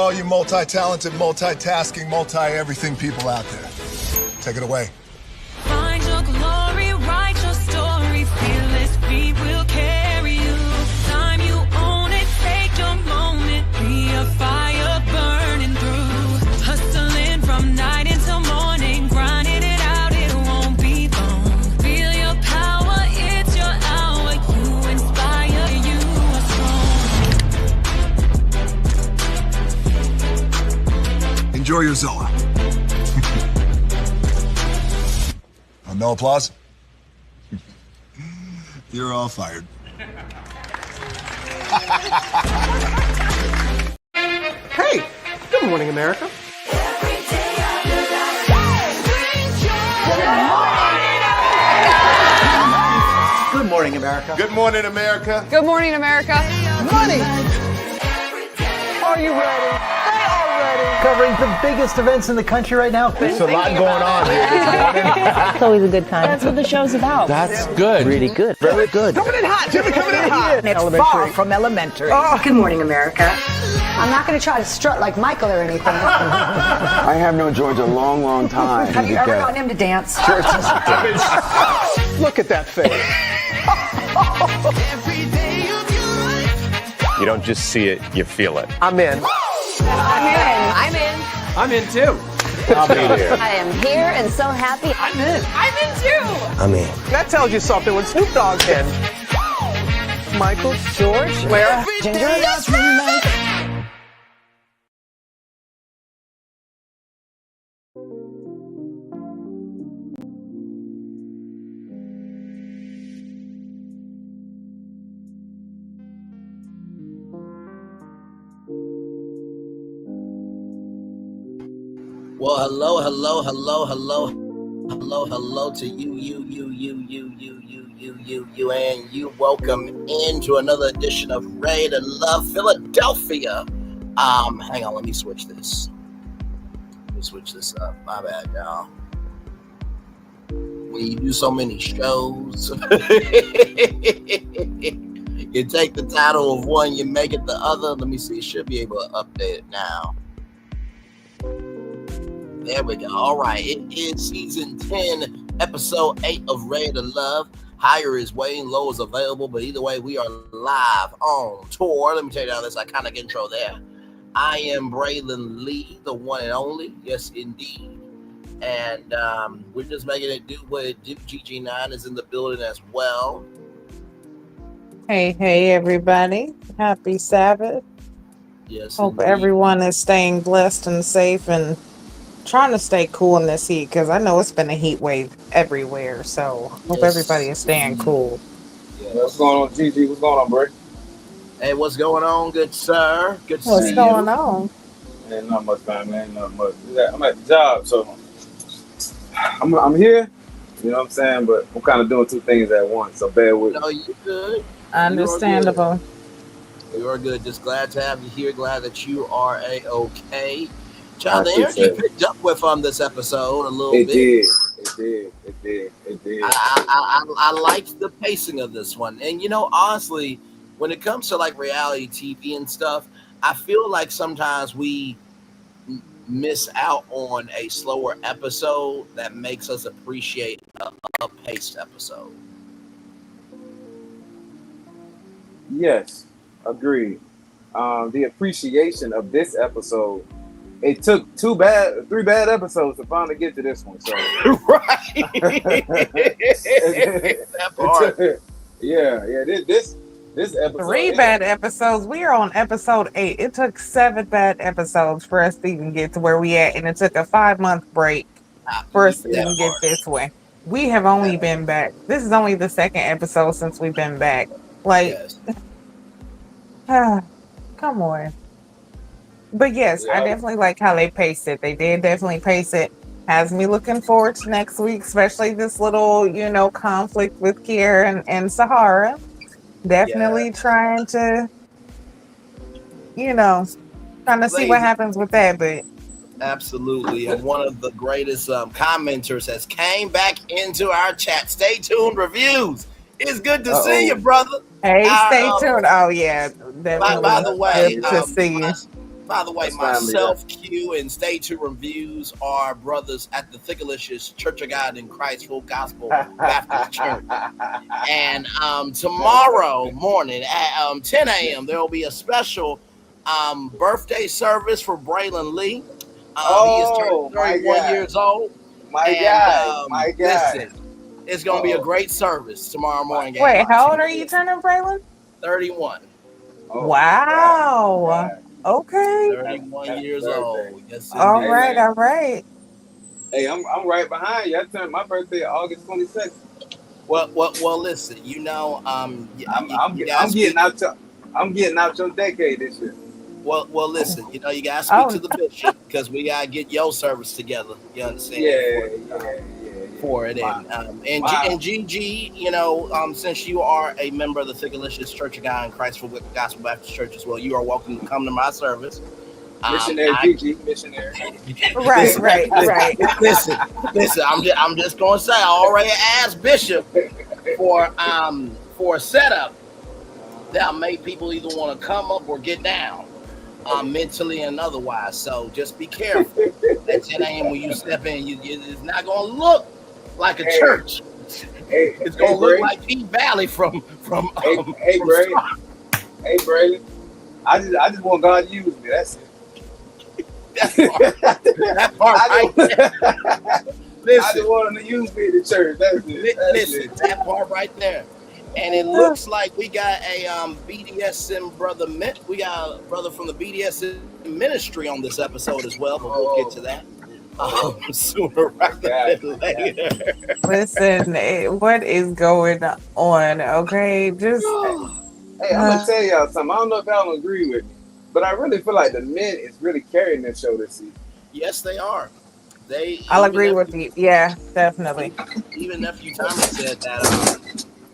all you multi-talented, multitasking, multi-everything people out there. Take it away. Find your glory, write your story, fearless feet will carry you. Time you own it, take your moment, be a fire burning through. Hustling from night until morning, grinding it out, it won't be long. Feel your power, it's your hour, you inspire, you are strong. Enjoy your Zoa. No applause? You're all fired. Hey, good morning, America. Good morning, America. Good morning, America. Good morning, America. Money. Are you ready? They are ready. Covering the biggest events in the country right now. There's a lot going on here. It's always a good time. That's what the show's about. That's good. Really good. Very good. Coming in hot, Jimmy, coming in hot. It's far from elementary. Oh. Good morning, America. I'm not going to try to strut like Michael or anything. I have known George a long, long time. Have you ever gotten him to dance? Look at that face. You don't just see it, you feel it. I'm in. I'm in. I'm in too. I'll be there. I am here and so happy. I'm in. I'm in too. I'm in. That tells you something when Snoop Dogg's in. Michael, George, Lara, Ginger. Well, hello to you, and you. Welcome into another edition of Ray to Love Philadelphia. Hang on, let me switch this. Up. My bad, y'all. When you do so many shows, you take the title of one, you make it the other. Let me see. Should be able to update it now. There we go. All right. It is season 10, episode 8 of Ready to Love. Higher is waiting, low is available, but either way, we are live on tour. Let me tell you how this iconic intro there. I am Braylon Lee, the one and only. Yes, indeed. And we're just making it do what it do. GG9 is in the building as well. Hey, everybody. Happy Sabbath. Yes. Hope indeed. everyone is staying blessed and safe and trying to stay cool in this heat, because I know it's been a heat wave everywhere. So hope everybody is staying cool. Yes. What's going on, GG? What's going on, Bray? Hey, what's going on, good sir? Good to see you. What's going on? Man, not much, man. Not much. I'm at the job, so I'm here. You know what I'm saying? But I'm kind of doing two things at once, so bear with me. No, you good. Understandable. You are good. Just glad to have you here. Glad that you are a-okay. Child, the energy picked up with this episode a little bit. It did. I liked the pacing of this one. And, honestly, when it comes to, like, reality TV and stuff, I feel like sometimes we miss out on a slower episode that makes us appreciate a paced episode. Yes, agreed. The appreciation of this episode, it took three bad episodes to finally get to this one. So right. That part. This episode. 3 bad episodes. We are on episode 8. It took 7 bad episodes for us to even get to where we at, and it took a 5-month break for us to even get this way. We have only been back. This is only the 2nd episode since we've been back. Like, come on. But yes, I definitely like how they paced it. They did definitely pace it. Has me looking forward to next week, especially this little, conflict with Kier and Sahara. Definitely trying to, trying to see what happens with that. But absolutely. And one of the greatest commenters has came back into our chat. Stay tuned, reviews. It's good to see you, brother. Hey, stay tuned. Oh, yeah. By the way, good to see you. By the way, That's family, myself, Q, and Stay Tuned Reviews are brothers at the Thickalicious Church of God in Christ Full Gospel Baptist Church. And tomorrow morning at 10 a.m., there will be a special birthday service for Braylon Lee. He is turning 31 years old. My guy. Listen, it's going to be a great service tomorrow morning. Wait, how old are you turning, Braylon? 31. Wow. Okay. 31 years old. Yes, all right. Hey, I'm right behind you. I turned my birthday August 26th. Well, listen. You know, I'm getting out your decade this year. Well, listen. You know, you gotta speak to the bishop because we gotta get your service together. You understand? For it, and Gigi, you know, since you are a member of the Thickalicious Church of God in Christ for Gospel Baptist Church as well, you are welcome to come to my service. Missionary Gigi, missionary. Right. Listen. I'm just gonna say, I already asked Bishop for a setup that made people either want to come up or get down. Mentally and otherwise, so just be careful. At 10 a.m. when you step in, it's not going to look like a church. It's going to look like Pete Valley from. Hey, Braylon. I just want God to use me. That's it. That part right there. Listen, I just want him to use me in the church. That's it. Listen, that part right there. And it looks like we got a BDSM brother. We got a brother from the BDSM ministry on this episode as well, but we'll get to that sooner rather than later. Listen, what is going on? Okay, just hey, I'm gonna tell y'all something. I don't know if y'all agree with me, but I really feel like the men is really carrying this show this season. Yes, they are. I'll agree with you. Yeah, definitely. Even Nephew Tommy said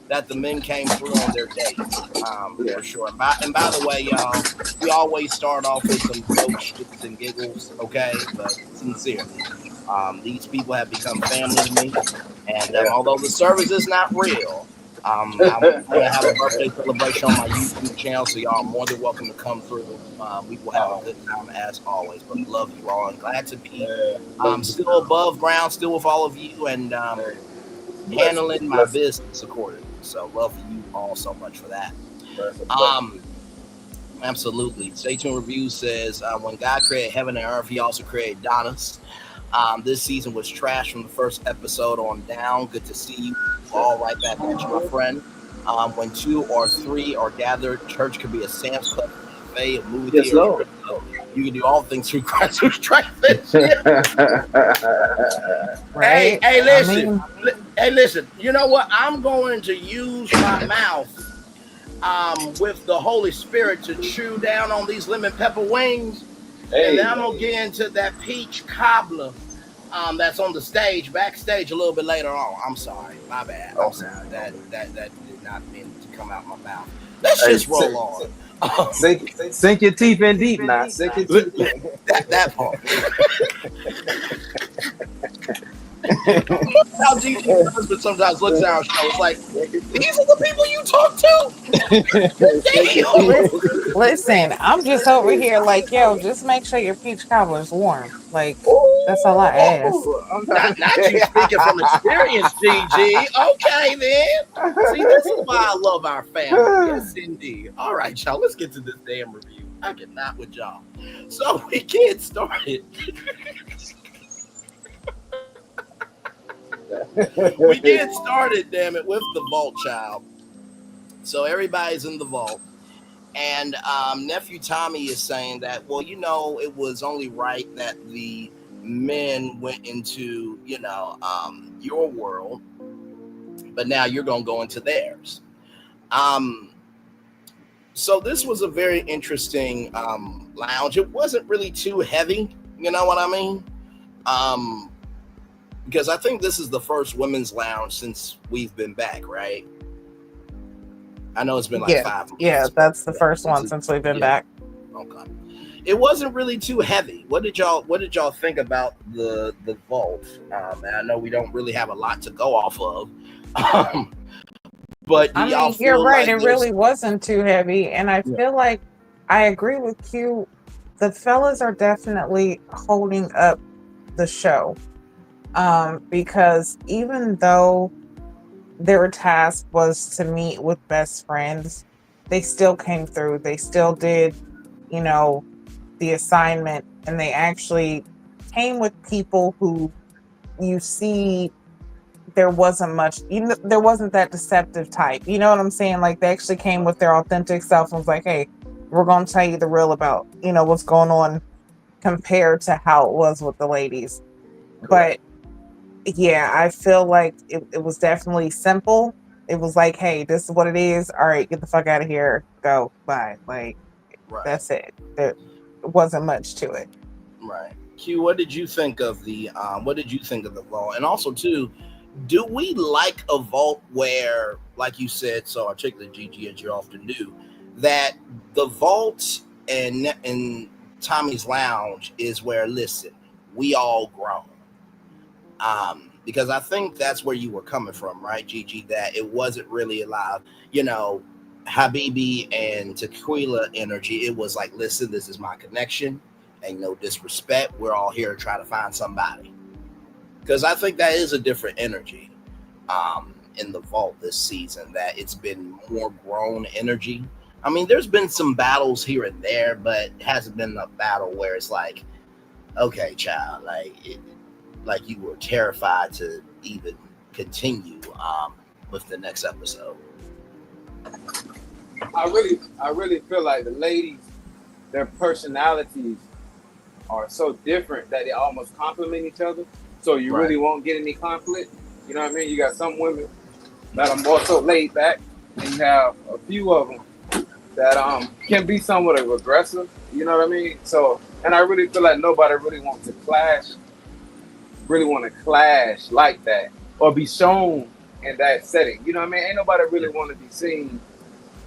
that the men came through on their dates, for sure. And by the way, y'all, we always start off with some joke shits and giggles, okay? But sincerely, these people have become family to me. And although the service is not real, I'm going to have a birthday celebration on my YouTube channel, so y'all are more than welcome to come through. We will have a good time as always, but love you all and glad to be still above ground, still with all of you, and handling my business accordingly. So love you all so much for that. Absolutely. Stay Tuned Review says, when God created heaven and earth, he also created Donis. This season was trash from the first episode on down. Good to see you all right back at you, my friend. When 2 or 3 are gathered, church could be a Sam's Club, a movie theater. You can do all things through Christ who strengthens you. Right. Hey, listen. Hey, listen. You know what? I'm going to use my mouth with the Holy Spirit to chew down on these lemon pepper wings. And then I'm going to get into that peach cobbler that's on the stage, backstage a little bit later on. I'm sorry. My bad. I'm sorry. That did not mean to come out my mouth. Let's just roll on. Sink your teeth in deep now. Sink your teeth in. That part. How Gigi husband sometimes looks at our show. It's like, these are the people you talk to. Listen, I'm just over here like, yo, just make sure your peach cobbler's warm. Like, that's all I ask. Not you speaking from experience, Gigi. Okay, then. See, this is why I love our family. Yes, indeed. All right, y'all. Let's get to this damn review. I cannot with y'all. So we get started. We get started, damn it, with the vault, child. So everybody's in the vault. And Nephew Tommy is saying that, well, you know, it was only right that the men went into, you know, your world, but now you're going to go into theirs. So this was a very interesting lounge. It wasn't really too heavy, you know what I mean? Because I think this is the first women's lounge since we've been back, right? I know it's been like 5 months. Yeah, that's the first one since we've been back. Okay. It wasn't really too heavy. What did y'all think about the vault? And I know we don't really have a lot to go off of. But I mean, you're right. It really wasn't too heavy. And I feel like I agree with Q the fellas are definitely holding up the show. Because even though their task was to meet with best friends, they still came through. They still did, the assignment, and they actually came with people who you see there wasn't much, there wasn't that deceptive type. You know what I'm saying? Like, they actually came with their authentic self and was like, hey, we're going to tell you the real about, what's going on compared to how it was with the ladies. Correct. But yeah, I feel like it was definitely simple. It was like, hey, this is what it is. All right, get the fuck out of here. Go. Bye. Like, That's it. There wasn't much to it. Right. Q, what did you think of the vault? And also too, do we like a vault where, like you said so articulately, Gigi, as you often do, that the vault and Tommy's Lounge is where, listen, we all grown. Because I think that's where you were coming from, right, Gigi? That it wasn't really alive, Habibi and Tequila energy. It was like, listen, this is my connection. Ain't no disrespect. We're all here to try to find somebody. Because I think that is a different energy in the vault this season, that it's been more grown energy. I mean, there's been some battles here and there, but it hasn't been a battle where it's like, okay, child, like you were terrified to even continue with the next episode. I really feel like the ladies, their personalities are so different that they almost complement each other. So you really won't get any conflict. You know what I mean? You got some women that are more so laid back, and you have a few of them that can be somewhat aggressive. You know what I mean? So, and I really feel like nobody really wants to clash like that or be shown in that setting. You know what I mean? Ain't nobody really want to be seen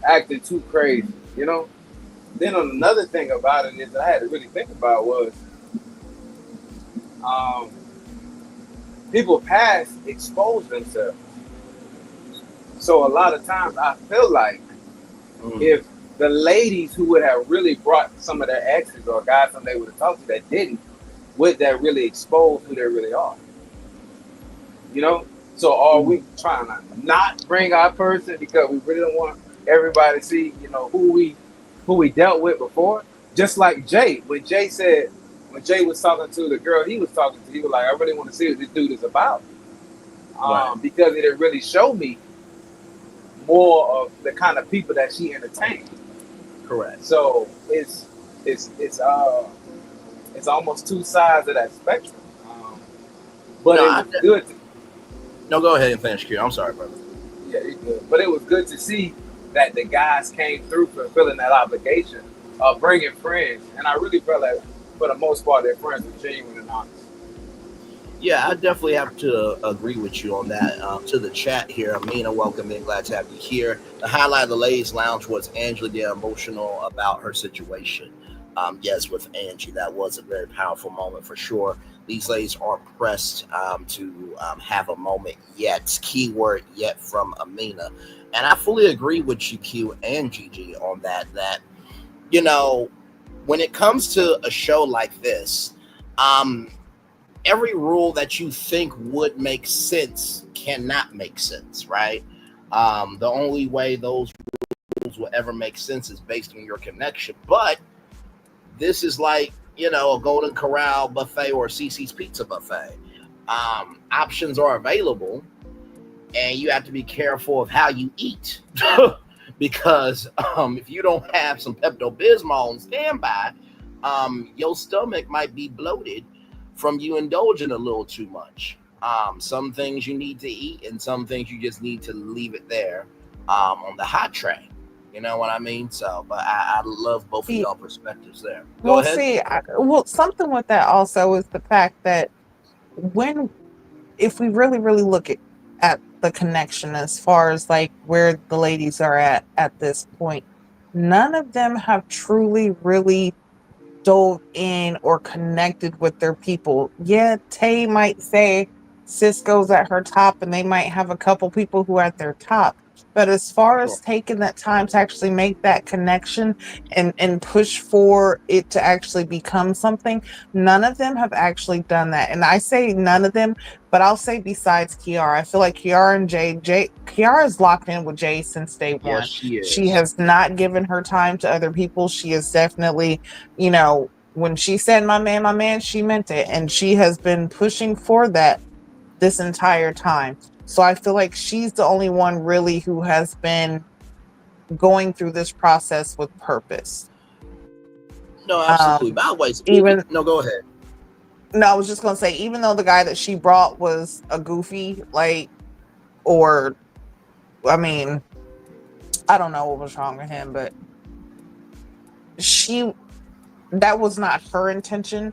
acting too crazy, Then on another thing about it is that I had to really think about was people past expose themselves. So a lot of times I feel like if the ladies who would have really brought some of their exes or guys some they would have talked to that didn't, would that really expose who they really are? So are we trying to not bring our person because we really don't want everybody to see, who we dealt with before? Just like Jay, when Jay was talking to the girl he was talking to, he was like, I really want to see what this dude is about. Because it didn't really show me more of the kind of people that she entertained. Correct. So it's almost two sides of that spectrum. But it was good. No, go ahead and finish, Q. I'm sorry, brother. Yeah, you're good. But it was good to see that the guys came through fulfilling that obligation of bringing friends. And I really felt like, for the most part, their friends were genuine and honest. Yeah, I definitely have to agree with you on that. To the chat here, Amina, welcome in. Glad to have you here. The highlight of the Ladies Lounge was Angela being emotional about her situation. Yes, with Angie, that was a very powerful moment for sure. These ladies aren't pressed to have a moment yet. Keyword yet from Amina. And I fully agree with you, Q and Gigi, on that. That, when it comes to a show like this, every rule that you think would make sense cannot make sense, right? The only way those rules will ever make sense is based on your connection. But this is like, a Golden Corral buffet or Cece's Pizza buffet. Options are available, and you have to be careful of how you eat. Because if you don't have some Pepto-Bismol on standby, your stomach might be bloated from you indulging a little too much. Some things you need to eat, and some things you just need to leave it there on the hot tray. You know what I mean? So, but I love both of y'all perspectives there. Go ahead. Something with that also is the fact that if we really, really look at the connection as far as like where the ladies are at this point, none of them have truly, really dove in or connected with their people. Yeah, Tay might say Cisco's at her top, and they might have a couple people who are at their top. But as far as taking that time to actually make that connection and push for it to actually become something, none of them have actually done that. And I say none of them, but I'll say besides Kiara. I feel like Kiara and Kiara is locked in with Jay since day one. Yes, she is. She has not given her time to other people. She is definitely, when she said my man, she meant it. And she has been pushing for that this entire time. So I feel like she's the only one really who has been going through this process with purpose. No, absolutely. By the way, go ahead. No, I was just gonna say, even though the guy that she brought was a goofy, I don't know what was wrong with him, but that was not her intention.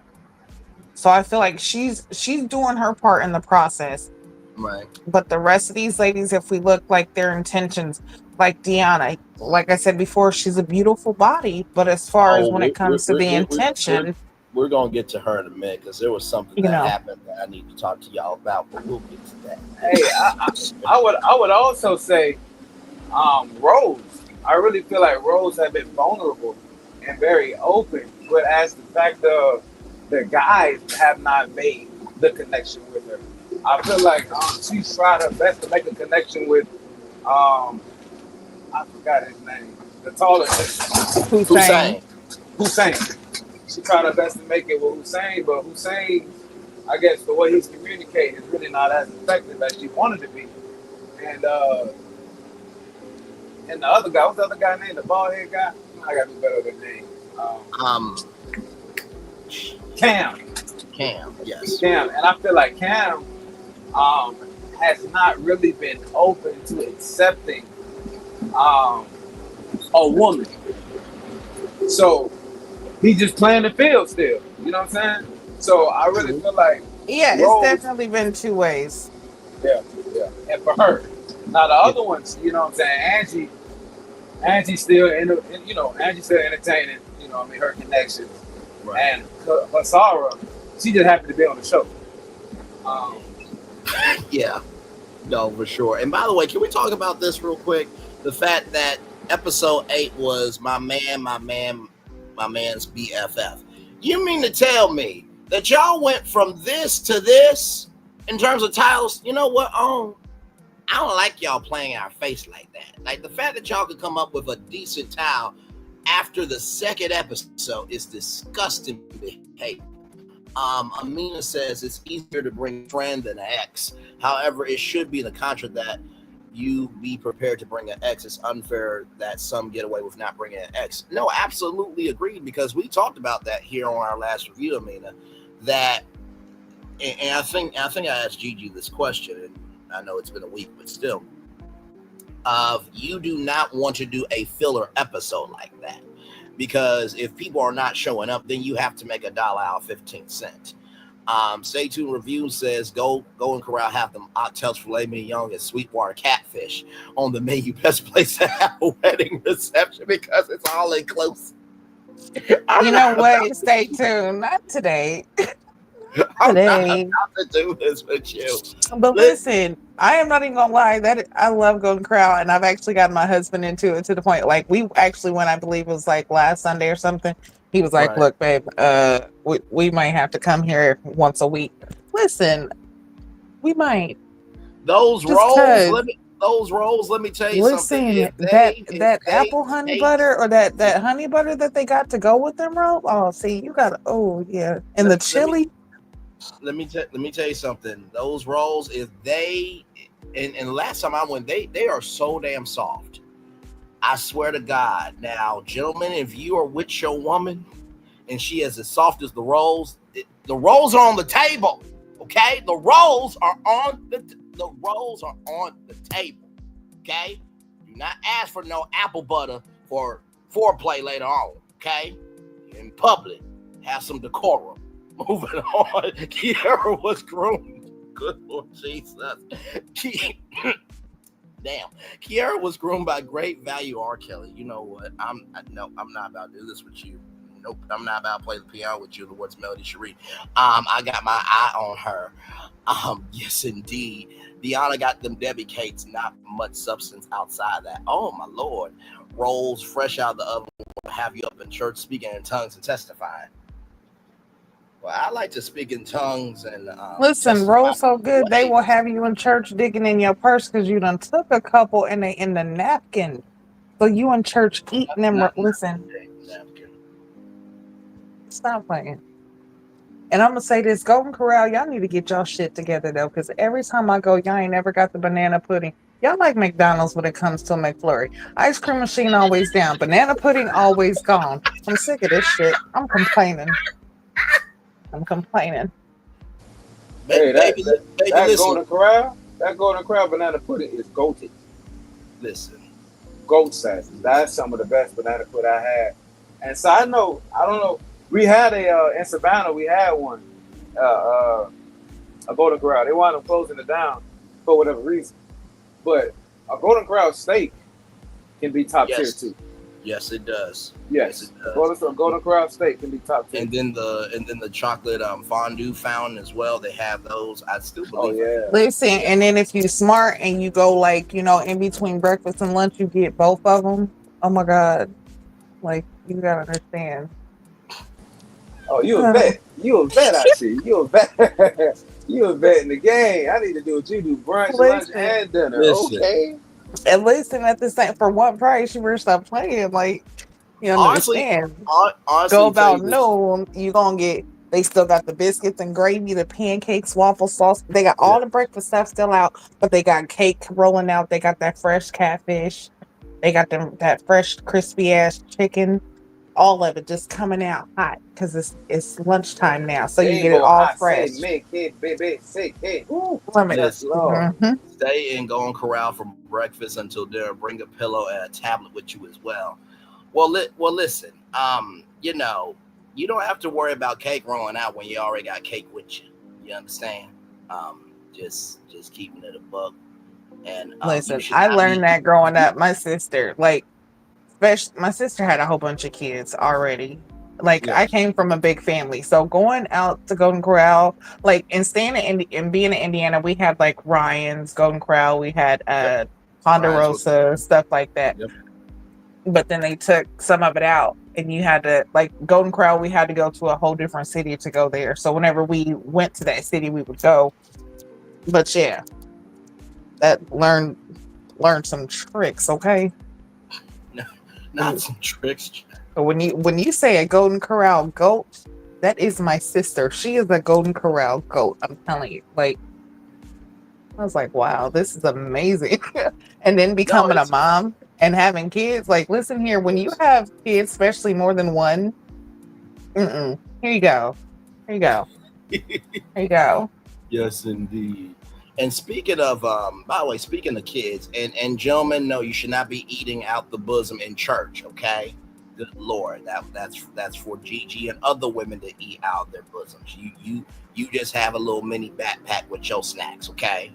So I feel like she's doing her part in the process. Right. But the rest of these ladies, if we look like their intentions, like Deona, like I said before, she's a beautiful body. But as far as when it comes to the intention, we're gonna get to her in a minute because there was something that happened that I need to talk to y'all about. But we'll get to that. Hey, I would also say, Rose. I really feel like Rose have been vulnerable and very open, but as the fact of the guys have not made the connection with her. I feel like she's tried her best to make a connection with, I forgot his name, the taller Hussein. She tried her best to make it with Hussein, but Hussein, I guess the way he's communicating is really not as effective as she wanted to be. And the other guy, what's the other guy named? The bald head guy? I gotta do better with the name. Cam, yes. Cam, and I feel like Cam has not really been open to accepting a woman. So he's just playing the field still. You know what I'm saying? So I really feel like Rose, it's definitely been two ways. Yeah. And for her. Now the other ones, you know what I'm saying, Angie's still Angie's still entertaining, her connections. Right. And for Sahara, she just happened to be on the show. Yeah, no, for sure. And by the way, can we talk about this real quick? The fact that episode 8 was my man's BFF. You mean to tell me that y'all went from this to this in terms of titles? You know what? I don't like y'all playing our face like that. Like the fact that y'all could come up with a decent title after the second episode is disgusting behavior. Amina says it's easier to bring a friend than an ex. However, it should be in the contract that you be prepared to bring an ex. It's unfair that some get away with not bringing an ex. No, absolutely agreed, because we talked about that here on our last review, Amina. And I think I asked Gigi this question, and I know it's been a week, but still. You do not want to do a filler episode like that, because if people are not showing up, then you have to make $1 out of 15 cents. Stay tuned review says go and corral half them oxtails, filet mignon, and Sweetwater catfish on the menu. Best place to have a wedding reception because it's all inclusive. You know what? Stay tuned. Not today. I'm not to do this with you. But listen, I am not even gonna lie. That I love Golden Corral, and I've actually gotten my husband into it to the point like we actually went. I believe it was like last Sunday or something. He was like, "Look, babe, we might have to come here once a week." Listen, we might. Those rolls. Let me tell you something. That apple honey butter or that honey butter that they got to go with them rolls. Oh, see, you got. Oh yeah, and the chili. Let me tell you something. Those rolls, if they and last time I went, they are so damn soft. I swear to God. Now, gentlemen, if you are with your woman and she is as soft as the rolls are on the table. Okay, the rolls are on the table. Okay, do not ask for no apple butter for foreplay later on. Okay, in public, have some decorum. Moving on, Kiara was groomed. Good Lord Jesus. Damn. Kiara was groomed by great value R. Kelly. You know what? I'm not about to do this with you. Nope, I'm not about to play the piano with you. The words Melody Cherie. I got my eye on her. Yes, indeed. Deona got them Debbie cakes, not much substance outside that. Oh, my Lord. Rolls fresh out of the oven will have you up in church speaking in tongues and testifying. Well, I like to speak in tongues and listen, roll so good they will have you in church digging in your purse because you done took a couple and they in the napkin. So you in church eating them. Listen, stop playing. And I'm gonna say this, Golden Corral, y'all need to get y'all shit together though, because every time I go, y'all ain't never got the banana pudding. Y'all like McDonald's when it comes to McFlurry. Ice cream machine always down. Banana pudding always gone. I'm sick of this shit. I'm complaining. Hey, that Golden Corral banana pudding is goated. Listen. Goat size. That's some of the best banana pudding I had. And so I don't know. We had in Savannah, we had one, a Golden Corral. They wound up closing it down for whatever reason. But a Golden Corral steak can be top tier too. Yes, it does. Yes, it does. Golden Corral steak can be top tier. And then the chocolate fondue fountain as well. They have those. I still believe. Oh yeah. Listen, and then if you smart and you go like in between breakfast and lunch, you get both of them. Oh my God, like you gotta understand. Oh, you a vet. You a vet, I see. You a vet. You a vet in the game. I need to do what you do. Brunch, lunch, and dinner. Okay. And listen, at the same, for one price, you better stop playing. Like, you understand. Honestly, go about noon, you gonna get, they still got the biscuits and gravy, the pancakes, waffle sauce. They got all the breakfast stuff still out, but they got cake rolling out. They got that fresh catfish. They got that fresh crispy ass chicken. All of it just coming out hot because it's lunchtime now, so you get it all fresh. Stay and go on Corral for breakfast until dinner. Bring a pillow and a tablet with you as well. Well, listen. You don't have to worry about cake rolling out when you already got cake with you. You understand? Just keeping it a buck. And listen, I learned that growing up. My sister, my sister had a whole bunch of kids already. I came from a big family, so going out to Golden Corral, and staying and being in Indiana, we had Ryan's, Golden Corral, we had Ponderosa, stuff like that. Yep. But then they took some of it out, and you had to Golden Corral. We had to go to a whole different city to go there. So whenever we went to that city, we would go. But yeah, that learned some tricks. Okay. Not some tricks. But when you say a Golden Corral goat, that is my sister. She is a Golden Corral goat. I'm telling you. I was like, wow, this is amazing. And then becoming a mom and having kids. Listen here, when you have kids, especially more than one, here you go. Here you go. Here you go. Yes, indeed. And speaking of, by the way, speaking of kids and gentlemen, no, you should not be eating out the bosom in church. Okay, good Lord, that's for Gigi and other women to eat out their bosoms. You just have a little mini backpack with your snacks. Okay,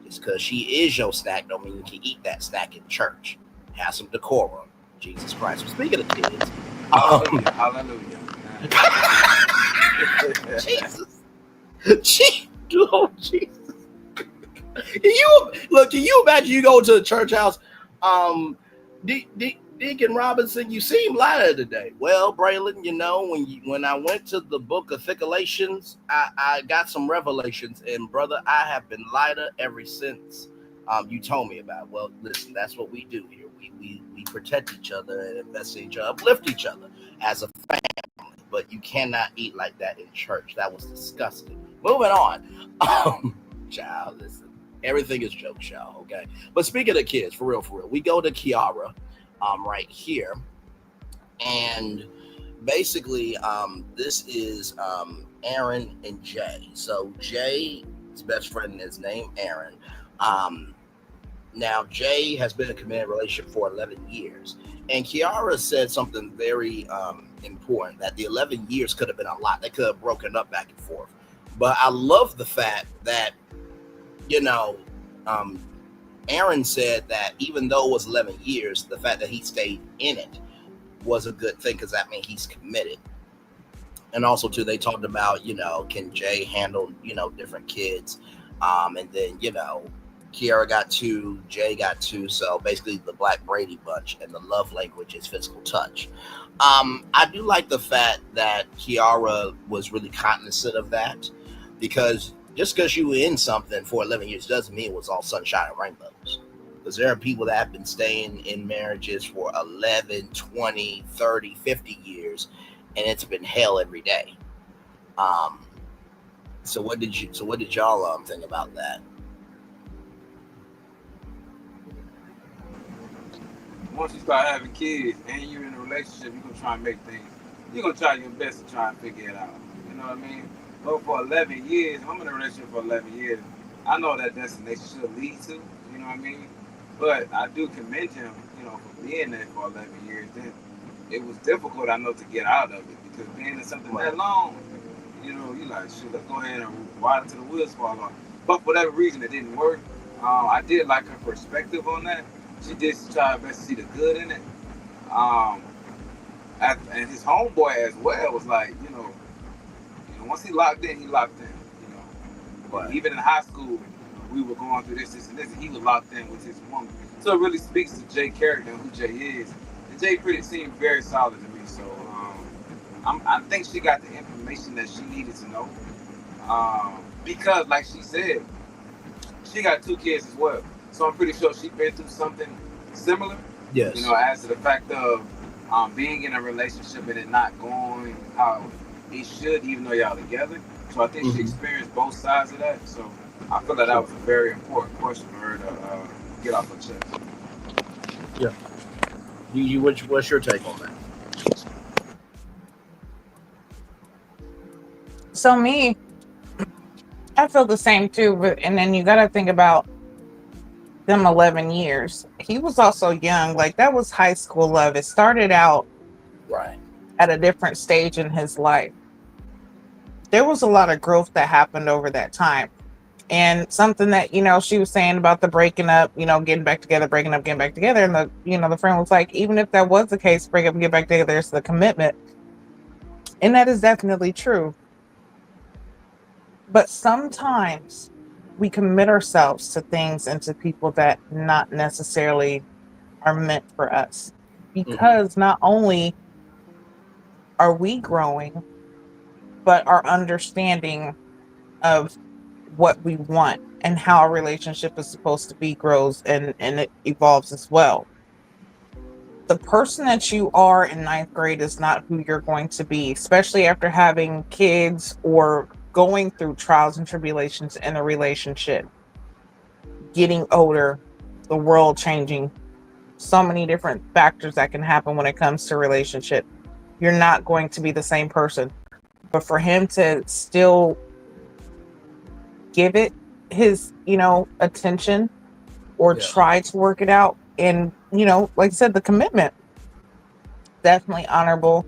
just because she is your snack don't mean you can eat that snack in church. Have some decorum. Jesus Christ. So speaking of kids, hallelujah. Jesus. Oh, Jesus. Can you imagine you go to the church house, Deacon Robinson, you seem lighter today. Well, Braylon, when I went to the book of Thicolations, I got some revelations, and brother, I have been lighter ever since you told me about it. Well, listen, that's what we do here. We protect each other and invest in each other, uplift each other as a family, but you cannot eat like that in church. That was disgusting. Moving on. Child, listen. Everything is joke show, okay? But speaking of kids, for real, we go to Kiara right here. And basically, this is Aaron and Jay. So Jay's best friend is named Aaron. Now, Jay has been in a committed relationship for 11 years. And Kiara said something very important, that the 11 years could have been a lot. They could have broken up back and forth. But I love the fact that, Aaron said that even though it was 11 years, the fact that he stayed in it was a good thing because that means he's committed. And also too, they talked about, can Jay handle, different kids? And then, Kiara got 2, Jay got 2. So basically the Black Brady bunch, and the love language is physical touch. I do like the fact that Kiara was really cognizant of that, because just because you were in something for 11 years doesn't mean it was all sunshine and rainbows. Because there are people that have been staying in marriages for 11, 20, 30, 50 years, and it's been hell every day. So what did y'all think about that? Once you start having kids and you're in a relationship, you're gonna try and make things. You're gonna try your best to try and figure it out. You know what I mean? But for 11 years, if I'm in a relationship for 11 years, I know that destination should lead to. You know what I mean? But I do commend him, for being there for 11 years. Then it was difficult, I know, to get out of it, because being in something that long, you like, shit, let's go ahead and ride until the wheels fall off. But for whatever reason, it didn't work. I did like her perspective on that. She did try her best to see the good in it. And his homeboy as well was like, once he locked in, he locked in. But even in high school, we were going through this, and this, and he was locked in with his woman. So it really speaks to Jay's character and who Jay is. And Jay seemed very solid to me. So I think she got the information that she needed to know. Because, like she said, she got 2 kids as well. So I'm pretty sure she's been through something similar. Yes. As to the fact of being in a relationship and it not going how it should, even though y'all together. So I think she experienced both sides of that. So I feel that was a very important question for her to get off her chest. Yeah. What's your take on that? So me, I feel the same too. And then you got to think about them 11 years. He was also young. Like, that was high school love. It started out right at a different stage in his life. There was a lot of growth that happened over that time. And something that, she was saying about the breaking up, getting back together, breaking up, getting back together. And the friend was like, even if that was the case, break up and get back together, there's the commitment. And that is definitely true. But sometimes we commit ourselves to things and to people that not necessarily are meant for us, because not only are we growing, but our understanding of what we want and how a relationship is supposed to be grows and it evolves as well. The person that you are in 9th grade is not who you're going to be, especially after having kids or going through trials and tribulations in a relationship, getting older, the world changing, so many different factors that can happen when it comes to relationship. You're not going to be the same person. But for him to still give it his, attention or try to work it out, and, like I said, the commitment, definitely honorable,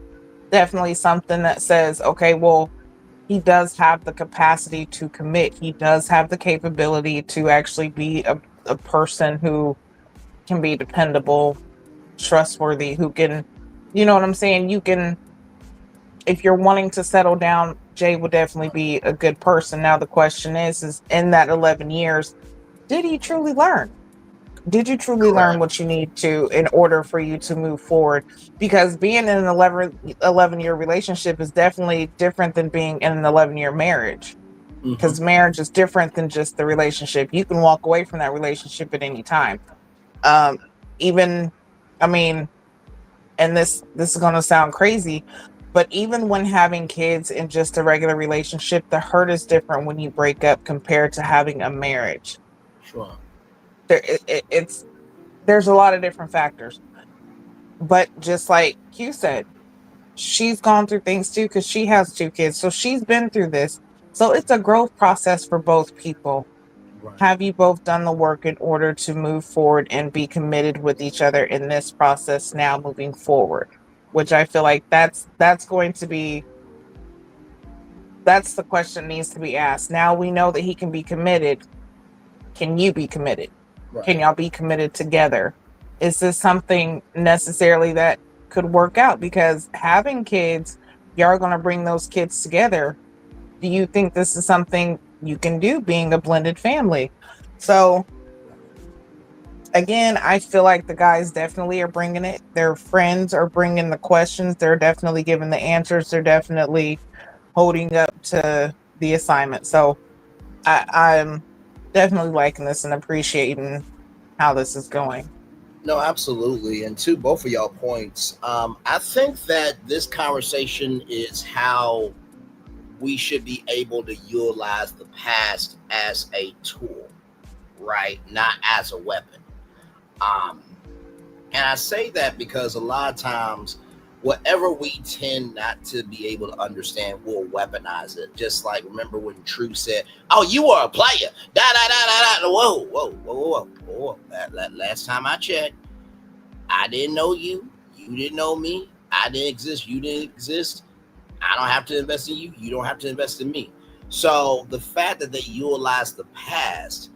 definitely something that says, okay, well, he does have the capacity to commit. He does have the capability to actually be a person who can be dependable, trustworthy, who can, you know what I'm saying? You can, if you're wanting to settle down, Jay would definitely be a good person. Now, the question is in that 11 years, did he truly learn? Did you truly learn what you need to in order for you to move forward? Because being in an 11-year relationship is definitely different than being in an 11-year marriage. Because marriage is different than just the relationship. You can walk away from that relationship at any time. And this is going to sound crazy, but even when having kids in just a regular relationship, the hurt is different when you break up compared to having a marriage. Sure. There's a lot of different factors, but just like you said, she's gone through things too, because she has 2 kids, so she's been through this. So it's a growth process for both people. Right. Have you both done the work in order to move forward and be committed with each other in this process now moving forward? Which I feel like that's the question that needs to be asked. Now we know that he can be committed. Can you be committed? Right. Can y'all be committed together? Is this something necessarily that could work out, because having kids, y'all going to bring those kids together. Do you think this is something you can do, being a blended family? So again, I feel like the guys definitely are bringing it. Their friends are bringing the questions. They're definitely giving the answers. They're definitely holding up to the assignment. So I'm definitely liking this and appreciating how this is going. No, absolutely. And to both of y'all points, I think that this conversation is how we should be able to utilize the past as a tool, right? Not as a weapon. And I say that because a lot of times, whatever we tend not to be able to understand, we'll weaponize it. Just like, remember when True said, "Oh, you are a player." Da da da da da. Whoa. That last time I checked, I didn't know you. You didn't know me. I didn't exist. You didn't exist. I don't have to invest in you. You don't have to invest in me. So the fact that they utilize the past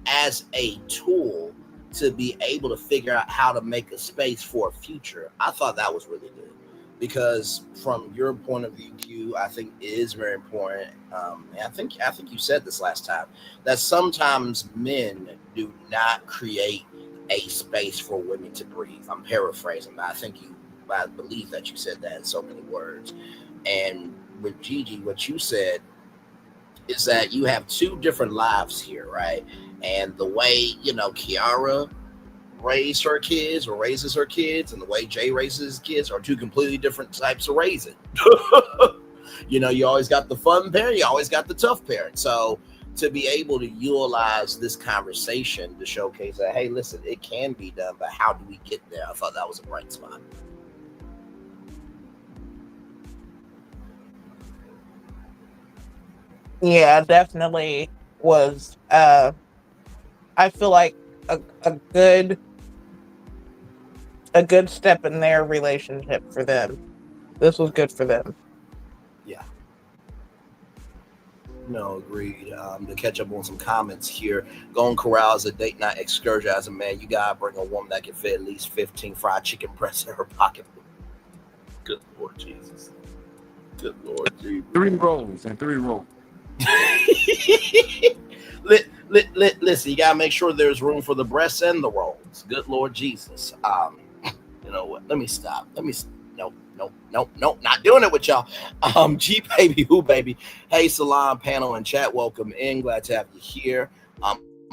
as a tool to be able to figure out how to make a space for a future, I thought that was really good. Because from your point of view, Q, I think it is very important. And I think you said this last time, that sometimes men do not create a space for women to breathe. I'm paraphrasing, but I believe that you said that in so many words. And with Gigi, what you said is that you have two different lives here, right? And the way, Kiara raises her kids and the way Jay raises his kids are two completely different types of raising. You always got the fun parent, you always got the tough parent. So to be able to utilize this conversation to showcase that, hey, listen, it can be done, but how do we get there? I thought that was a bright spot. Yeah, definitely was. I feel like a good step in their relationship for them. This was good for them. Yeah. No, agreed. To catch up on some comments here, going corral as a date night excursion as a man, you gotta bring a woman that can fit at least 15 fried chicken breasts in her pocket. Good Lord Jesus. Good Lord Jesus. 3 rolls and 3 rolls. Listen, you gotta make sure there's room for the breasts and the rolls. Good Lord Jesus. You know what? Let me stop. Nope, not doing it with y'all. G baby, who baby? Hey, Salon panel and chat, welcome in. Glad to have you here.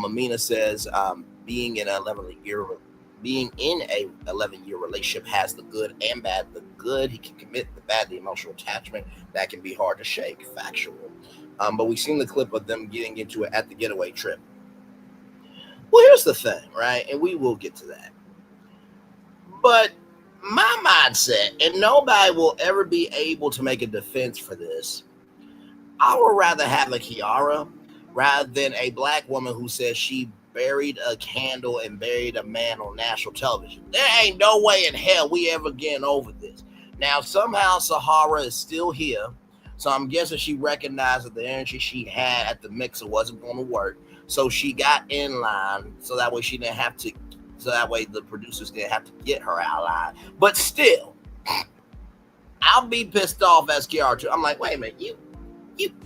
Amina says, being in a 11-year relationship has the good and bad. The good, he can commit. The bad, the emotional attachment that can be hard to shake. Factual. But we've seen the clip of them getting into it at the getaway trip. Well, here's the thing, right? And we will get to that. But my mindset, and nobody will ever be able to make a defense for this, I would rather have a Kiara rather than a black woman who says she buried a candle and buried a man on national television. There ain't no way in hell we ever getting over this. Now, somehow Sahara is still here. So I'm guessing she recognized that the energy she had at the mixer wasn't going to work. So she got in line so that way she didn't have to, so that way the producers didn't have to get her out of line. But still, I'll be pissed off as Kiara too. I'm like, wait a minute, you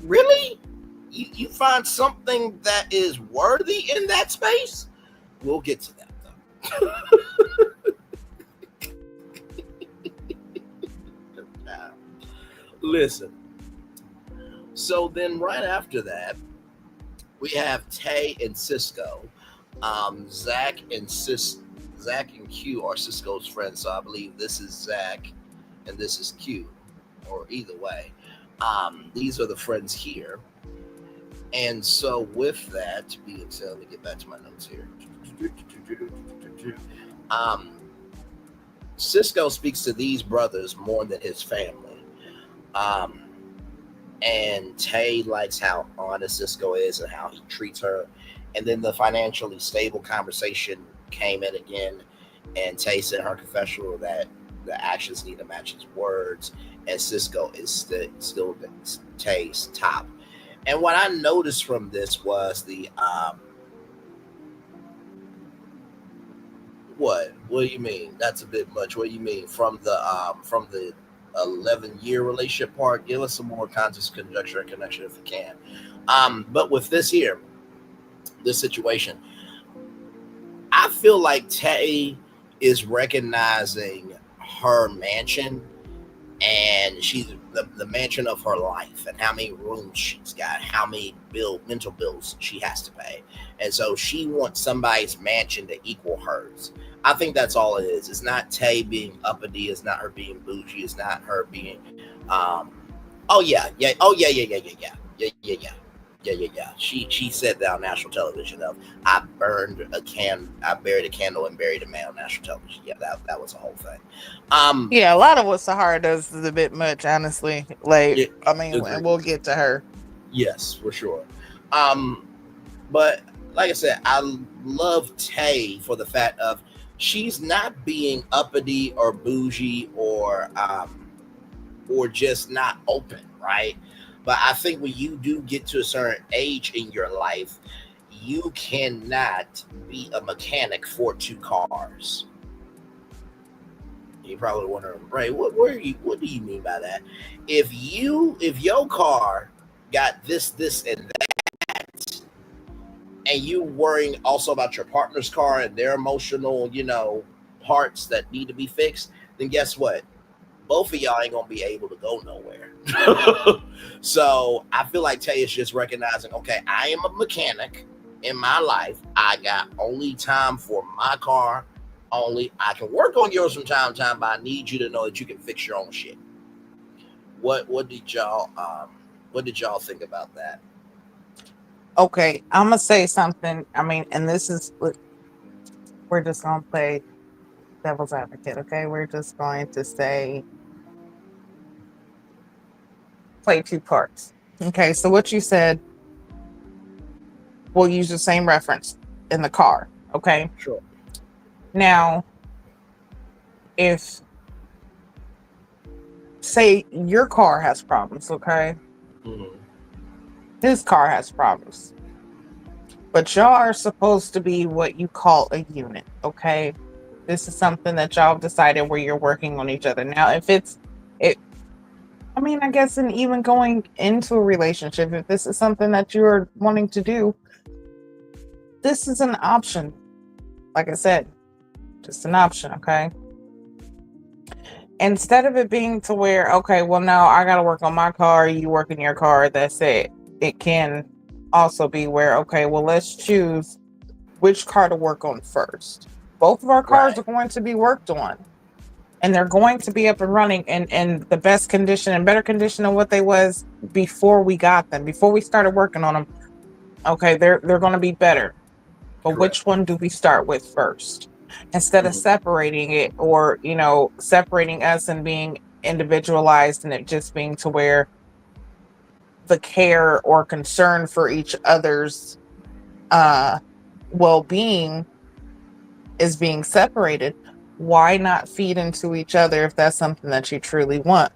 really? You find something that is worthy in that space? We'll get to that though. Listen. So then right after that, we have Tay and Cisco. Zach and Q are Cisco's friends. So I believe this is Zach and this is Q, or either way. These are the friends here. And so with that being said, let me get back to my notes here. Cisco speaks to these brothers more than his family. And Tay likes how honest Cisco is and how he treats her. And then the financially stable conversation came in again. And Tay said in her confessional that the actions need to match his words. And Cisco is still Tay's top. And what I noticed from this was What? What do you mean? That's a bit much. What do you mean from the 11-year relationship part? Give us some more context, conjecture, and connection if you can. But with this here, this situation, I feel like Tay is recognizing her mansion, and she's the mansion of her life, and how many rooms she's got, how many mental bills she has to pay, and so she wants somebody's mansion to equal hers. I think that's all it is. It's not Tay being uppity. It's not her being bougie. It's not her being, She said that on national television of I buried a candle and buried a man on national television. Yeah, that was the whole thing. Yeah, a lot of what Sahara does is a bit much, honestly. Like, Yeah, I mean, and we'll get to her. Yes, for sure. But like I said, I love Tay for the fact of she's not being uppity or bougie or just not open, right? But I think when you do get to a certain age in your life, you cannot be a mechanic for 2 cars. You're probably wondering, Ray, what do you mean by that? If your car got this, and that, and you worrying also about your partner's car and their emotional, parts that need to be fixed, then guess what? Both of y'all ain't gonna be able to go nowhere. So I feel like Tay is just recognizing, okay, I am a mechanic in my life. I got only time for my car. Only I can work on yours from time to time, but I need you to know that you can fix your own shit. What did y'all think about that? Okay, I'm gonna say something. I mean, and this is, we're just gonna play devil's advocate. Okay, we're just going to play 2 parts. Okay, so what you said, we'll use the same reference in the car. Okay, sure. Now, if say your car has problems, okay, his car has problems, but y'all are supposed to be what you call a unit. Okay, this is something that y'all have decided where you're working on each other. Now, if I mean, I guess in even going into a relationship, if this is something that you're wanting to do, this is an option. Like I said, just an option, okay? Instead of it being to where, okay, well, now I got to work on my car, you work in your car, that's it. It can also be where, okay, well, let's choose which car to work on first. Both of our cars are going to be worked on, and they're going to be up and running in the best condition and better condition of what they was before we got them, before we started working on them. Okay, they're going to be better. But which one do we start with first? Instead of separating it, or, separating us and being individualized, and it just being to where the care or concern for each other's well-being is being separated. Why not feed into each other if that's something that you truly want?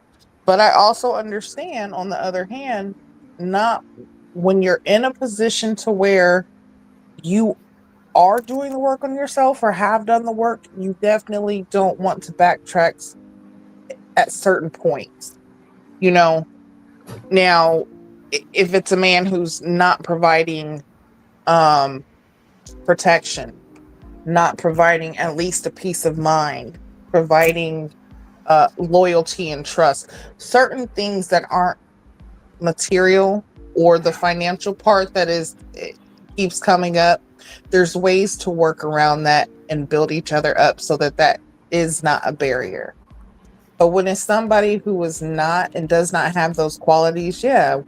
But I also understand, on the other hand, not when you're in a position to where you are doing the work on yourself or have done the work, you definitely don't want to backtrack at certain points. Now, if it's a man who's not providing protection, not providing at least a peace of mind, providing loyalty and trust, certain things that aren't material, or the financial part that it keeps coming up, there's ways to work around that and build each other up so that is not a barrier. But when it's somebody who is not and does not have those qualities,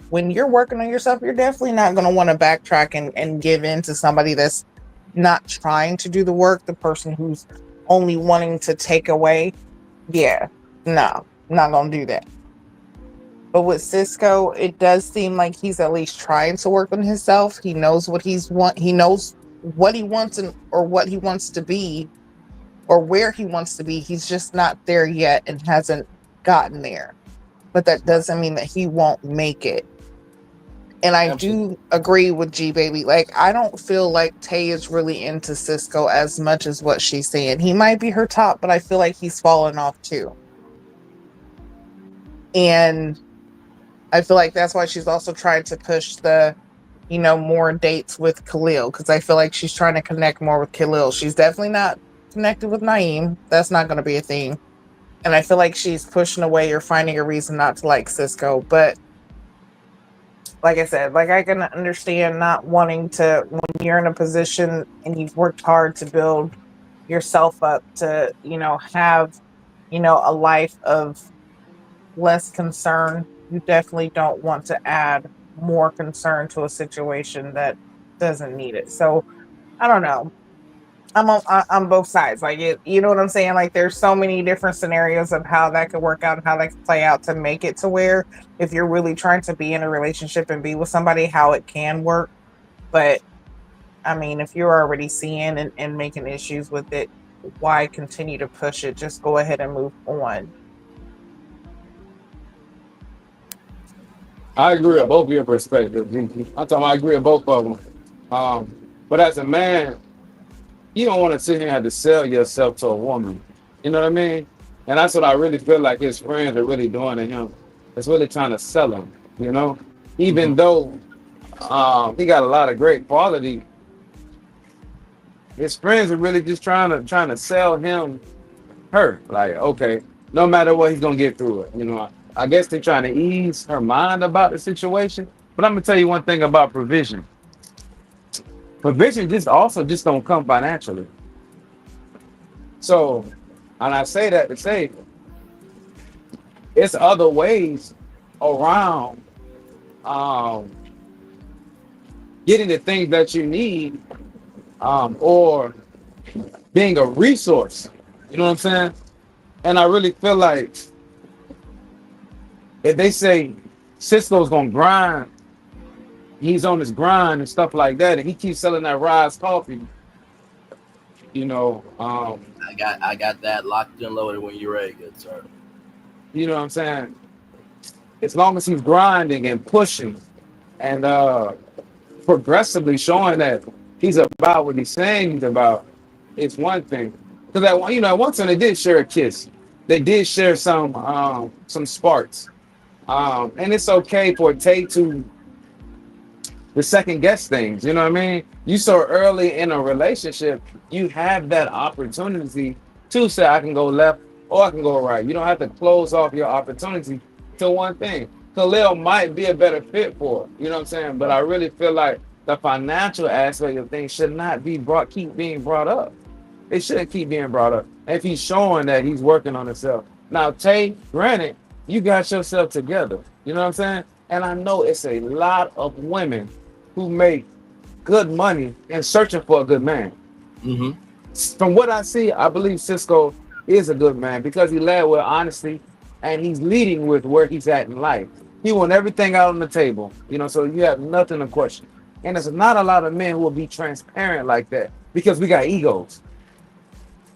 when you're working on yourself, you're definitely not going to want to backtrack and give in to somebody that's not trying to do the work, the person who's only wanting to take away. No, not going to do that. But with Cisco, it does seem like he's at least trying to work on himself. He knows what he knows what he wants, or what he wants to be, or where he wants to be. He's just not there yet and hasn't gotten there. But that doesn't mean that he won't make it. And I do agree with G Baby. Like, I don't feel like Tay is really into Cisco as much as what she's saying. He might be her top, but I feel like he's fallen off too. And I feel like that's why she's also trying to push the, more dates with Khalil, because I feel like she's trying to connect more with Khalil. She's definitely not connected with Naeem. That's not going to be a thing. And I feel like she's pushing away or finding a reason not to like Cisco. But like I said, like I can understand not wanting to, when you're in a position and you've worked hard to build yourself up to, have, a life of less concern. You definitely don't want to add more concern to a situation that doesn't need it. So I don't know. I'm on both sides. Like, you know what I'm saying? Like, there's so many different scenarios of how that could work out and how that could play out to make it to where if you're really trying to be in a relationship and be with somebody, how it can work. But I mean, if you're already seeing and making issues with it, why continue to push it? Just go ahead and move on. I agree with both of your perspectives. I agree with both of them. But as a man, you don't want to sit here and have to sell yourself to a woman. You know what I mean? And that's what I really feel like his friends are really doing to him. It's really trying to sell him, Even though he got a lot of great quality, his friends are really just trying to sell him her. Like, okay, no matter what, he's gonna get through it. I guess they're trying to ease her mind about the situation. But I'm gonna tell you one thing about provision. Provision just don't come financially. So, and I say that to say, it's other ways around getting the things that you need, or being a resource. You know what I'm saying? And I really feel like if they say Cisco's gonna grind, he's on his grind and stuff like that, and he keeps selling that Rise coffee, I got that locked and loaded when you're ready, good sir. You know what I'm saying? As long as he's grinding and pushing and progressively showing that he's about what he's saying he's about, it's one thing. Because at one time they did share a kiss. They did share some sparks. And it's okay for Tay to the second guess things. You know what I mean? You so early in a relationship, you have that opportunity to say, I can go left or I can go right. You don't have to close off your opportunity to one thing. Khalil might be a better fit for it. You know what I'm saying? But I really feel like the financial aspect of things should not keep being brought up. It shouldn't keep being brought up. If he's showing that he's working on himself. Now, Tay, granted, you got yourself together. You know what I'm saying? And I know it's a lot of women who make good money and searching for a good man. Mm-hmm. From what I see, I believe Cisco is a good man because he led with honesty and he's leading with where he's at in life. He want everything out on the table, so you have nothing to question. And there's not a lot of men who will be transparent like that because we got egos.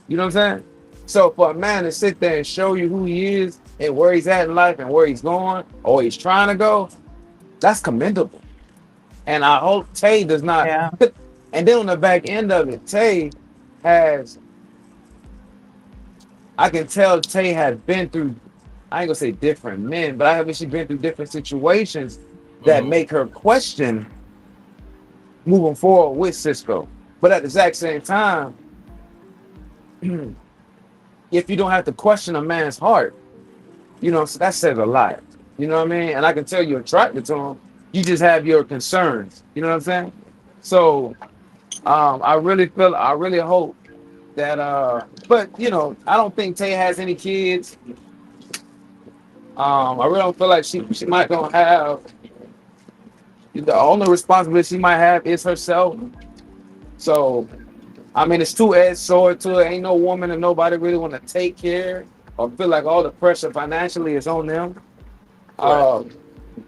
You know what I'm saying? So for a man to sit there and show you who he is and where he's at in life and where he's going or he's trying to go, that's commendable. And I hope Tay does not. Yeah. And then on the back end of it, Tay has, I can tell Tay has been through, I ain't gonna say different men, but I have she's been through different situations that make her question moving forward with Cisco. But at the exact same time, if you don't have to question a man's heart, so that says a lot. You know what I mean? And I can tell you're attracted to him. You just have your concerns. You know what I'm saying? So I really hope that but I don't think Tay has any kids. I really don't feel like she might gonna have, the only responsibility she might have is herself. So I mean, it's two-edged sword to it. Ain't no woman and nobody really want to take care or feel like all the pressure financially is on them. Right.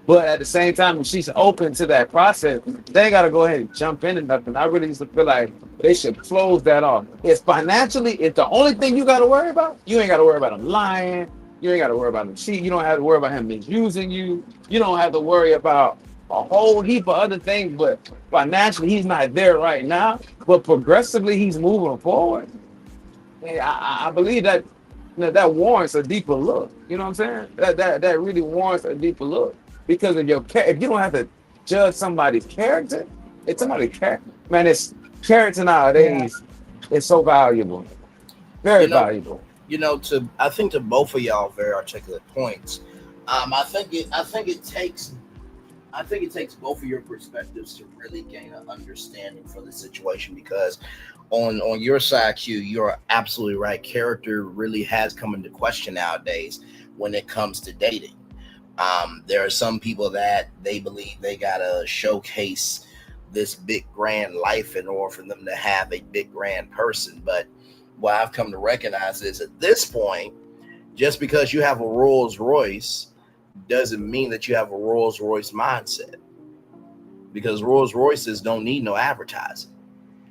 But at the same time, when she's open to that process, they got to go ahead and jump into nothing. I really used to feel like they should close that off. It's financially, it's the only thing you got to worry about. You ain't got to worry about him lying. You ain't got to worry about him cheating. You don't have to worry about him misusing you. You don't have to worry about a whole heap of other things, but financially he's not there right now. But progressively he's moving forward. And I believe that that warrants a deeper look. You know what I'm saying? That really warrants a deeper look because of your if you don't have to judge somebody's character, it's somebody's character. Man, it's character nowadays is so valuable, very valuable. I think to both of y'all very articulate points. I think it takes both of your perspectives to really gain an understanding for the situation, because on your side, Q, you're absolutely right. Character really has come into question nowadays when it comes to dating. There are some people that they believe they gotta showcase this big grand life in order for them to have a big grand person. But what I've come to recognize is at this point, just because you have a Rolls Royce doesn't mean that you have a Rolls Royce mindset, because Rolls Royces don't need no advertising.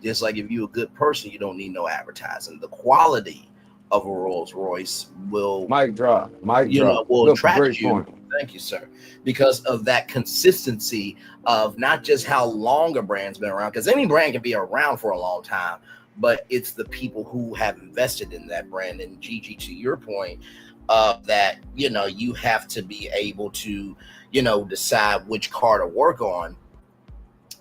Just like if you're a good person, you don't need no advertising. The quality of a Rolls Royce will will attract you. Point. Thank you, sir. Because of that consistency of not just how long a brand's been around, because any brand can be around for a long time, but it's the people who have invested in that brand. And Gigi, to your point, that you have to be able to decide which car to work on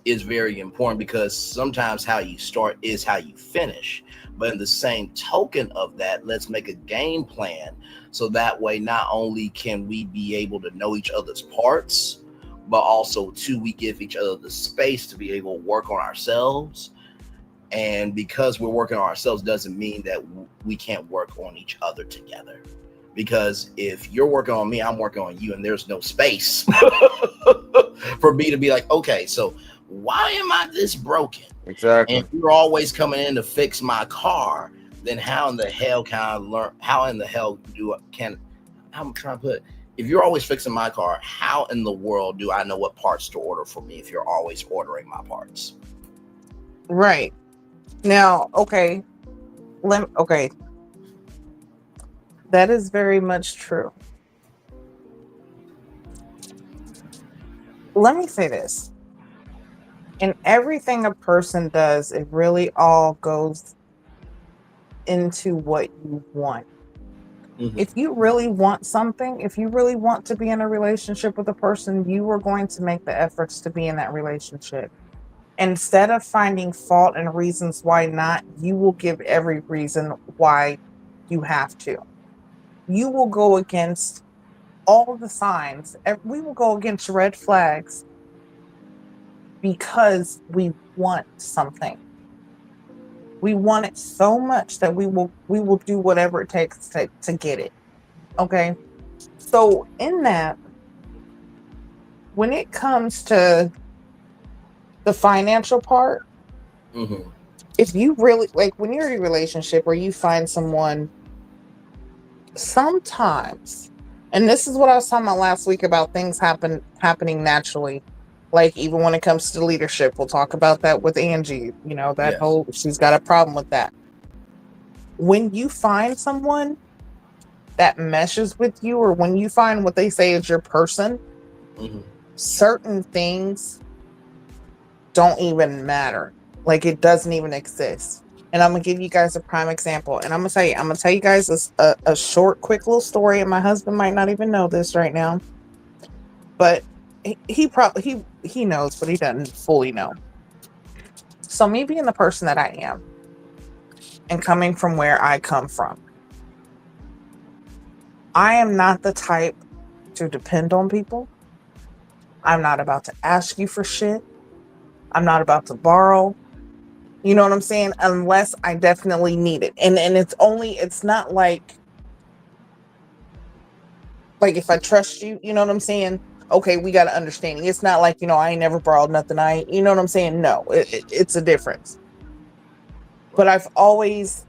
is very important, because sometimes how you start is how you finish. But in the same token of that, let's make a game plan so that way not only can we be able to know each other's parts, but also too, we give each other the space to be able to work on ourselves. And because we're working on ourselves doesn't mean that we can't work on each other together. Because if you're working on me, I'm working on you, and there's no space for me to be like, okay, so why am I this broken? Exactly. And if you're always coming in to fix my car, then how in the hell can I learn? How in the hell I'm trying to put, if you're always fixing my car, how in the world do I know what parts to order for me if you're always ordering my parts? Right. Now, okay. That is very much true. Let me say this. In everything a person does, it really all goes into what you want. Mm-hmm. If you really want something, if you really want to be in a relationship with a person, you are going to make the efforts to be in that relationship. Instead of finding fault and reasons why not, you will give every reason why you have to. You will go against all the signs. We will go against red flags because we want something. We want it so much that we will do whatever it takes to get it. Okay? So in that, when it comes to the financial part, mm-hmm. If you really, like, when you're in a relationship where you find someone, sometimes, and this is what I was talking about last week about things happening naturally, like even when it comes to leadership, we'll talk about that with Angie, she's got a problem with that. When you find someone that meshes with you, or when you find what they say is your person, mm-hmm. certain things don't even matter. Like, it doesn't even exist. And I'm gonna give you guys a prime example. And I'm gonna tell you guys a short, quick little story. And my husband might not even know this right now, but he knows, but he doesn't fully know. So me being the person that I am, and coming from where I come from, I am not the type to depend on people. I'm not about to ask you for shit. I'm not about to borrow. You know what I'm saying? Unless I definitely need it. And it's not like if I trust you, you know what I'm saying? Okay, we got an understanding. It's not like, I ain't never borrowed nothing. You know what I'm saying? No, it's a difference. But I've always,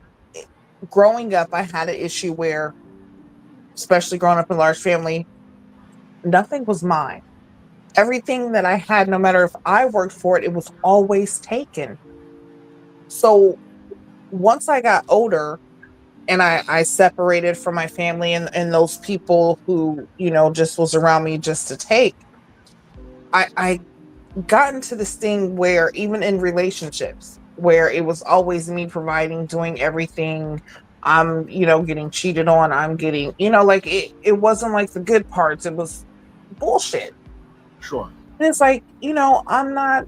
growing up, I had an issue where, especially growing up in a large family, nothing was mine. Everything that I had, no matter if I worked for it, it was always taken. So once I got older and I separated from my family and those people who, just was around me just to take, I got into this thing where even in relationships where it was always me providing, doing everything. I'm, getting cheated on. I'm getting, like it wasn't like the good parts. It was bullshit. Sure. And it's like, I'm not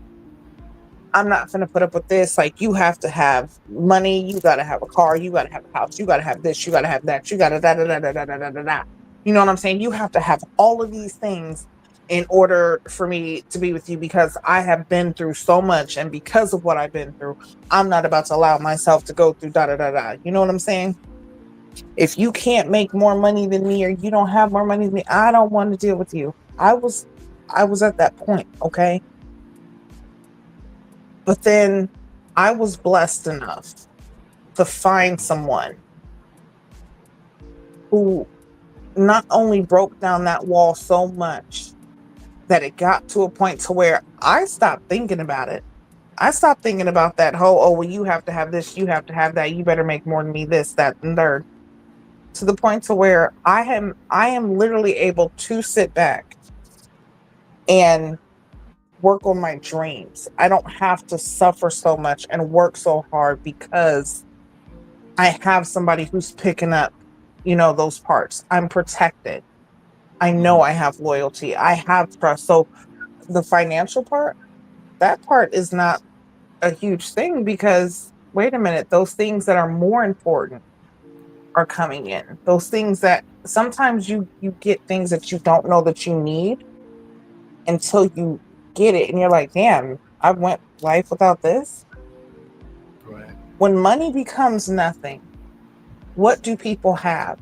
gonna put up with this. Like, you have to have money, you gotta have a car, you gotta have a house, you gotta have this, you gotta have that, you gotta da da da da da da da da da. You know what I'm saying? You have to have all of these things in order for me to be with you, because I have been through so much, and because of what I've been through, I'm not about to allow myself to go through da da da da. You know what I'm saying? If you can't make more money than me, or you don't have more money than me, I don't want to deal with you. I was at that point, okay? But then I was blessed enough to find someone who not only broke down that wall so much that it got to a point to where I stopped thinking about it. I stopped thinking about that whole, oh, well, you have to have this, you have to have that, you better make more than me, this, that, and third. To the point to where I am literally able to sit back and work on my dreams. I don't have to suffer so much and work so hard because I have somebody who's picking up, those parts. I'm protected. I know I have loyalty. I have trust. So the financial part, that part is not a huge thing, because wait a minute, those things that are more important are coming in. Those things that sometimes you get things that you don't know that you need until you get it, and you're like, damn, I went life without this. Right. When money becomes nothing, what do people have?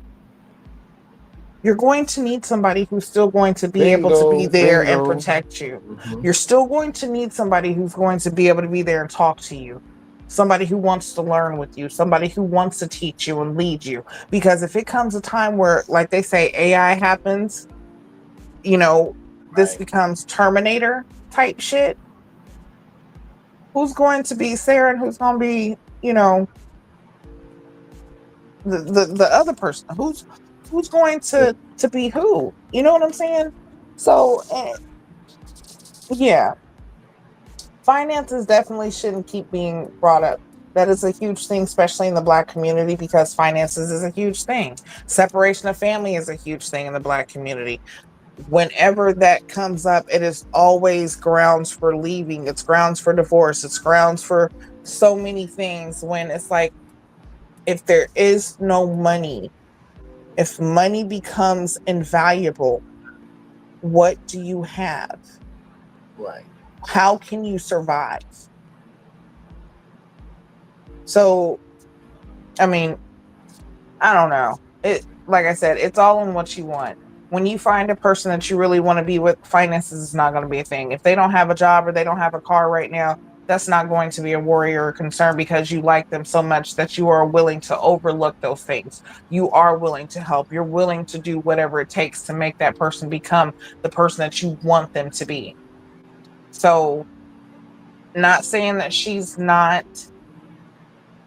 You're going to need somebody who's still going to be able to be there and protect you. You're still going to need somebody who's going to be able to be there and talk to you. Somebody who wants to learn with you, somebody who wants to teach you and lead you. Because if it comes a time where, like they say, AI happens, this becomes Terminator type shit, who's going to be Sarah and who's going to be, the other person? Who's going to be who? You know what I'm saying? So, yeah. Finances definitely shouldn't keep being brought up. That is a huge thing, especially in the Black community, because finances is a huge thing. Separation of family is a huge thing in the Black community. Whenever that comes up, it is always grounds for leaving. It's grounds for divorce. It's grounds for so many things, when it's like, if there is no money, if money becomes invaluable, what do you have? Right. How can you survive? So, I mean, I don't know. Like I said, it's all in what you want. When you find a person that you really want to be with, finances is not going to be a thing. If they don't have a job or they don't have a car right now, that's not going to be a worry or a concern, because you like them so much that you are willing to overlook those things. You are willing to help. You're willing to do whatever it takes to make that person become the person that you want them to be. So, not saying that she's not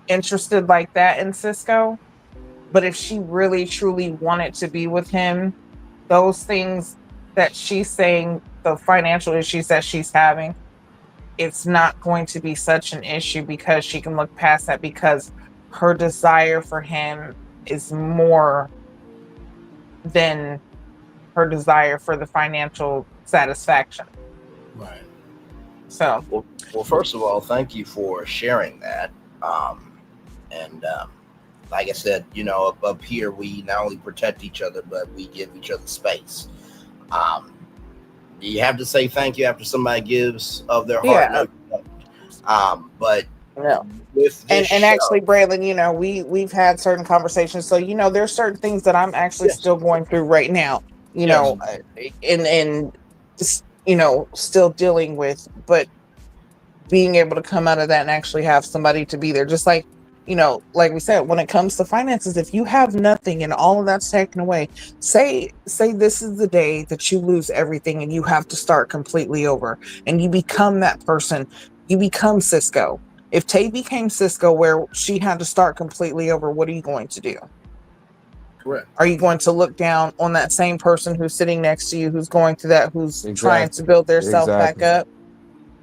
interested like that in Cisco, but if she really truly wanted to be with him, those things that she's saying, the financial issues that she's having, it's not going to be such an issue, because she can look past that, because her desire for him is more than her desire for the financial satisfaction. Right. So, well, first of all, thank you for sharing that. Like I said, up here, we not only protect each other, but we give each other space. You have to say thank you after somebody gives of their heart. Yeah. But no. With and show, actually, Braylon, we've had certain conversations. So, there's certain things that I'm actually still going through right now, and just, still dealing with, but being able to come out of that and actually have somebody to be there. Just like, like we said, when it comes to finances, if you have nothing and all of that's taken away, say this is the day that you lose everything and you have to start completely over, and you become that person, you become Cisco. If Tay became Cisco, where she had to start completely over, what are you going to do? Correct. Are you going to look down on that same person who's sitting next to you, who's going through that, who's trying to build their self back up?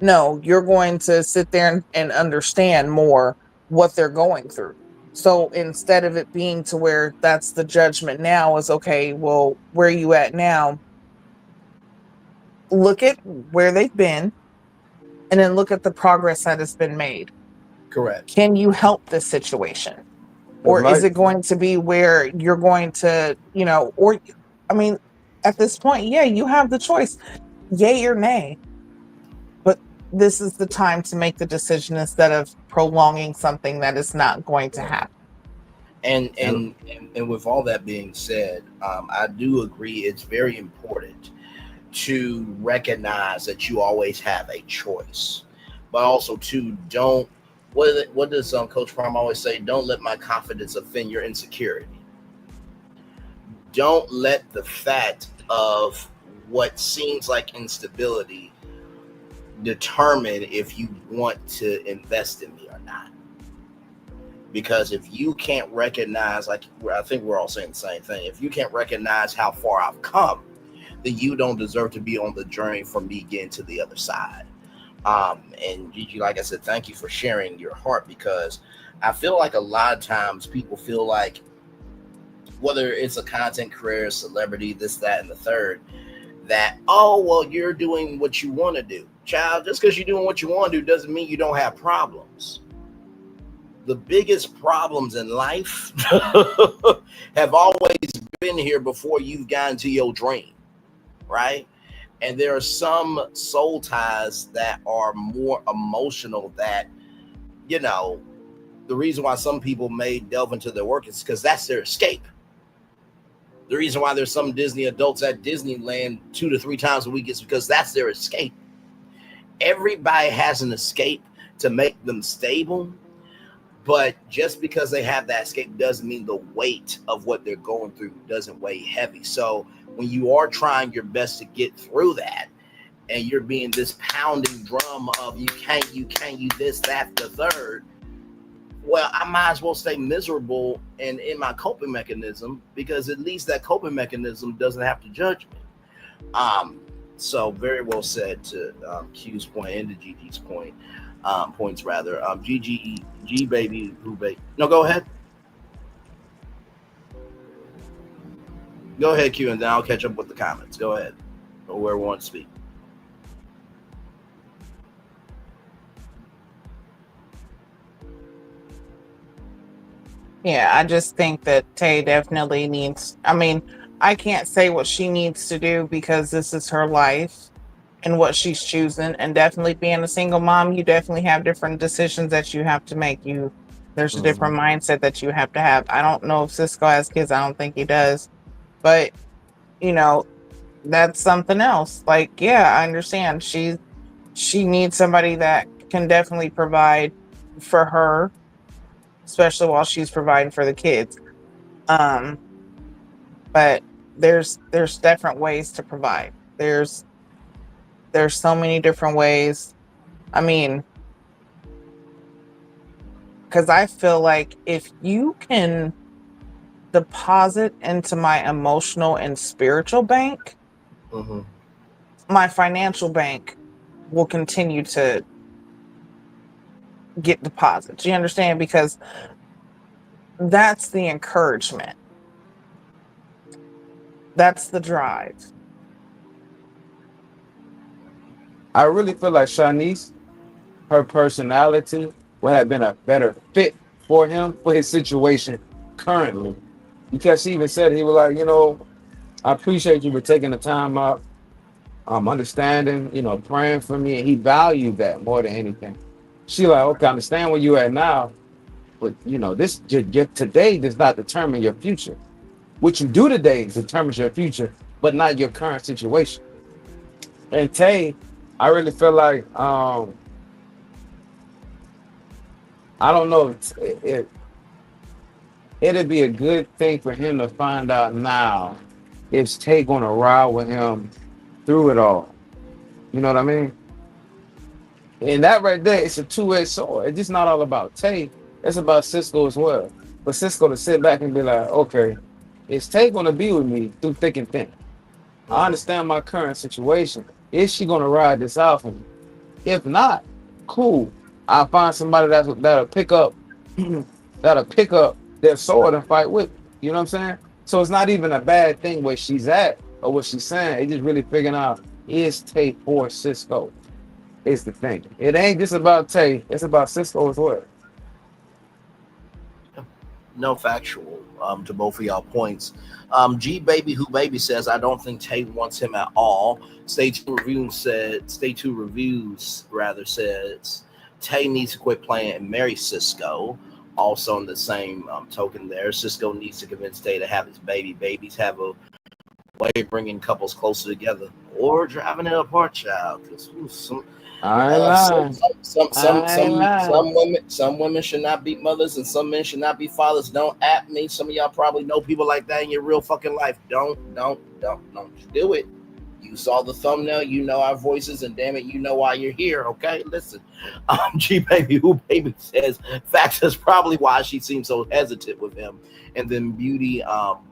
No, you're going to sit there and understand more what they're going through. So instead of it being to where that's the judgment now is, okay, well, where are you at now? Look at where they've been and then look at the progress that has been made. Correct. Can you help this situation? Or is it going to be where you're going to, or, I mean, at this point, yeah, you have the choice, yay or nay. But this is the time to make the decision instead of prolonging something that is not going to happen. And with all that being said, I do agree it's very important to recognize that you always have a choice, but also to don't. What does Coach Prime always say? Don't let my confidence offend your insecurity. Don't let the fact of what seems like instability determine if you want to invest in me or not. Because if you can't recognize, like I think we're all saying the same thing, if you can't recognize how far I've come, then you don't deserve to be on the journey from me getting to the other side. And Gigi, like I said, thank you for sharing your heart, because I feel like a lot of times people feel like, whether it's a content creator, celebrity, this, that, and the third, that, oh, well, you're doing what you want to do. Child, just because you're doing what you want to do doesn't mean you don't have problems. The biggest problems in life have always been here before you've gotten to your dream, right? And there are some soul ties that are more emotional that, the reason why some people may delve into their work is because that's their escape. The reason why there's some Disney adults at Disneyland 2 to 3 times a week is because that's their escape. Everybody has an escape to make them stable, but just because they have that escape doesn't mean the weight of what they're going through doesn't weigh heavy. So when you are trying your best to get through that, and you're being this pounding drum of you can't, you this, that, the third, well, I might as well stay miserable and in my coping mechanism, because at least that coping mechanism doesn't have to judge me. So very well said to Q's point and to Gigi's point, points rather. G baby, who baby? No, go ahead. Go ahead, Q, and then I'll catch up with the comments. Go ahead, or where we want to speak. Yeah, I just think that Tay definitely needs, I can't say what she needs to do because this is her life and what she's choosing. And definitely being a single mom, you definitely have different decisions that you have to make. There's a different mindset that you have to have. I don't know if Cisco has kids. I don't think he does. But, that's something else. Like, yeah, I understand. She needs somebody that can definitely provide for her, especially while she's providing for the kids. But there's different ways to provide. There's so many different ways. Because I feel like if you can deposit into my emotional and spiritual bank, my financial bank will continue to get deposits. You understand? Because that's the encouragement. That's the drive. I really feel like Shanice, her personality would have been a better fit for him, for his situation currently. Because she even said, he was like, I appreciate you for taking the time out, understanding, praying for me. And he valued that more than anything. She like, okay, I understand where you at now, but this today does not determine your future. What you do today determines your future, but not your current situation. And Tay, I really feel like I don't know if it'd be a good thing for him to find out now if Tay gonna ride with him through it all. You know what I mean? And that right there, it's a two-edged sword. It's just not all about Tay. It's about Cisco as well. But Cisco to sit back and be like, okay, is Tay gonna be with me through thick and thin? I understand my current situation. Is she gonna ride this out for me? If not, cool. I'll find somebody that'll pick up that'll pick up their sword and fight with me. You know what I'm saying? So it's not even a bad thing where she's at or what she's saying. It's just really figuring out, is Tay for Cisco? Is the thing. It ain't just about Tay, it's about Cisco as well. No factual to both of y'all points. G Baby Who Baby says, I don't think Tay wants him at all. Stay Two Reviews says Tay needs to quit playing and marry Cisco. Also in the same token there, Cisco needs to convince Tay to have his baby. Babies have a way of bringing couples closer together or driving it apart, child. Some women should not be mothers and some men should not be fathers. Don't at me. Some of y'all probably know people like that in your real fucking life. Don't do it. You saw the thumbnail, you know our voices, and damn it, you know why you're here. Okay, listen. G Baby Who Baby says facts is probably why she seems so hesitant with him. And then Beauty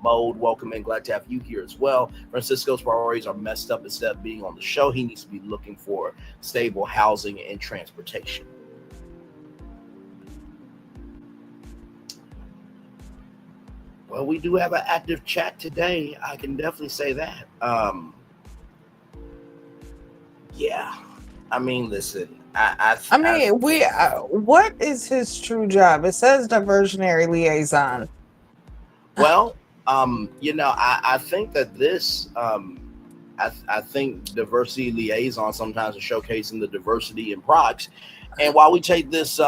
Mode, welcome and glad to have you here as well. Francisco's priorities are messed up. Instead of being on the show, he needs to be looking for stable housing and transportation. Well, we do have an active chat today. I can definitely say that. Yeah, I mean, listen. What is his true job? It says diversionary liaison. Well, I think that this, I think diversity liaison sometimes is showcasing the diversity in products. And while we take this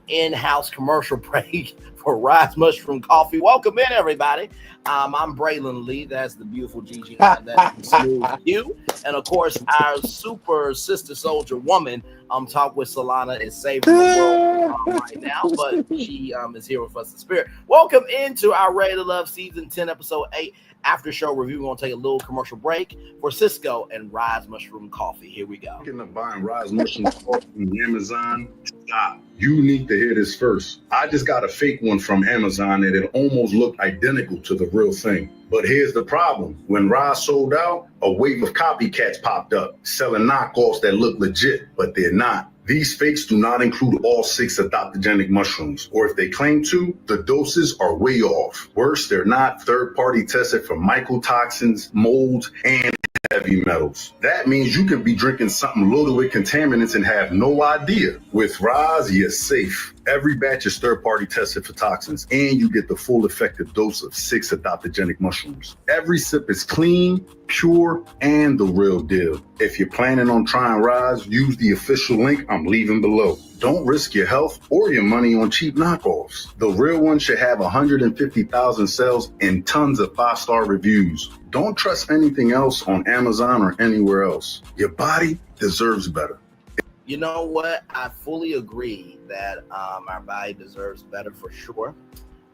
in-house commercial break for Rise Mushroom Coffee, welcome in everybody. I'm Braylon Lee. That's the beautiful Gigi. That's Smooth Q. And of course, our super sister soldier woman, talk with Solana is saving the world right now, but she is here with us in spirit. Welcome into our Ready to Love season 10, episode 8 after show review. We're gonna take a little commercial break for Cisco and Rise Mushroom Coffee. Here we go. Thinking of buying Rise Mushroom Coffee from Amazon? Stop. You need to hear this first. I just got a fake one from Amazon and it almost looked identical to the real thing. But here's the problem. When Rise sold out, a wave of copycats popped up, selling knockoffs that look legit, but they're not. These fakes do not include all 6 adaptogenic mushrooms, or if they claim to, the doses are way off. Worse, they're not third-party tested for mycotoxins, molds, and heavy metals. That means you could be drinking something loaded with contaminants and have no idea. With Rise, you're safe. Every batch is third-party tested for toxins, and you get the full effective dose of 6 adaptogenic mushrooms. Every sip is clean, pure, and the real deal. If you're planning on trying Rise, use the official link I'm leaving below. Don't risk your health or your money on cheap knockoffs. The real one should have 150,000 sales and tons of 5-star reviews. Don't trust anything else on Amazon or anywhere else. Your body deserves better. You know what? I fully agree that our body deserves better for sure.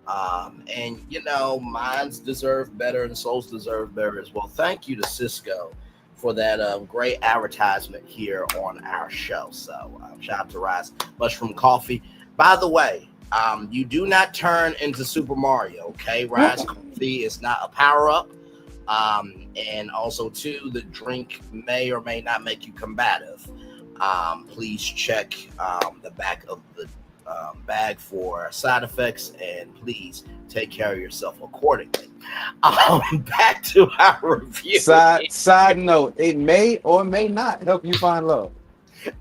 And, minds deserve better and souls deserve better as well. Thank you to Cisco for that great advertisement here on our show. So shout out to Rise Mushroom Coffee. By the way, you do not turn into Super Mario, okay? Rise Coffee is not a power-up. And also, too, the drink may or may not make you combative. Please check the back of the bag for side effects, and please take care of yourself accordingly. Back to our review. Side note, it may or may not help you find love.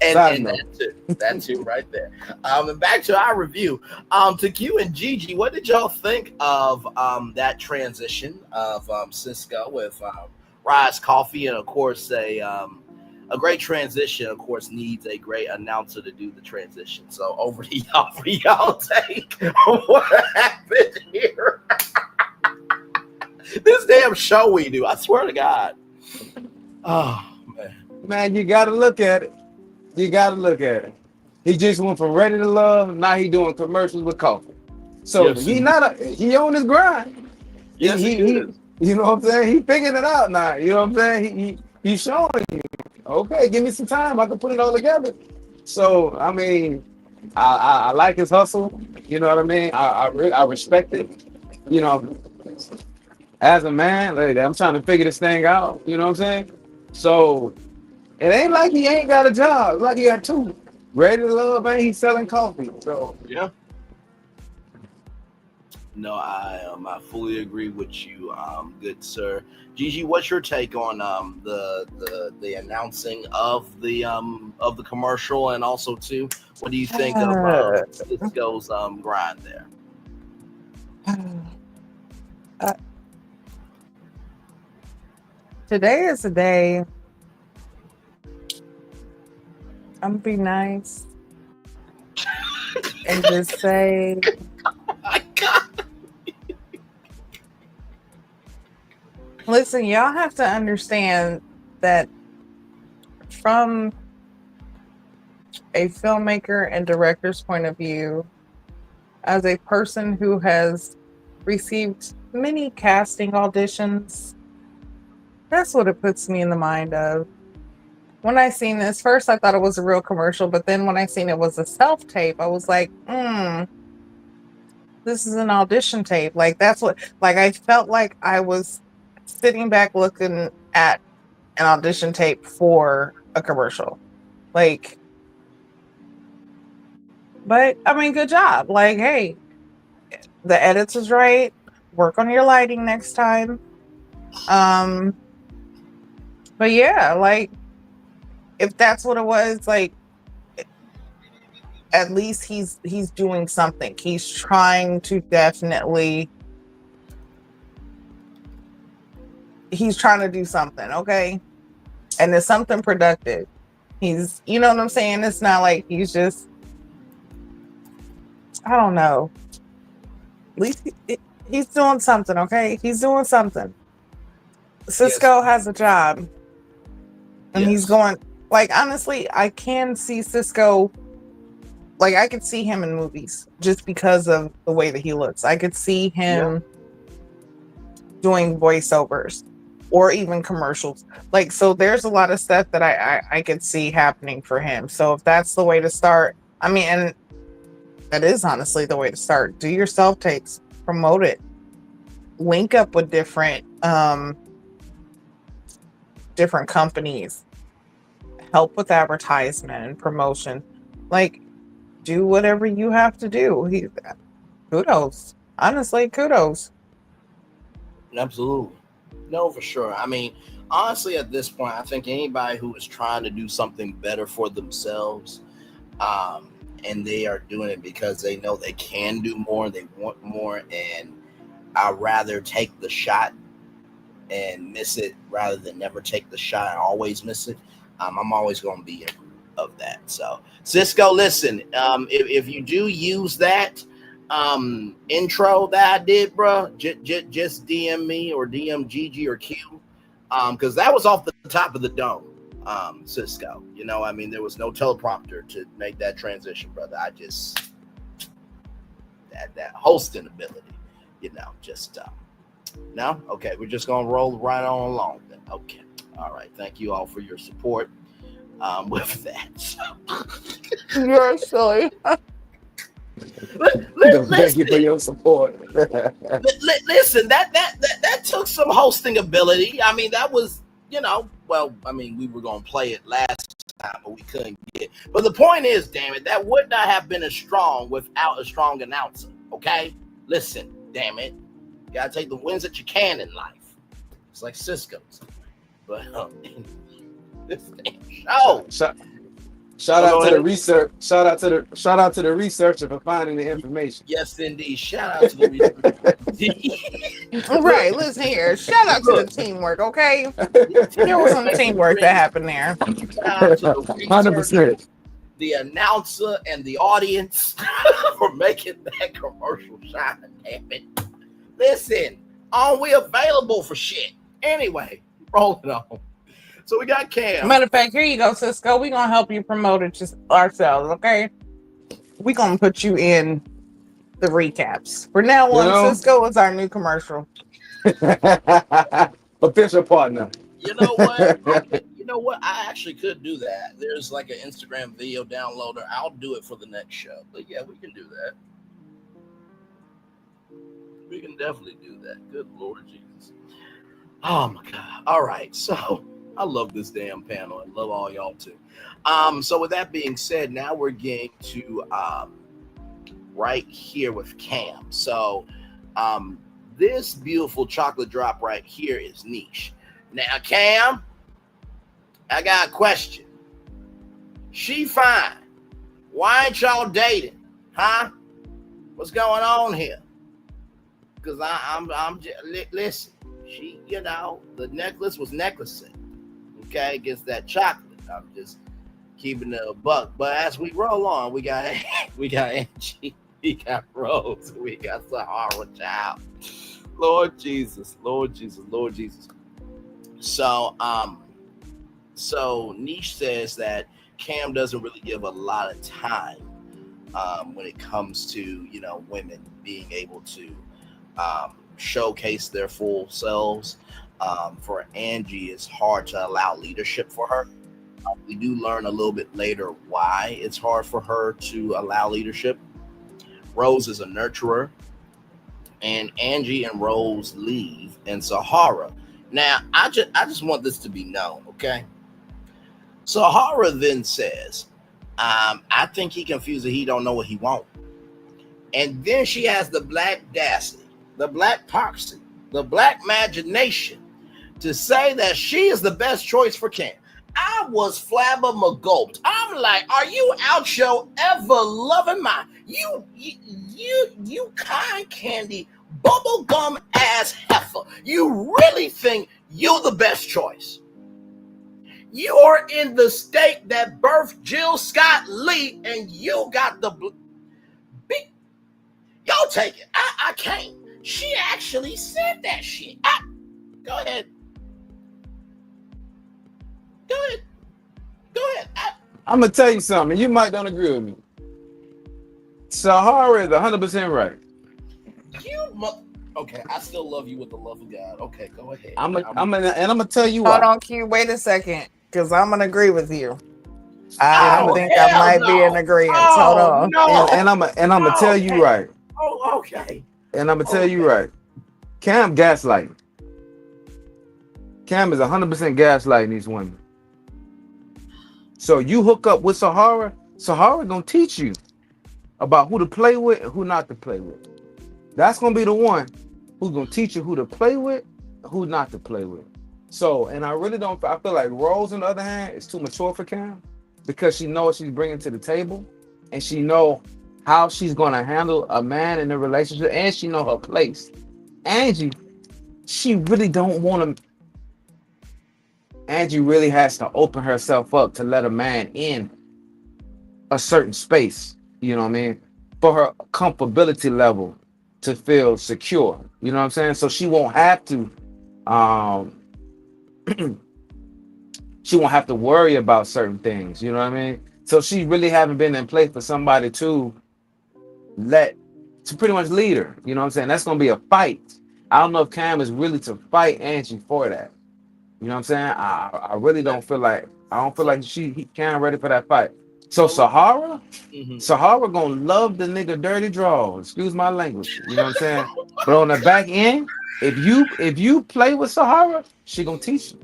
And that too right there. And back to our review. To Q and Gigi, what did y'all think of that transition of Cisco with Rise Coffee? And of course, a great transition, of course, needs a great announcer to do the transition. So over to y'all for y'all take what happened here. This damn show we do, I swear to God. Oh man, you gotta look at it. He just went from Ready to Love, now he doing commercials with coffee. So yes, he on his grind. Yes, he is. You know what I'm saying? He figuring it out now. You know what I'm saying? He's showing you. Okay, give me some time. I can put it all together. So I mean, I like his hustle. You know what I mean? I respect it. as a man, like, I'm trying to figure this thing out. You know what I'm saying? So it ain't like he ain't got a job. It's like he got two. Ready to love, man. He's selling coffee. So yeah. No, I fully agree with you, good sir. Gigi, what's your take on the announcing of the commercial, and also too, what do you think of Cisco's grind there? Today is a day. I'm gonna be nice and just say, oh my God. Listen, y'all have to understand that from a filmmaker and director's point of view, as a person who has received many casting auditions, that's what it puts me in the mind of. When I seen this, first I thought it was a real commercial, but then when I seen it was a self-tape, I was like, this is an audition tape. Like, that's what, like, I felt like I was sitting back looking at an audition tape for a commercial. Like, but I mean, good job. Like, hey, the edits was right. Work on your lighting next time. But yeah, like, if that's what it was, like, at least he's doing something. He's trying to he's trying to do something, okay? And it's something productive. He's, you know what I'm saying? It's not like he's just, I don't know. At least he's doing something, okay? He's doing something. Cisco has a job. And he's going, like, honestly, I can see Cisco, like, I could see him in movies just because of the way that he looks. I could see him doing voiceovers or even commercials. Like, so there's a lot of stuff that I could see happening for him. So if that's the way to start, I mean, and that is honestly the way to start. Do your self-tapes, promote it, link up with different companies, help with advertisement and promotion. Like, do whatever you have to do. Kudos. Honestly, kudos. Absolutely. No, for sure. I mean, honestly, at this point, I think anybody who is trying to do something better for themselves, and they are doing it because they know they can do more, they want more, and I'd rather take the shot and miss it rather than never take the shot and always miss it. I'm always going to be of that. So, Cisco, listen, if you do use that intro that I did, bro, just DM me or DM Gigi or Q, because that was off the top of the dome, Cisco. You know, I mean, there was no teleprompter to make that transition, brother. I just that hosting ability, you know, just no. Okay, we're just gonna roll right on along then. Okay, all right. Thank you all for your support. With that, you're silly. Thank you for your support. Listen, that took some hosting ability. I mean, that was, you know, well, I mean, we were gonna play it last time, but we couldn't get it. But the point is, damn it, that would not have been as strong without a strong announcer. Okay, listen, damn it, you gotta take the wins that you can in life. It's like Cisco's, but this damn show. Shout out to the research. Shout out to the researcher for finding the information. Yes, indeed. Shout out to the researcher. Right, listen here. Shout out to the teamwork, okay? There was some teamwork that happened there. Shout out to the 100%. The announcer and the audience for making that commercial shine. Damn it. Listen, are we available for shit? Anyway, roll it on. So we got Cam. Matter of fact, here you go, Cisco. We're going to help you promote it just ourselves, okay? We're going to put you in the recaps. For now on, Cisco is our new commercial. Official partner. You know what? You know what? I actually could do that. There's like an Instagram video downloader. I'll do it for the next show. But yeah, we can do that. We can definitely do that. Good Lord Jesus. Oh my God. All right. So I love this damn panel. I love all y'all too. So with that being said, now we're getting to right here with Cam. So this beautiful chocolate drop right here is niche. Now, Cam, I got a question. She fine. Why ain't y'all dating? Huh? What's going on here? Because I'm just, listen, she, you know, the necklace was necklacing, okay, against that chocolate. I'm just keeping it a buck. But as we roll on, we got Angie, we got Rose, we got Sahara Child. Lord Jesus, Lord Jesus, Lord Jesus. So Niche says that Cam doesn't really give a lot of time when it comes to, you know, women being able to showcase their full selves. For Angie, it's hard to allow leadership for her. We do learn a little bit later why it's hard for her to allow leadership. Rose is a nurturer, and Angie and Rose leave, and Sahara. Now, I just want this to be known, okay? Sahara then says, I think he confused that he don't know what he wants. And then she has the black audacity, the black poxy, the black imagination to say that she is the best choice for Cam. I was flabbergasted. I'm like, are you out your ever loving mind? You kind candy bubblegum ass heifer. You really think you're the best choice? You're in the state that birthed Jill Scott Lee, and you got the big. Y'all take it. I can't. She actually said that shit. Go ahead. Go ahead. I'm gonna tell you something. You might don't agree with me. Sahara is 100% right. Okay, I still love you with the love of God. Okay, go ahead. I'm gonna tell you why. Hold on, Q. Wait a second, because I'm gonna agree with you. I think I might be in agreement. Hold on. No. And I'm gonna tell you right. Oh, okay. And I'm gonna tell you right. Cam gaslighting. Cam is 100% gaslighting these women. So you hook up with Sahara, Sahara gonna teach you about who to play with and who not to play with. That's gonna be the one who's gonna teach you who to play with and who not to play with. So, and I feel like Rose, on the other hand, is too mature for Cam because she knows what she's bringing to the table and she know how she's gonna handle a man in a relationship and she know her place. Angie, she really don't want to. Angie really has to open herself up to let a man in a certain space, you know what I mean, for her comfortability level to feel secure, you know what I'm saying? So she won't have to she won't have to worry about certain things, you know what I mean? So she really haven't been in place for somebody to pretty much lead her, you know what I'm saying? That's gonna be a fight. I don't know if Cam is really to fight Angie for that. You know what I'm saying? I really don't feel like he Cam ready for that fight. So Sahara gonna love the nigga dirty draws. Excuse my language. You know what I'm saying? But on the back end, if you play with Sahara, she gonna teach you.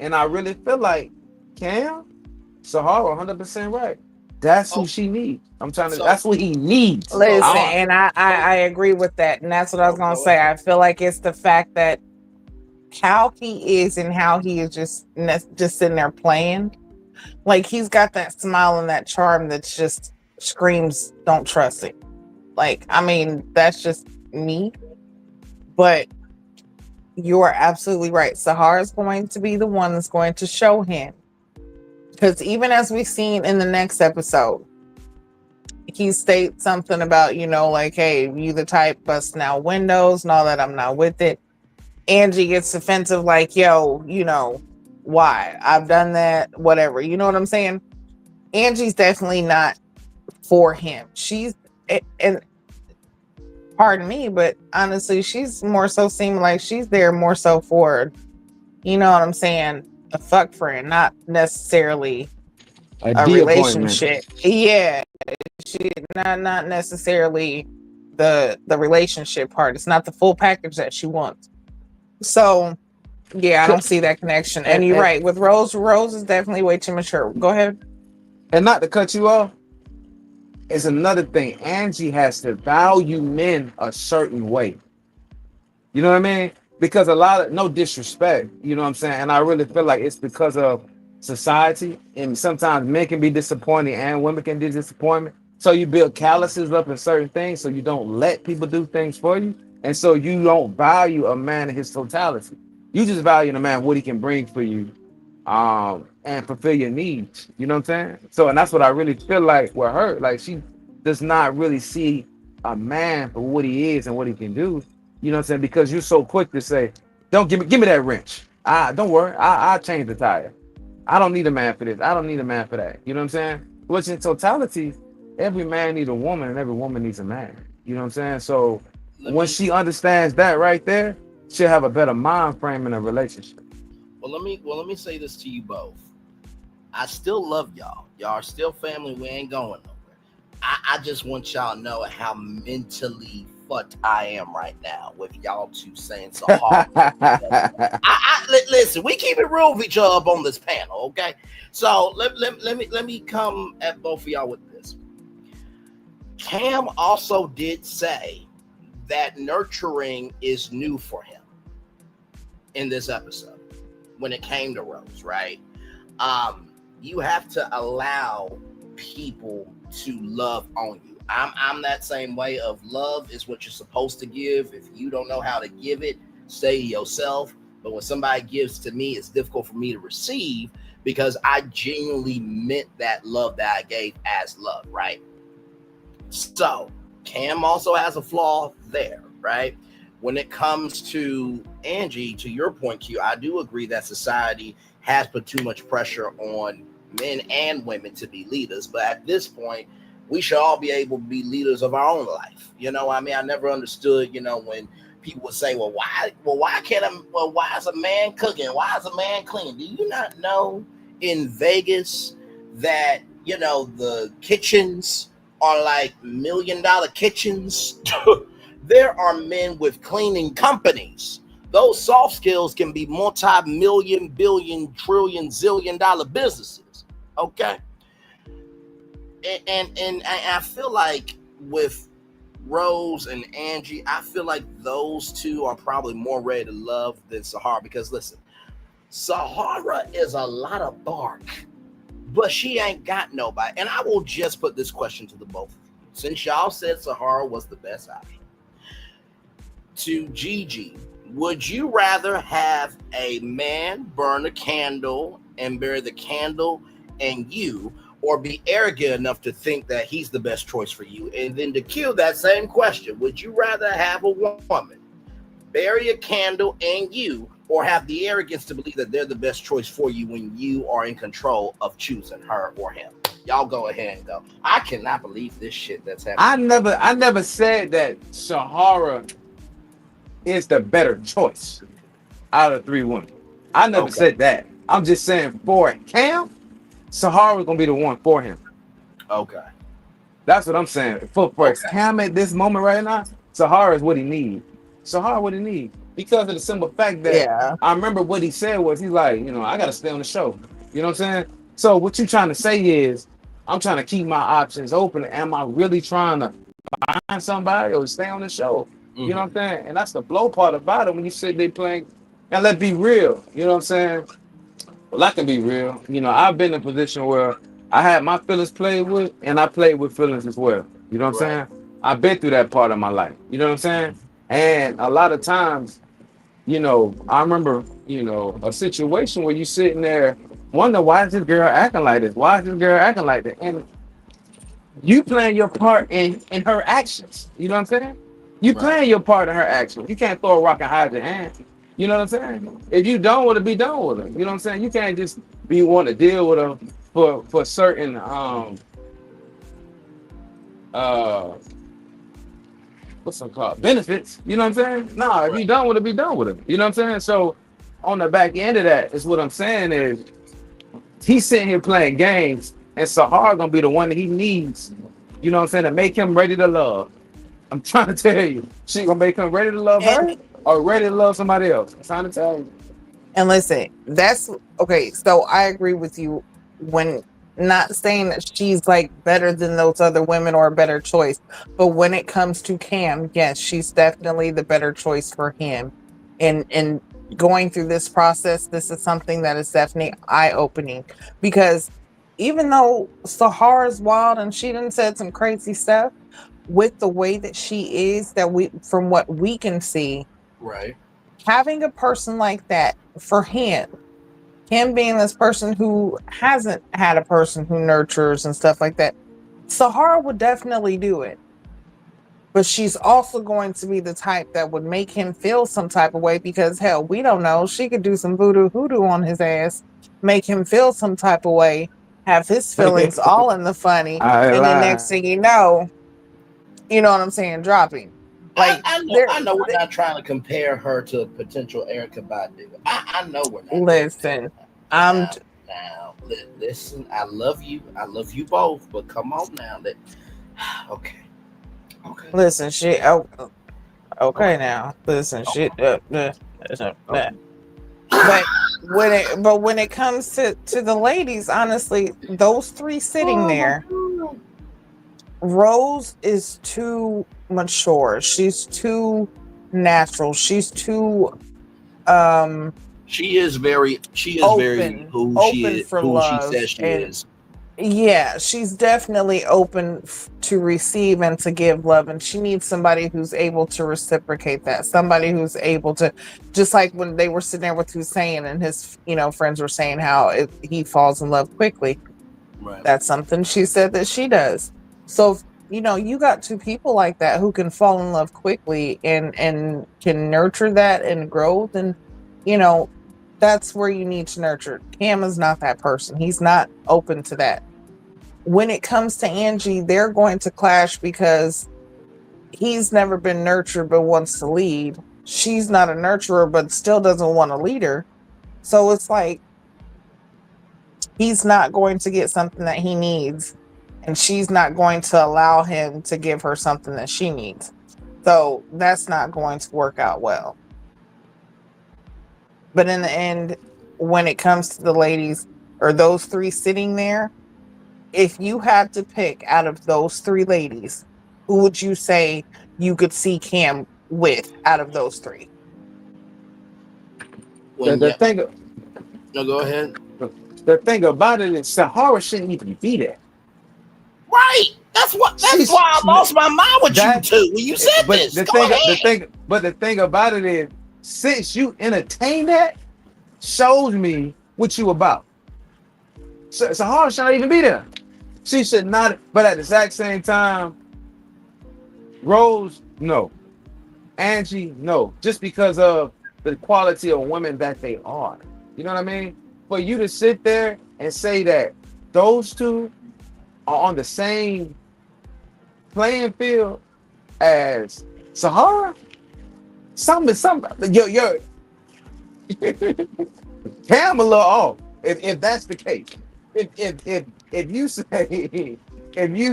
And I really feel like Cam, Sahara 100% right. That's who she needs. That's what he needs. Listen, and I agree with that. And that's what I was gonna say. I feel like it's the fact that how he is and how he is just sitting there playing. Like he's got that smile and that charm that just screams, don't trust it. Like, I mean, that's just me. But you are absolutely right. Sahara is going to be the one that's going to show him. Because even as we've seen in the next episode, he states something about, you know, like, hey, you the type busting out windows and all that, I'm not with it. Angie gets offensive, like, yo, you know, why? I've done that, whatever. You know what I'm saying? Angie's definitely not for him. And pardon me, but honestly, she's more so seeming like she's there more so for, you know what I'm saying, a fuck friend, not necessarily a relationship. Yeah. She not necessarily the relationship part. It's not the full package that she wants. So yeah, I don't see that connection. And you're right with Rose. Rose is definitely way too mature. Go ahead. And not to cut you off, is another thing. Angie has to value men a certain way. You know what I mean? Because a lot of, no disrespect, you know what I'm saying? And I really feel like it's because of society. And sometimes men can be disappointing and women can be disappointment. So you build calluses up in certain things so you don't let people do things for you. And so you don't value a man in his totality. You just value a man what he can bring for you and fulfill your needs. You know what I'm saying? So, and that's what I really feel like with her. Like, she does not really see a man for what he is and what he can do. You know what I'm saying? Because you're so quick to say, don't give me that wrench. Don't worry, I'll change the tire. I don't need a man for this. I don't need a man for that. You know what I'm saying? Which in totality, every man needs a woman and every woman needs a man. You know what I'm saying? So when she understands that right there, she'll have a better mind frame in a relationship. Well, let me say this to you both. I still love y'all. Y'all are still family. We ain't going nowhere. I just want y'all to know how mentally fucked I am right now with y'all two saying so hard. Listen, we keep it real with each other up on this panel, okay? So let me come at both of y'all with this. Cam also did say that nurturing is new for him in this episode when it came to Rose, right? You have to allow people to love on you. I'm that same way of love is what you're supposed to give. If you don't know how to give it, say to yourself. But when somebody gives to me, it's difficult for me to receive because I genuinely meant that love that I gave as love, right? So Cam also has a flaw there, right? When it comes to Angie, to your point, Q, I do agree that society has put too much pressure on men and women to be leaders. But at this point, we should all be able to be leaders of our own life. You know, I mean, I never understood, when people would say, why is a man cooking? Why is a man cleaning? Do you not know in Vegas that, the kitchens are like $1 million kitchens? There are men with cleaning companies. Those soft skills can be multi-million, billion, trillion, zillion dollar businesses. Okay. And I feel like with Rose and Angie, I feel like those two are probably more ready to love than Sahara because listen, Sahara is a lot of bark, but she ain't got nobody. And I will just put this question to the both of you. Since y'all said Sahara was the best option, to Gigi, would you rather have a man burn a candle and bury the candle and you, or be arrogant enough to think that he's the best choice for you? And then to kill that same question, would you rather have a woman bury a candle and you, or have the arrogance to believe that they're the best choice for you when you are in control of choosing her or him? Y'all go ahead and go. I cannot believe this shit that's happening. I never said that Sahara is the better choice out of three women. I never said that. I'm just saying for Cam, Sahara's gonna be the one for him. Okay. That's what I'm saying. For Cam at this moment right now, Sahara is what he needs. Sahara what he needs. Because of the simple fact that I remember what he said was he's like, I gotta stay on the show. You know what I'm saying? So what you trying to say is I'm trying to keep my options open. Am I really trying to find somebody or stay on the show? You know what I'm saying? And that's the blow part about it when you sit there playing. And let's be real. You know what I'm saying? Well, I can be real. I've been in a position where I had my feelings played with, and I played with feelings as well. You know what I'm saying? I've been through that part of my life. You know what I'm saying? And a lot of times, I remember, a situation where you sitting there, wonder why is this girl acting like this? Why is this girl acting like that? And you playing your part in her actions. You know what I'm saying? You playing your part in her actions. You can't throw a rock and hide your hand. You know what I'm saying? If you don't want to be done with her, you know what I'm saying? You can't just be wanting to deal with her for certain what's them called? Benefits. You know what I'm saying? No, if you don't want to be done with her. You know what I'm saying? So on the back end of that is what I'm saying is he's sitting here playing games and Sahara gonna be the one that he needs, you know what I'm saying, to make him ready to love. I'm trying to tell you, she gonna make him ready to love her or ready to love somebody else. I'm trying to tell you. And listen, that's okay. So I agree with you when not saying that she's like better than those other women or a better choice, but when it comes to Cam, yes, she's definitely the better choice for him. And going through this process, this is something that is definitely eye-opening because even though Sahara's wild and she done said some crazy stuff, with the way that she is, that we from what we can see, right, having a person like that for him being this person who hasn't had a person who nurtures and stuff like that, Sahara would definitely do it. But she's also going to be the type that would make him feel some type of way because hell, we don't know. She could do some voodoo hoodoo on his ass, make him feel some type of way, have his feelings all in the funny, and then next thing you know what I'm saying, dropping. Like I know we're not trying to compare her to potential Erykah Badu. I know we're not. Listen, listen. I love you. I love you both. But come on now. Okay. Listen, shit. Oh, okay now. Listen, shit. But when it comes to the ladies, honestly, those three sitting there. Rose is too mature. She's too natural. She's too she is very who she says she is. Yeah, she's definitely open to receive and to give love, and she needs somebody who's able to reciprocate that. Somebody who's able to, just like when they were sitting there with Hussian and his friends were saying how he falls in love quickly. Right. That's something she said that she does. So, you got two people like that who can fall in love quickly and can nurture that and grow, then, that's where you need to nurture. Cam is not that person. He's not open to that. When it comes to Angie, they're going to clash because he's never been nurtured but wants to lead. She's not a nurturer but still doesn't want to lead her. So it's like he's not going to get something that he needs. And she's not going to allow him to give her something that she needs. So that's not going to work out well. But in the end, when it comes to the ladies or those three sitting there, if you had to pick out of those three ladies, who would you say you could see Cam with out of those three? No, go ahead. The thing about it is Sahara shouldn't even be there. Right. That's why I lost my mind with you two when you said this. The thing about it is, since you entertain that, shows me what you about. Sahara should not even be there. She should not. But at the exact same time, Rose, no. Angie, no. Just because of the quality of women that they are. You know what I mean? For you to sit there and say that those two are on the same playing field as Sahara, something. You're Cam a little off. If that's the case, if you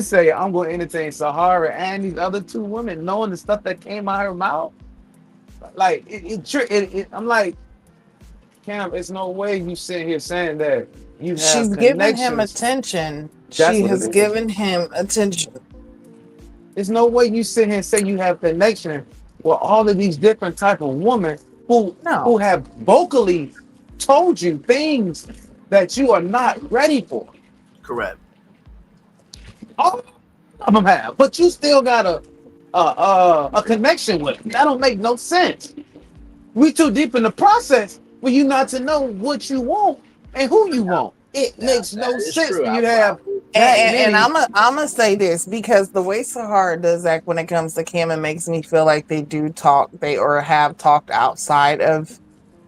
say I'm going to entertain Sahara and these other two women, knowing the stuff that came out of her mouth, like I'm like, Cam, it's no way you sitting here saying that you have. She's giving him attention. She has given him attention. There's no way you sit here and say you have connection with all of these different type of women who have vocally told you things that you are not ready for. Correct. All of them have, but you still got a connection with them. That don't make no sense. We too deep in the process for you not to know what you want and who you want. It makes no sense for you to have. And I'm gonna say this because the way Sahara does act when it comes to Cam, it makes me feel like they do talk, or have talked outside of,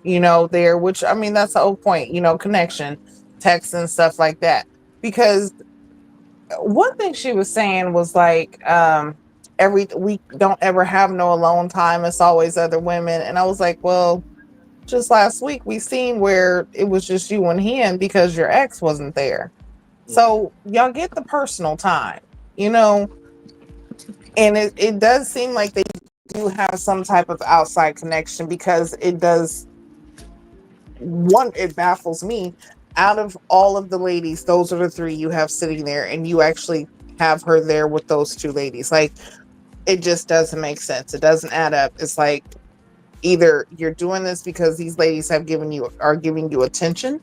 there, which I mean that's the whole point, connection, text and stuff like that. Because one thing she was saying was like, we don't ever have no alone time. It's always other women, and I was like, well, just last week we seen where it was just you and him because your ex wasn't there. So y'all get the personal time, And it does seem like they do have some type of outside connection, because it baffles me. Out of all of the ladies, those are the three you have sitting there, and you actually have her there with those two ladies. Like, it just doesn't make sense. It doesn't add up. It's like, either you're doing this because these ladies are giving you attention.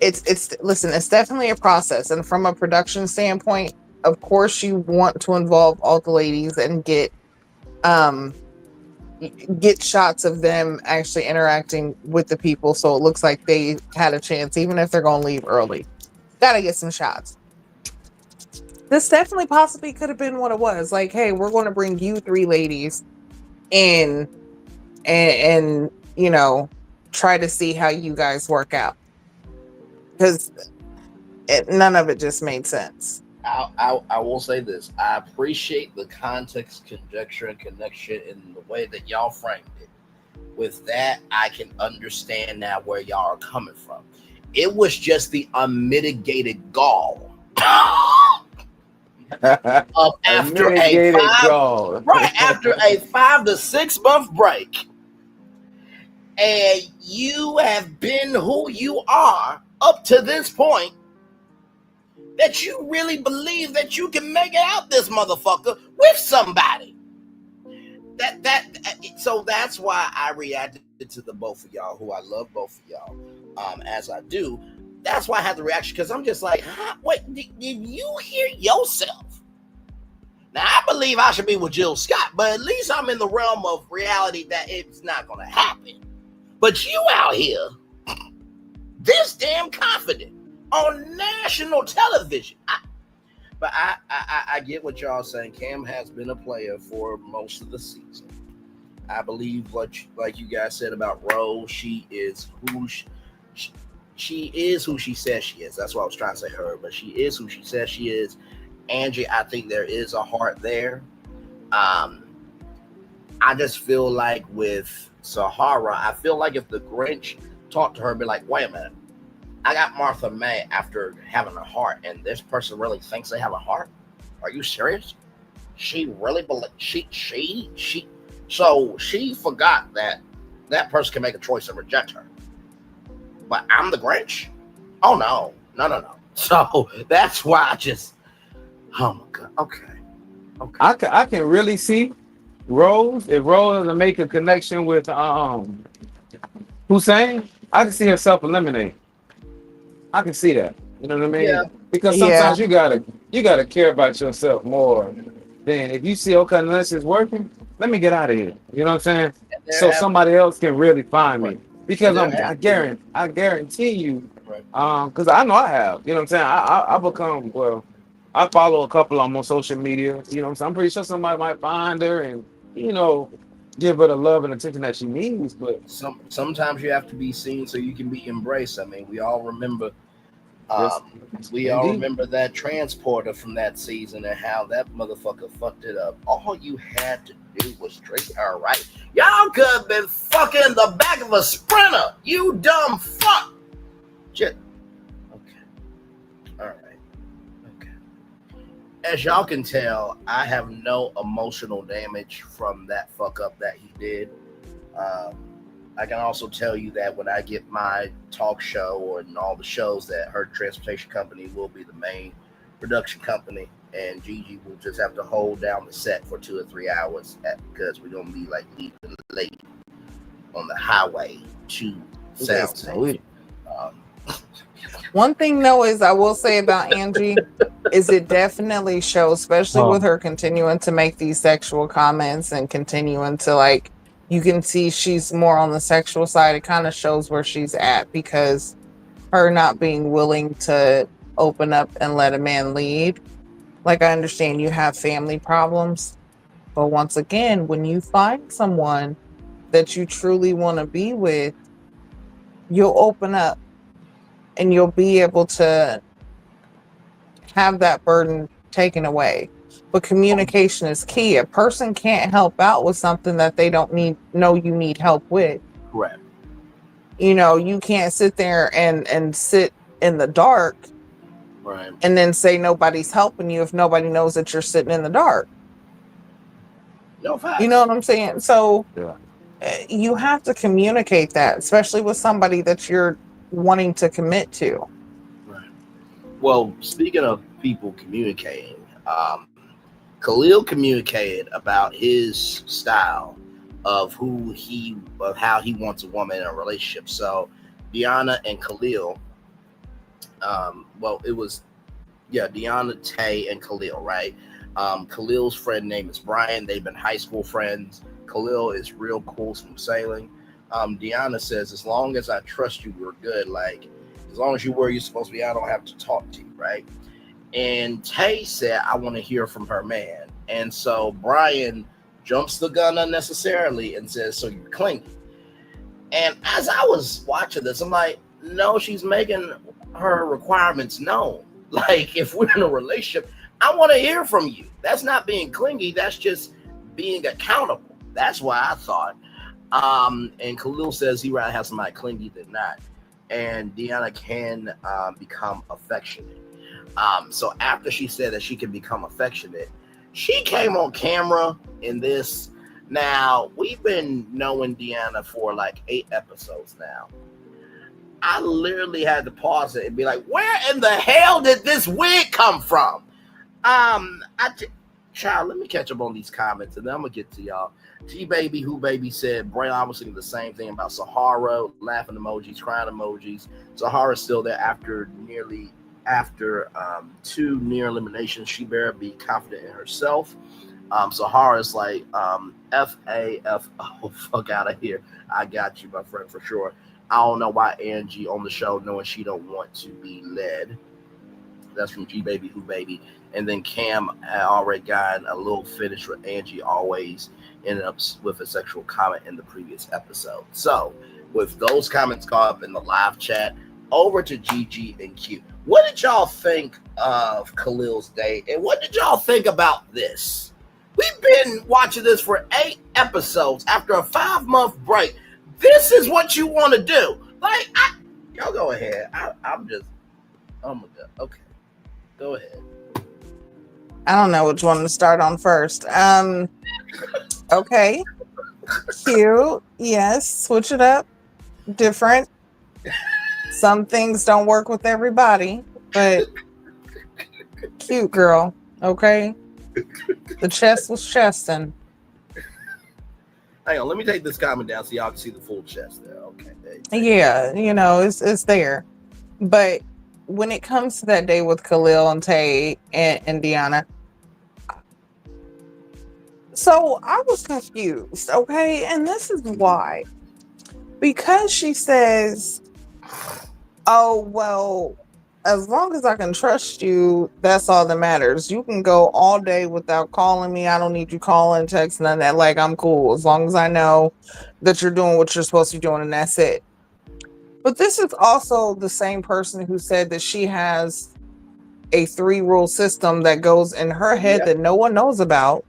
Listen, it's definitely a process, and from a production standpoint, of course you want to involve all the ladies and get shots of them actually interacting with the people, so it looks like they had a chance, even if they're going to leave early. Gotta get some shots. This definitely possibly could have been what it was. Like, hey, we're going to bring you three ladies in and you know, try to see how you guys work out, because none of it just made sense. I will say this. I appreciate the context, conjecture, and connection in the way that y'all framed it. With that, I can understand now where y'all are coming from. It was just the unmitigated gall of after a 5 to 6 month break, and you have been who you are up to this point, that you really believe that you can make it out this motherfucker with somebody. So that's why I reacted to the both of y'all, who I love both of y'all, as I do. That's why I had the reaction, because I'm just like, huh, wait, did you hear yourself? Now, I believe I should be with Jill Scott, but at least I'm in the realm of reality that it's not going to happen. But you out here, this damn confident, on national television. I get what y'all saying. Cam has been a player for most of the season. I believe like you guys said about Rose, she is who she says she is. That's what I was trying to say her, but she is who she says she is. Angie, I think there is a heart there. I just feel like with Sahara, I feel like if the Grinch talked to her and be like, wait a minute, I got Martha May after having a heart, and this person really thinks they have a heart? Are you serious? She really believes so she forgot that person can make a choice and reject her. But I'm the Grinch? Oh no. So that's why I just, oh my God. Okay. I can really see Rose, if Rose doesn't make a connection with Hussein, I can see herself eliminating. I can see that. You know what I mean? Yeah. Because sometimes you gotta care about yourself more than if you see, okay, unless it's working, let me get out of here. You know what I'm saying? So somebody else can really find me. Because I guarantee you, because I know I have. You know what I'm saying? I follow a couple of them on social media. You know what I'm saying? I'm pretty sure somebody might find her and, you know, give her the love and attention that she needs. But sometimes you have to be seen so you can be embraced. I mean, we all remember remember that transporter from that season and how that motherfucker fucked it up. All you had to do was treat her right. Y'all could have been fucking the back of a Sprinter, you dumb fuck. Okay. All right. Okay. As y'all can tell, I have no emotional damage from that fuck up that he did. I can also tell you that when I get my talk show or in all the shows, that her transportation company will be the main production company, and Gigi will just have to hold down the set for 2 or 3 hours because we're gonna be like leaving late on the highway to sound. One thing though is I will say about Angie is it definitely shows, especially with her continuing to make these sexual comments and continuing to, like, you can see she's more on the sexual side. It kind of shows where she's at, because her not being willing to open up and let a man lead. Like, I understand you have family problems, but once again, when you find someone that you truly want to be with, you'll open up and you'll be able to have that burden taken away. But communication is key. A person can't help out with something that they don't know you need help with. Correct. You know, you can't sit there and sit in the dark, right, and then say nobody's helping you if nobody knows that you're sitting in the dark. No facts. You know what I'm saying? So Yeah. you have to communicate that, especially with somebody that you're wanting to commit to. Right. Well, speaking of people communicating, Khalil communicated about his style of how he wants a woman in a relationship. So Deona and Khalil, it was Deona, Tay, and Khalil, right? Khalil's friend name is Brian. They've been high school friends. Khalil is real cool from sailing. Deona says, as long as I trust you, we're good. Like, as long as you're where you're supposed to be, I don't have to talk to you, right? And Tay said, I want to hear from her man. And so Brian jumps the gun unnecessarily and says, so you're clingy. And as I was watching this, I'm like, no, she's making her requirements known. Like, if we're in a relationship, I want to hear from you. That's not being clingy. That's just being accountable. That's why I thought. And Khalil says he'd rather have somebody clingy than not. And Deona can become affectionate. So after she said that she can become affectionate, she came on camera in this. Now, we've been knowing Deona for like 8 episodes now. I literally had to pause it and be like, where in the hell did this wig come from? Child, let me catch up on these comments and then I'm going to get to y'all. G-Baby, Who Baby said, Braylon was saying the same thing about Sahara, laughing emojis, crying emojis. Sahara's still there after 2 near eliminations. She better be confident in herself. Sahara's like, F-A-F-O, fuck out of here. I got you, my friend, for sure. I don't know why Angie on the show knowing she don't want to be led. That's from G-Baby, Who Baby. And then Cam had already gotten a little finish with Angie always ended up with a sexual comment in the previous episode. So with those comments caught up in the live chat, over to Gigi and Q. What did y'all think of Khalil's date? And what did y'all think about this? We've been watching this for 8 episodes after a 5-month break. This is what you want to do. Like, y'all go ahead. I'm just, oh my God. Okay. Go ahead. I don't know which one to start on first. Okay. Cute. Yes. Switch it up. Different. Some things don't work with everybody, but cute girl. Okay. The chest was chesting. Hang on, let me take this comment down so y'all can see the full chest there. Okay. Yeah, it's there. But when it comes to that day with Khalil and Tay and Deona, so I was confused, okay? And this is why. Because she says, oh, well, as long as I can trust you, that's all that matters. You can go all day without calling me. I don't need you calling, texting, none of that. Like, I'm cool. As long as I know that you're doing what you're supposed to be doing, and that's it. But this is also the same person who said that she has a 3-rule system that goes in her head that no one knows about.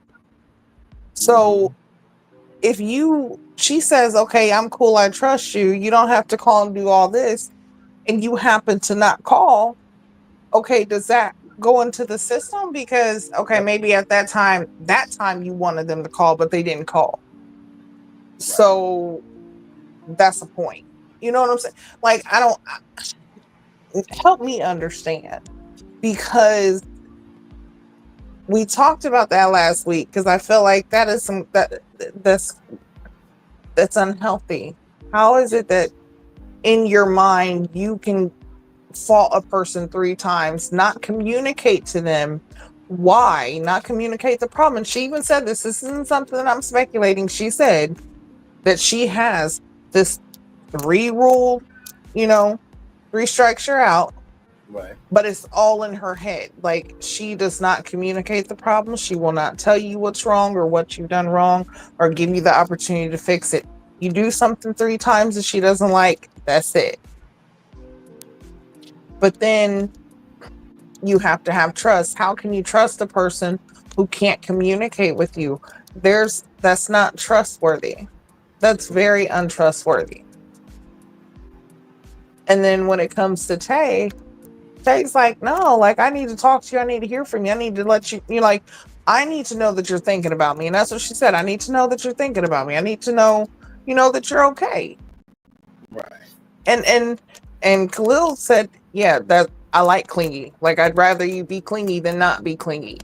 So she says, okay, I'm cool, I trust you. You don't have to call and do all this. And you happen to not call. Okay, does that go into the system? Because, okay, maybe at that time you wanted them to call, but they didn't call. So that's the point. You know what I'm saying? Like, help me understand, because we talked about that last week, because I feel like that is that's unhealthy. How is it that in your mind you can fault a person 3 times, not communicate to them why, not communicate the problem? And she even said this isn't something that I'm speculating. She said that she has this 3-rule, 3 strikes you're out. Right. But it's all in her head. Like, she does not communicate the problem. She will not tell you what's wrong or what you've done wrong or give you the opportunity to fix it. You do something 3 times that she doesn't like, that's it. But then you have to have trust. How can you trust a person who can't communicate with you? That's not trustworthy. That's very untrustworthy. And then when it comes to Tay, Tay's like, no, like I need to talk to you. I need to hear from you. I need to let you. You're like, I need to know that you're thinking about me, and that's what she said. I need to know that you're thinking about me. I need to know, that you're okay. Right. And Khalil said, yeah, that I like clingy. Like I'd rather you be clingy than not be clingy.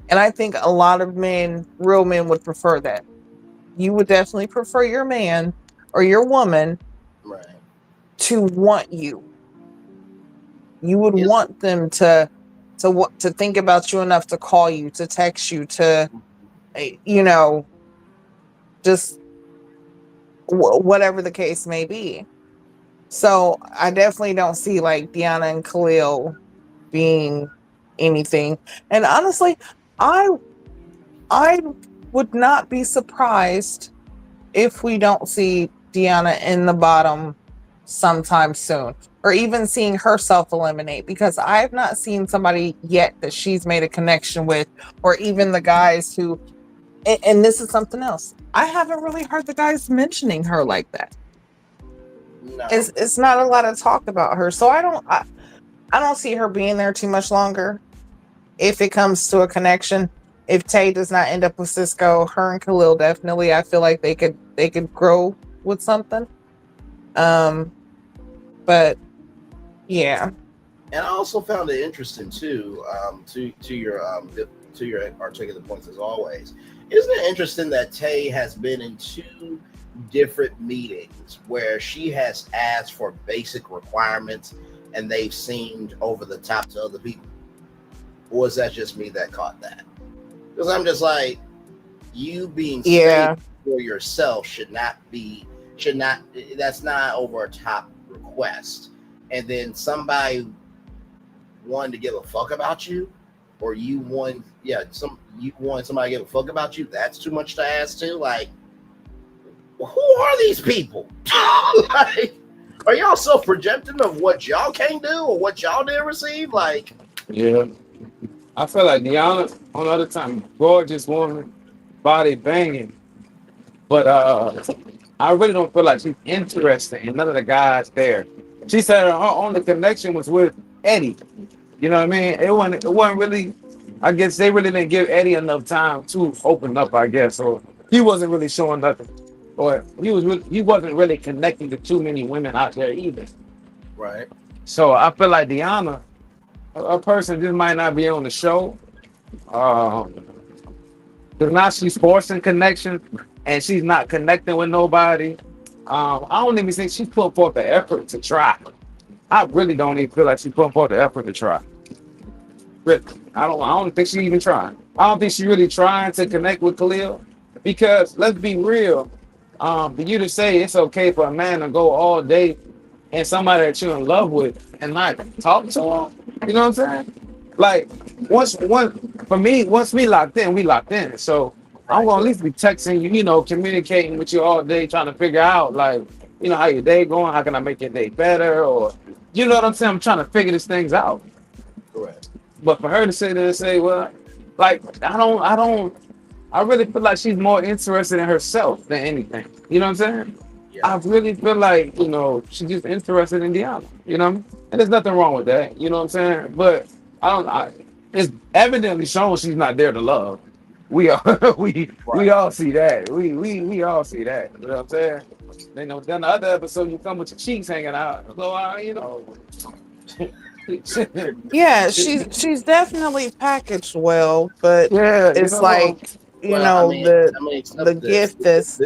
And I think a lot of real men would prefer that. You would definitely prefer your man or your woman to want you. You would want them to think about you enough to call you, to text you, to, just whatever the case may be. So I definitely don't see like Deona and Khalil being anything. And honestly, I would not be surprised if we don't see Deona in the bottom sometime soon, or even seeing herself eliminate, because I have not seen somebody yet that she's made a connection with, or even the guys who, and this is something else, I haven't really heard the guys mentioning her like that. No. It's not a lot of talk about her, so I don't see her being there too much longer. If it comes to a connection, if Tay does not end up with Cisco, her and Khalil definitely, I feel like they could grow with something. But yeah. And I also found it interesting too, to your articulate points as always. Isn't it interesting that Tay has been in 2 different meetings where she has asked for basic requirements and they've seemed over the top to other people? Or is that just me that caught that? Because I'm just like, you being safe for yourself should not, that's not over a top request. And then somebody wanting to give a fuck about you, or you want somebody to give a fuck about you, that's too much to ask too. Like, who are these people? Like, are y'all self-projecting of what y'all can't do or what y'all didn't receive? Like, yeah. I feel like Deona, on the other time, gorgeous woman, body banging. But I really don't feel like she's interested in none of the guys there. She said her only connection was with Eddie. You know what I mean? It wasn't really, I guess they really didn't give Eddie enough time to open up, I guess. Or he wasn't really showing nothing. Or he wasn't really connecting to too many women out there either. Right. So I feel like Deona, a person just might not be on the show. Because now she's forcing connection and she's not connecting with nobody. I don't even think she's putting forth the effort to try. I really don't even feel like she's putting forth the effort to try. Really. I don't think she's even trying. I don't think she's really trying to connect with Khalil, because let's be real. For you to say it's okay for a man to go all day and somebody that you're in love with and not talk to him, you know what I'm saying? Like, once we locked in, we locked in. So I'm gonna at least be texting you, communicating with you all day, trying to figure out, like, how your day going, how can I make your day better, or you know what I'm saying? I'm trying to figure these things out. Correct. But for her to sit there and say, well, like, I really feel like she's more interested in herself than anything. You know what I'm saying? Yeah. I really feel like, she's just interested in Deona, and there's nothing wrong with that. You know what I'm saying? But it's evidently shown she's not there to love. We all we all see that. We all see that. You know what I'm saying? Then the other episode, you come with your cheeks hanging out. So yeah, she's definitely packaged well, but it's the gift is.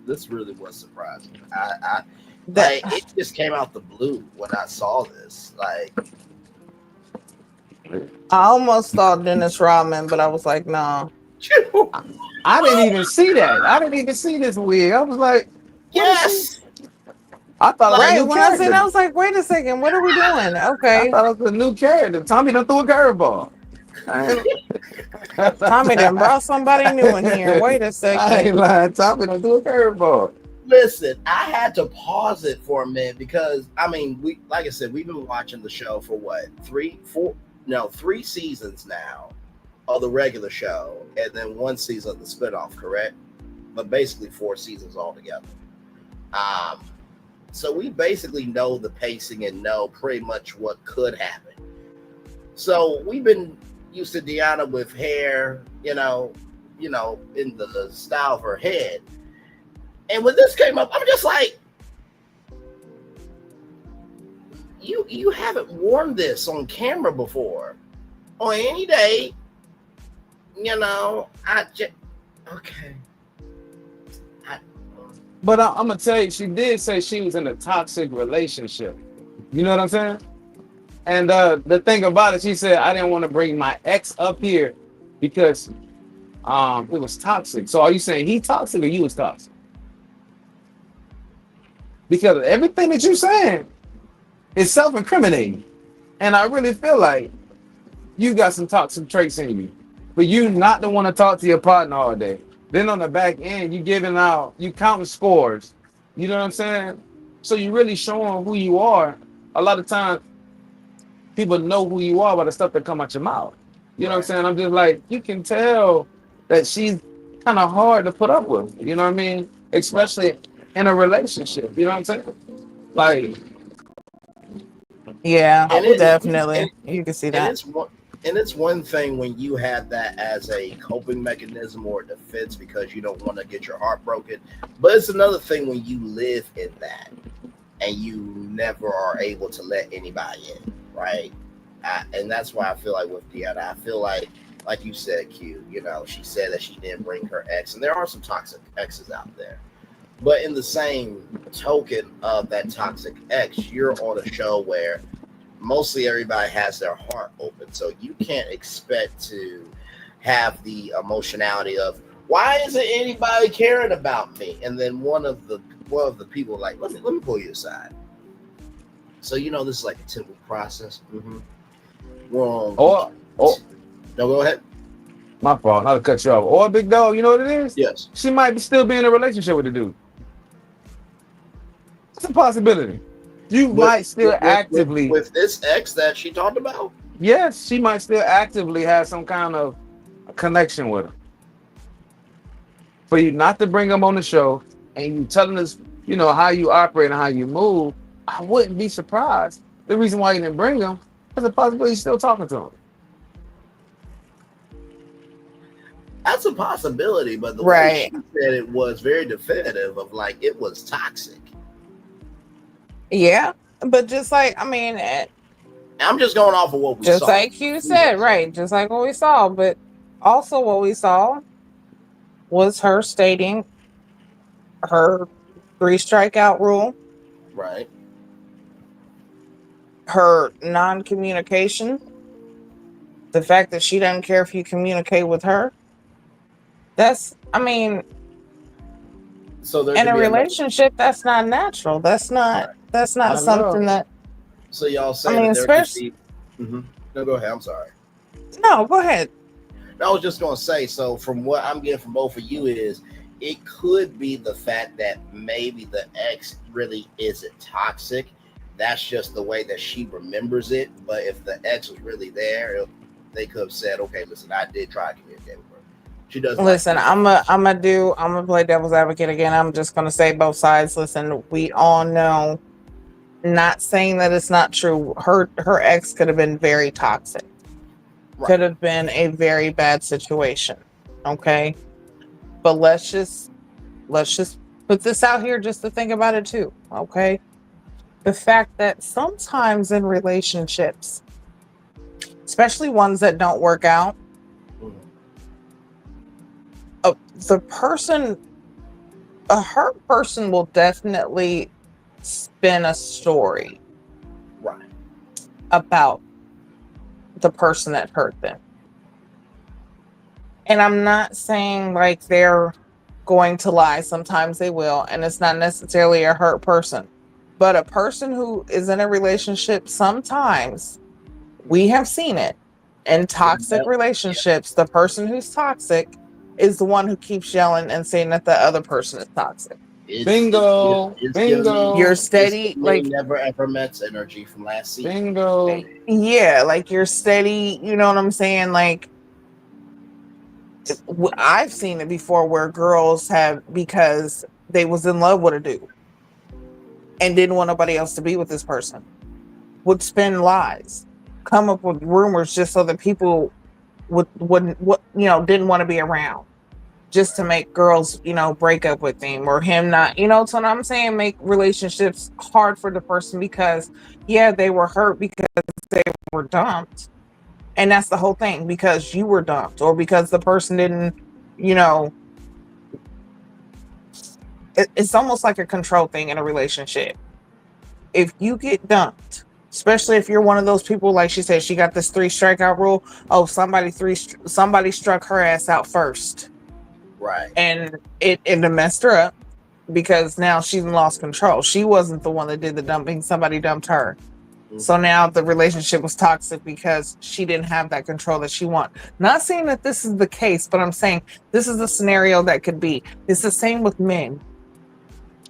This really was surprising. It just came out the blue when I saw this. Like, I almost thought Dennis Rodman, but I was like, no. I didn't even see that. I didn't even see this wig. I was like, yes. I thought when I said, I was like, wait a second, what are we doing? Okay. I thought it was a new character. Tommy done threw a curveball. Tommy done brought somebody new in here. Wait a second. I ain't lying. Tommy done threw a curveball. Listen, I had to pause it for a minute because, like I said, we've been watching the show for what, 3 seasons now of the regular show, and then 1 season of the spinoff, correct? But basically 4 seasons altogether. So we basically know the pacing and know pretty much what could happen. So we've been used to Deona with hair, in the style of her head. And when this came up, I'm just like, you haven't worn this on camera before. On any day, okay. But I'm gonna tell you, she did say she was in a toxic relationship. You know what I'm saying? And the thing about it, she said, I didn't want to bring my ex up here because it was toxic. So are you saying he toxic or you was toxic? Because everything that you're saying is self-incriminating. And I really feel like you got some toxic traits in you. But you not the one to talk to your partner all day. Then on the back end, you counting scores. You know what I'm saying? So you really showing who you are. A lot of times, people know who you are by the stuff that come out your mouth. You know what I'm saying? I'm just like, you can tell that she's kind of hard to put up with. You know what I mean? Especially in a relationship. You know what I'm saying? Like, yeah, And definitely. You can see that. And it's one thing when you have that as a coping mechanism or defense because you don't want to get your heart broken. But it's another thing when you live in that and you never are able to let anybody in, right? And that's why I feel like with Deona, I feel like you said, Q, she said that she didn't bring her ex. And there are some toxic exes out there. But in the same token of that toxic ex, you're on a show where mostly everybody has their heart open. So you can't expect to have the emotionality of, why isn't anybody caring about me? And then one of the people like, let me pull you aside. So this is like a typical process. Mm-hmm. No, go ahead. My fault, not to cut you off. Or big dog, you know what it is? Yes. She might still be in a relationship with the dude. It's a possibility. You might still actively with this ex that she talked about. Yes, she might still actively have some kind of connection with him. For you not to bring him on the show and you telling us, how you operate and how you move, I wouldn't be surprised. The reason why you didn't bring him is a possibility you're still talking to him. That's a possibility, but the way she said it was very definitive of like it was toxic. Yeah, but just like, I'm just going off of what we saw. Just like you said, right? Just like what we saw, but also what we saw was her stating her 3 strikeout rule, right? Her non-communication, the fact that she doesn't care if you communicate with her. That's, so in a relationship, that's not natural. That's not something that. So y'all say that there could be. Mm-hmm. No, go ahead. I'm sorry. No, go ahead. I was just gonna say. So from what I'm getting from both of you is, it could be the fact that maybe the ex really isn't toxic. That's just the way that she remembers it. But if the ex was really there, they could have said, "Okay, listen, I did try to communicate with her." She doesn't. Listen, I'm gonna play devil's advocate again. I'm just gonna say both sides. Listen, we all know. Not saying that it's not true. Her ex could have been very toxic. Right. Could have been a very bad situation. Okay, but let's just put this out here just to think about it too. Okay, the fact that sometimes in relationships, especially ones that don't work out, a hurt person will definitely spin a story about the person that hurt them. And I'm not saying like they're going to lie. Sometimes they will, and it's not necessarily a hurt person. But a person who is in a relationship, sometimes we have seen it in toxic relationships. The person who's toxic is the one who keeps yelling and saying that the other person is toxic. Bingo. You're steady, like never ever met energy from last season. Bingo. Yeah, like you're steady. You know what I'm saying? Like I've seen it before where girls have, because they was in love with a dude and didn't want nobody else to be with this person, would spin lies come up with rumors just so that people didn't want to be around, just to make girls, break up with him or him not, so what I'm saying, make relationships hard for the person because they were hurt because they were dumped. And that's the whole thing, because you were dumped or because the person didn't, it's almost like a control thing in a relationship. If you get dumped, especially if you're one of those people, like she said, she got this 3 strikeout rule. Oh, somebody struck her ass out first. Right. And it messed her up because now she's lost control. She wasn't the one that did the dumping. Somebody dumped her. Mm-hmm. So now the relationship was toxic because she didn't have that control that she want. Not saying that this is the case, but I'm saying this is a scenario that could be. It's the same with men.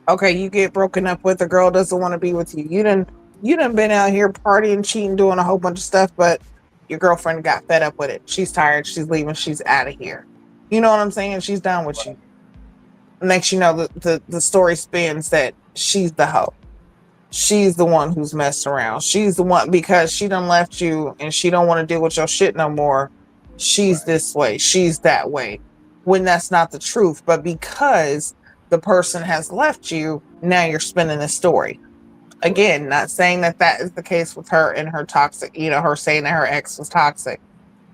Okay, you get broken up with, a girl doesn't want to be with you. You done been out here partying, cheating, doing a whole bunch of stuff, but your girlfriend got fed up with it. She's tired, she's leaving, she's out of here. You know what I'm saying? She's done with you. Next, the story spins that she's the hoe. She's the one who's messed around. She's the one, because she done left you and she don't want to deal with your shit no more. She's this way, she's that way. When that's not the truth, but because the person has left you, now you're spinning the story. Again, not saying that is the case with her and her toxic, her saying that her ex was toxic.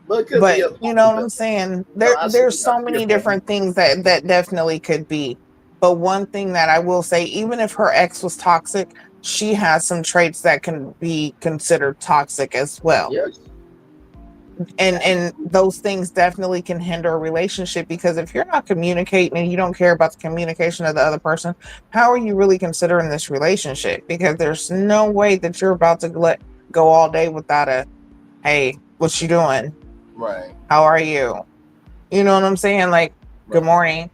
But you know what I'm saying? There's so many different things that definitely could be. But one thing that I will say, even if her ex was toxic, she has some traits that can be considered toxic as well. Yes. And those things definitely can hinder a relationship, because if you're not communicating and you don't care about the communication of the other person, how are you really considering this relationship? Because there's no way that you're about to let go all day without a, hey, what you doing? Right. How are you? You know what I'm saying? Like, good morning.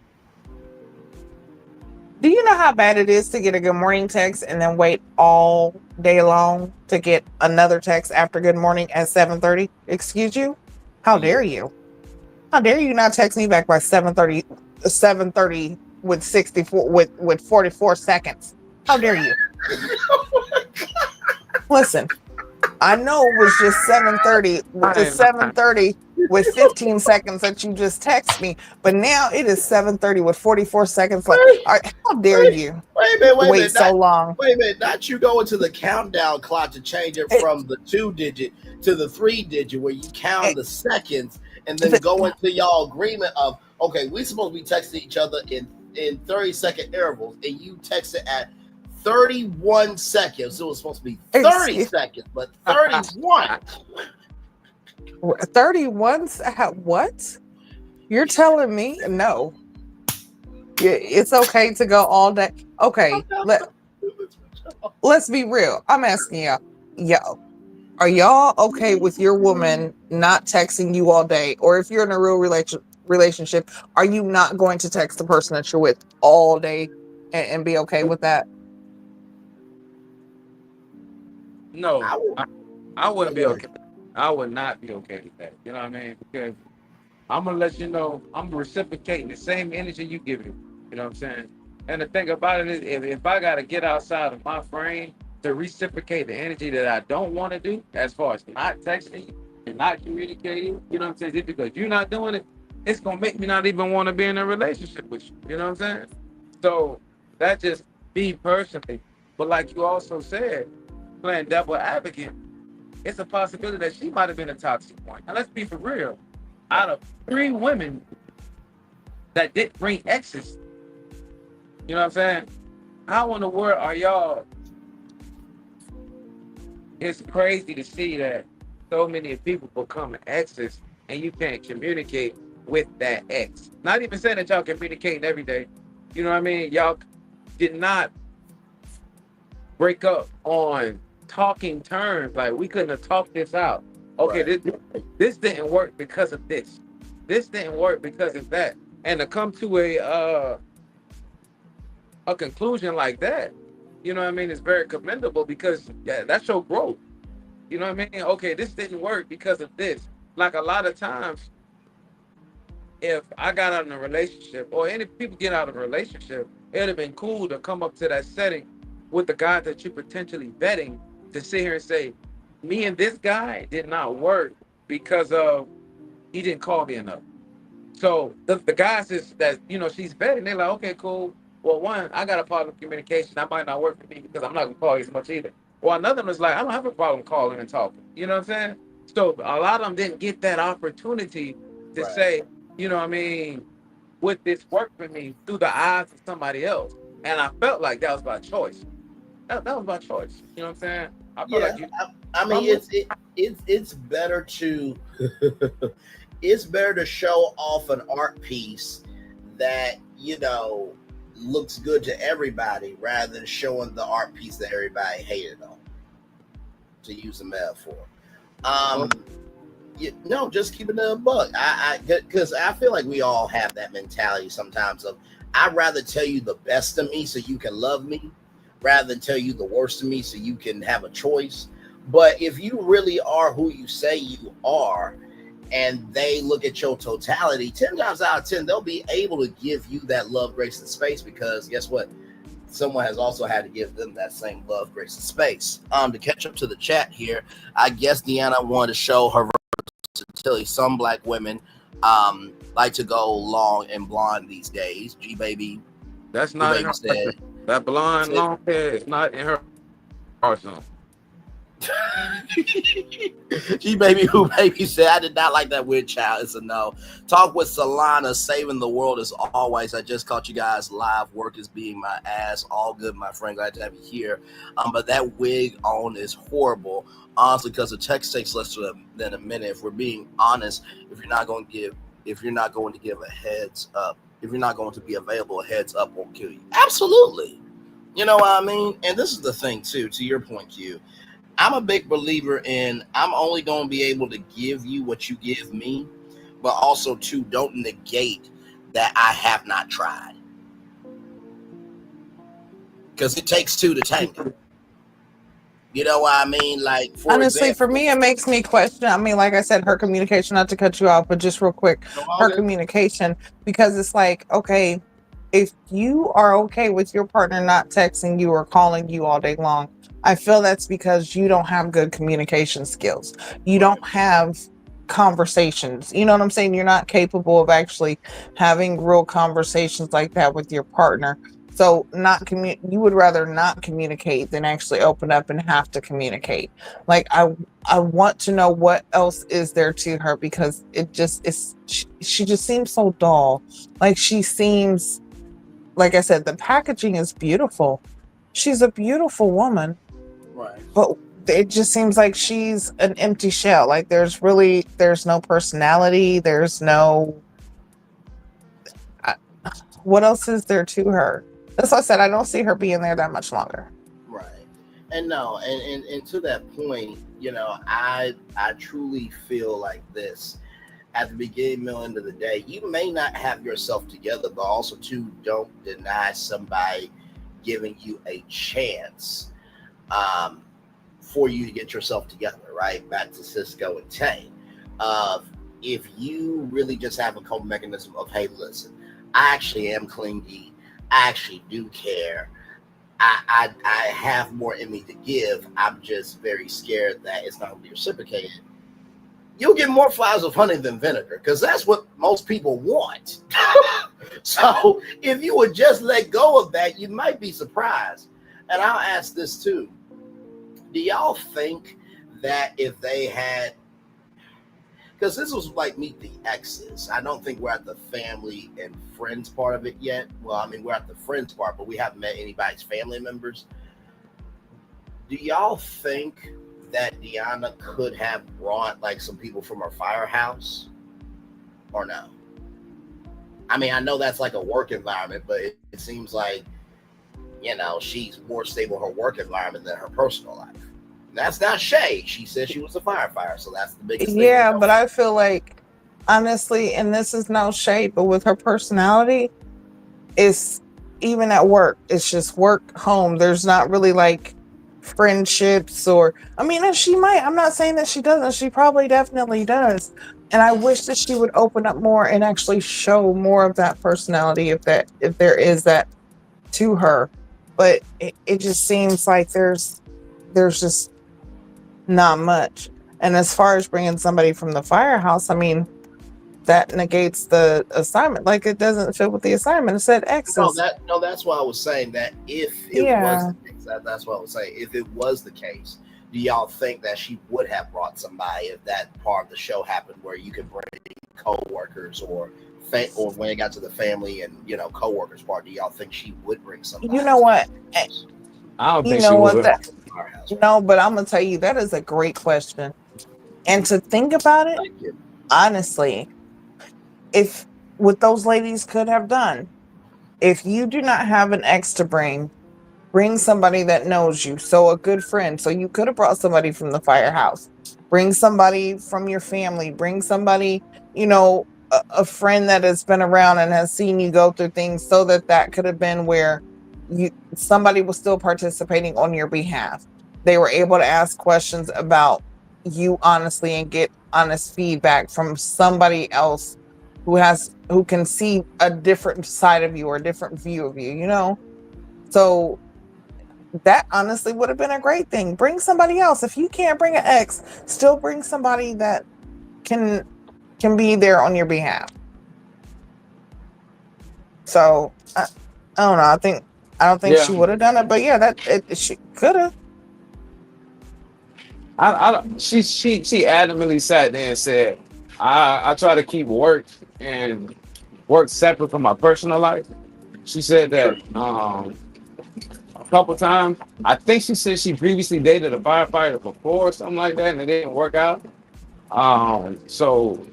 Do you know how bad it is to get a good morning text and then wait all day long to get another text after good morning at 7:30? Excuse you? How dare you? How dare you not text me back by 7:30 with 64 with 44 seconds? How dare you? Listen, I know it was just 7:30 with the 7:30 with 15 seconds that you just text me, but now it is 7:30 with 44 seconds. Like, how dare you wait so long? Wait a minute, not you go into the countdown clock to change it from the 2-digit to the 3-digit, where you count the seconds and then go into y'all agreement of, okay, we're supposed to be texting each other in 30-second intervals, and you text it at 31 seconds. So it was supposed to be 30 seconds, but 31. 31? What? You're telling me? No. It's okay to go all day. Okay, let's be real. I'm asking y'all, are y'all okay with your woman not texting you all day? Or if you're in a real relationship, are you not going to text the person that you're with all day and be okay with that? No, I wouldn't be okay. I would not be okay with that. You know what I mean? Because I'm gonna let you know, I'm reciprocating the same energy you give me. You know what I'm saying? And the thing about it is, if I gotta get outside of my frame to reciprocate the energy that I don't want to do, as far as not texting and not communicating, you know what I'm saying? Just because you're not doing it, it's gonna make me not even want to be in a relationship with you. You know what I'm saying? So that's just me personally. But like you also said, playing devil advocate, it's a possibility that she might have been a toxic one. Now let's be for real. Out of 3 women that did bring exes, you know what I'm saying? How in the world are y'all? It's crazy to see that so many people become exes and you can't communicate with that ex. Not even saying that y'all communicating every day. You know what I mean? Y'all did not break up on talking terms. Like, we couldn't have talked this out. Okay, right. This didn't work because of this. This didn't work because of that. And to come to a conclusion like that, you know what I mean, is very commendable, because that's your growth. You know what I mean? Okay, this didn't work because of this. Like, a lot of times, if I got out of a relationship, or any people get out of a relationship, it would have been cool to come up to that setting with the guy that you're potentially vetting, to sit here and say, me and this guy did not work because of he didn't call me enough. So the guys is that she's vetting, they're like, okay, cool. Well, one, I got a problem with communication. That might not work for me because I'm not gonna call you as much either. Well, another one is like, I don't have a problem calling and talking. You know what I'm saying? So a lot of them didn't get that opportunity to say, would this work for me through the eyes of somebody else? And I felt like that was my choice. That was my choice. You know what I'm saying? I felt like I mean, it's better to it's better to show off an art piece that looks good to everybody rather than showing the art piece that everybody hated on. To use a metaphor, just keeping it a buck. Because I feel like we all have that mentality sometimes of I'd rather tell you the best of me so you can love me, rather than tell you the worst of me so you can have a choice. But if you really are who you say you are, and they look at your totality, 10 times out of 10, they'll be able to give you that love, grace, and space, because guess what? Someone has also had to give them that same love, grace, and space. To catch up to the chat here, I guess Deona wanted to show her versatility. Some black women like to go long and blonde these days. G Baby. That's not in her. Said, that blonde long hair is not in her arsenal. G Baby Who Baby said, I did not like that weird child. It's a no. Talk with Solana, saving the world as always. I just caught you guys live. Work is being my ass. All good, my friend. Glad to have you here. But that wig on is horrible. Honestly, because the text takes less than a minute. If we're being honest, if you're not going to give a heads up, if you're not going to be available, a heads up won't kill you. Absolutely. You know what I mean? And this is the thing too, to your point, Q. I'm a big believer in I'm only going to be able to give you what you give me, but also too, don't negate that I have not tried. Because it takes two to tango. You know what I mean? Like, honestly, for me, it makes me question. I mean, like I said, her communication, not to cut you off, but just real quick, her communication, because it's like, okay, if you are okay with your partner not texting you or calling you all day long, I feel that's because you don't have good communication skills. You don't have conversations. You know what I'm saying? You're not capable of actually having real conversations like that with your partner. So you would rather not communicate than actually open up and have to communicate. Like I want to know what else is there to her, because she just seems so dull. Like she seems, like I said, the packaging is beautiful. She's a beautiful woman. Right. But it just seems like she's an empty shell. Like there's no personality. There's no, what else is there to her? That's why I said I don't see her being there that much longer. Right. And no, and to that point, I truly feel like this. At the beginning, middle, end of the day, you may not have yourself together, but also too, don't deny somebody giving you a chance for you to get yourself together, right? Back to Cisco and Tay. If you really just have a coping mechanism of, hey, listen, I actually am clingy. I actually do care. I have more in me to give. I'm just very scared that it's not going to be reciprocated. You'll get more flowers of honey than vinegar, because that's what most people want. So if you would just let go of that, you might be surprised. And I'll ask this too. Do y'all think that if they had, because this was like Meet the Exes, I don't think we're at the family and friends part of it yet. Well, I mean, we're at the friends part, but we haven't met anybody's family members. Do y'all think that Deona could have brought like some people from her firehouse, or no? I mean, I know that's like a work environment, but it seems like, she's more stable in her work environment than her personal life. And that's not shade. She said she was a firefighter, so that's the biggest thing. Yeah, but I feel like, honestly, and this is no shade, but with her personality, it's even at work, it's just work, home. There's not really like friendships, or I mean, if she might, I'm not saying that she doesn't, she probably definitely does, and I wish that she would open up more and actually show more of that personality, if there is that to her. But it just seems like there's just Not much. And as far as bringing somebody from the firehouse, I mean, that negates the assignment. Like it doesn't fit with the assignment. It said exes. That's why I was saying that if it was the case, that's what I was saying. If it was the case, do y'all think that she would have brought somebody if that part of the show happened where you could bring co-workers or when it got to the family and co-workers part? Do y'all think she would bring somebody? You know what? I don't think she would. No, but I'm gonna tell you that is a great question. And to think about it, honestly, if what those ladies could have done, if you do not have an ex to bring somebody that knows you, so a good friend. So you could have brought somebody from the firehouse, bring somebody from your family, bring somebody, a friend that has been around and has seen you go through things, so that could have been where somebody was still participating on your behalf. They were able to ask questions about you honestly and get honest feedback from somebody else who can see a different side of you or a different view of you, So that honestly would have been a great thing. Bring somebody else. If you can't bring an ex, still bring somebody that can be there on your behalf. So I don't know. I don't think she would have done it, but she could have. She adamantly sat there and said, I try to keep work separate from my personal life. She said that a couple times. I think she said she previously dated a firefighter before or something like that, and it didn't work out. So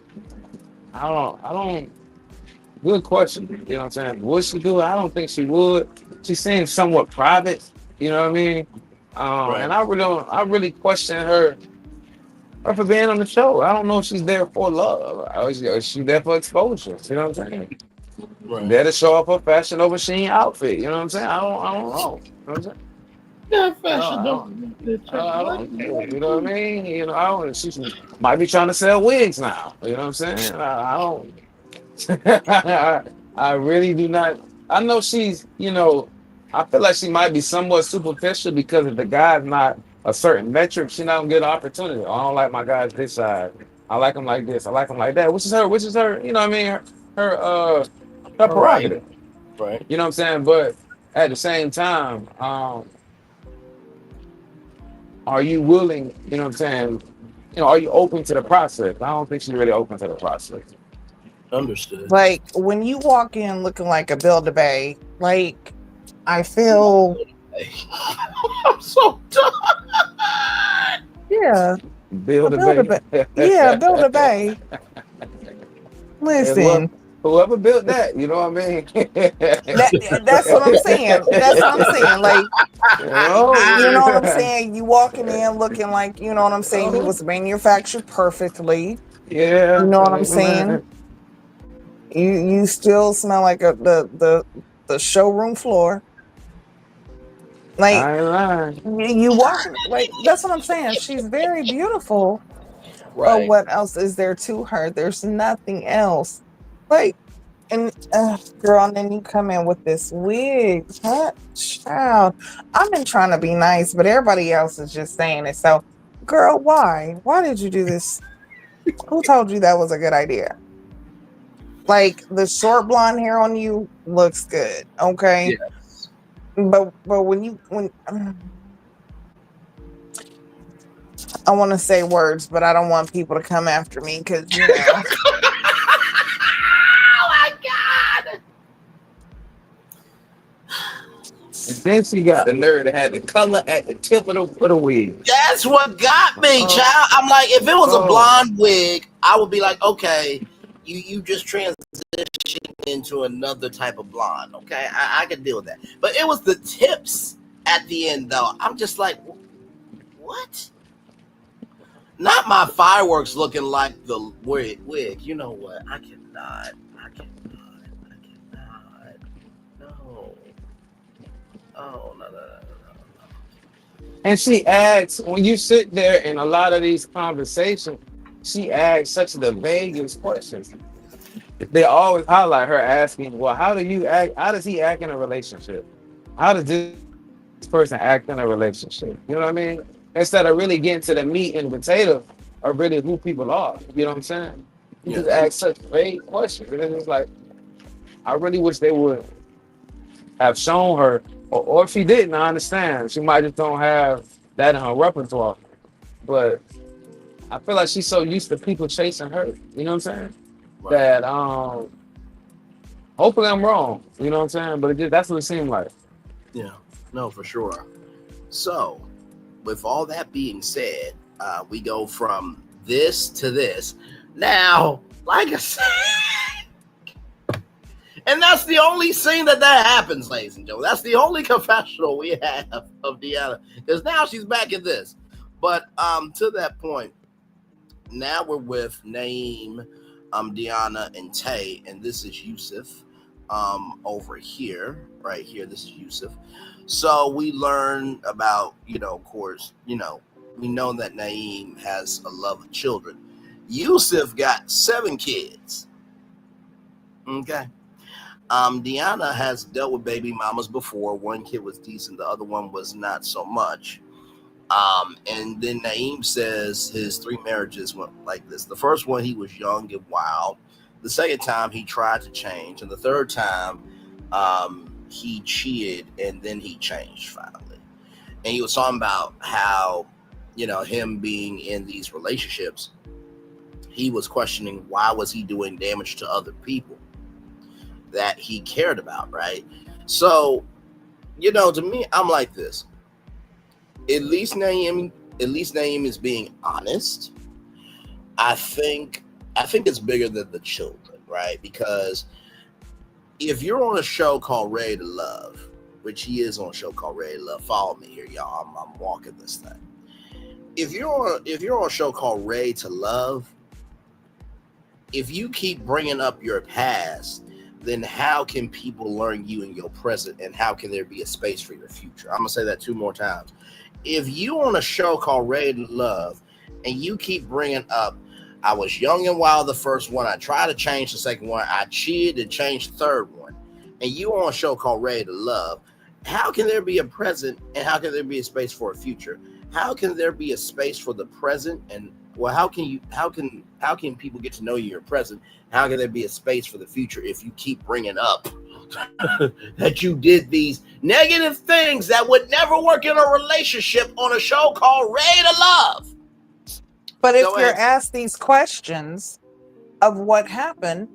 I don't. Good question. You know what I'm saying? Would she do it? I don't think she would. She seems somewhat private. You know what I mean? Right. And I really question her for being on the show. I don't know if she's there for love. Is she there for exposure? You know what I'm saying? Right. There to show off her fashion over Sheen outfit. You know what I'm saying? I don't know. You know what I'm saying? Yeah, fashion. I don't know. You know what I mean? She might be trying to sell wigs now. You know what I'm saying? I don't. I really do not. I know she's, I feel like she might be somewhat superficial because if the guy's not a certain metric, she not gonna get an opportunity. I don't like my guys this side. I like them like this. I like them like that. Which is her, you know what I mean? Her prerogative. Right. You know what I'm saying? But at the same time, are you willing, you know what I'm saying? Are you open to the process? I don't think she's really open to the process. Understood. Like when you walk in looking like a Build-A-Bay, like I feel I'm so done. Yeah. Build-A-Bay. Yeah, Build-A-Bay. Listen. Whoever built that, you know what I mean? That's what I'm saying. That's what I'm saying. Like, you know what I'm saying? You walking in looking like, you know what I'm saying? He was manufactured perfectly. Yeah. You know what I'm saying? You still smell like the showroom floor. Like I ain't lying. you walk like that's what I'm saying. She's very beautiful. Right. But what else is there to her? There's nothing else. Like, and girl, and then you come in with this wig, huh? Child, I've been trying to be nice, but everybody else is just saying it. So, girl, why? Why did you do this? Who told you that was a good idea? Like the short blonde hair on you looks good, okay? Yes. But when I want to say words, but I don't want people to come after me because Oh my God! And then she got the nerve to have the color at the tip of the wig. That's what got me, child. I'm like, if it was a blonde wig, I would be like, okay, you just transitioned into another type of blonde. Okay, I can deal with that. But it was the tips at the end, though. I'm just like, what? Not my fireworks looking like the wig. You know what? I cannot. No. Oh, no. And she asks, when you sit there in a lot of these conversations, she asks such the vaguest questions. They always highlight her asking, well, how do you act? How does he act in a relationship? How does this person act in a relationship? You know what I mean? instead of really getting to the meat and potato of really who people are. You know what I'm saying? You just ask such vague questions. And it's like, I really wish they would have shown her, or if she didn't, I understand. She might just don't have that in her repertoire. But I feel like she's so used to people chasing her. You know what I'm saying? Right. That hopefully I'm wrong. You know what I'm saying? But that's what it seemed like. Yeah, no, for sure. So, with all that being said, we go from this to this. Now, like I said, and that's the only scene that happens, ladies and gentlemen. That's the only confessional we have of Deona, because now she's back in this. But to that point, now we're with Naeem, Deona, and Tay, and this is Yusuf over here, right here. This is Yusuf. So we learn about, of course, we know that Naeem has a love of children. Yusuf got 7 kids. Okay. Deona has dealt with baby mamas before. One kid was decent, the other one was not so much. And then Naeem says his 3 marriages went like this. The first one, he was young and wild. The second time, he tried to change. And the third time, he cheated, and then he changed finally. And he was talking about how, him being in these relationships, he was questioning why was he doing damage to other people that he cared about, right? So, to me, I'm like this. At least Naeem is being honest. I think it's bigger than the children, right? Because if you're on a show called Ready to Love, which he is on a show called Ready to Love, follow me here, y'all. I'm walking this thing. If you're on a show called Ready to Love, if you keep bringing up your past, then how can people learn you in your present, and how can there be a space for your future? I'm gonna say that 2 more times. If you on a show called Ready to Love, and you keep bringing up, I was young and wild the first one, I tried to change the second one, I cheated and changed the third one, and you on a show called Ready to Love, how can there be a present, and how can there be a space for a future? How can there be a space for the present, and how can people get to know you in your present? How can there be a space for the future if you keep bringing up that you did these negative things that would never work in a relationship on a show called Ready to Love? But if you're asked these questions of what happened,